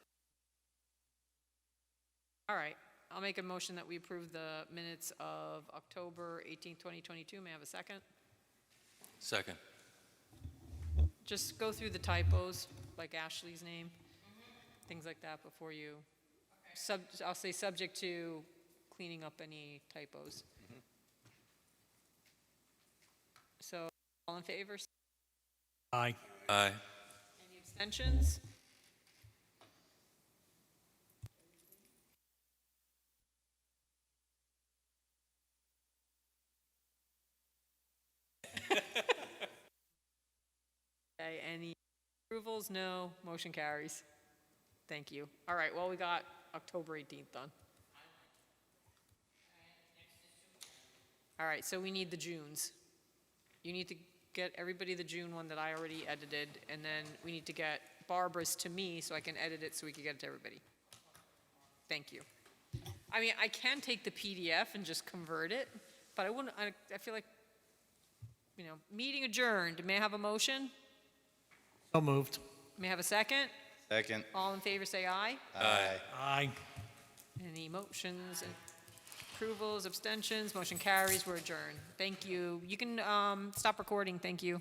All right, I'll make a motion that we approve the minutes of October 18th, 2022. May I have a second? second. Just go through the typos, like Ashley's name, things like that before you, I'll say subject to cleaning up any typos. So, all in favor? Aye. Aye. Any abstentions? Okay, any approvals? No. Motion carries. Thank you. All right, well, we got October 18th done. All right, so we need the Junes. You need to get everybody the June one that I already edited, and then we need to get Barbara's to me so I can edit it so we can get it to everybody. Thank you. I mean, I can take the PDF and just convert it, but I wouldn't, I feel like, you know, meeting adjourned. May I have a motion? So moved. May I have a second? Second. All in favor, say aye. Aye. Aye. Any motions, approvals, abstentions, motion carries, we're adjourned. Thank you. You can stop recording, thank you.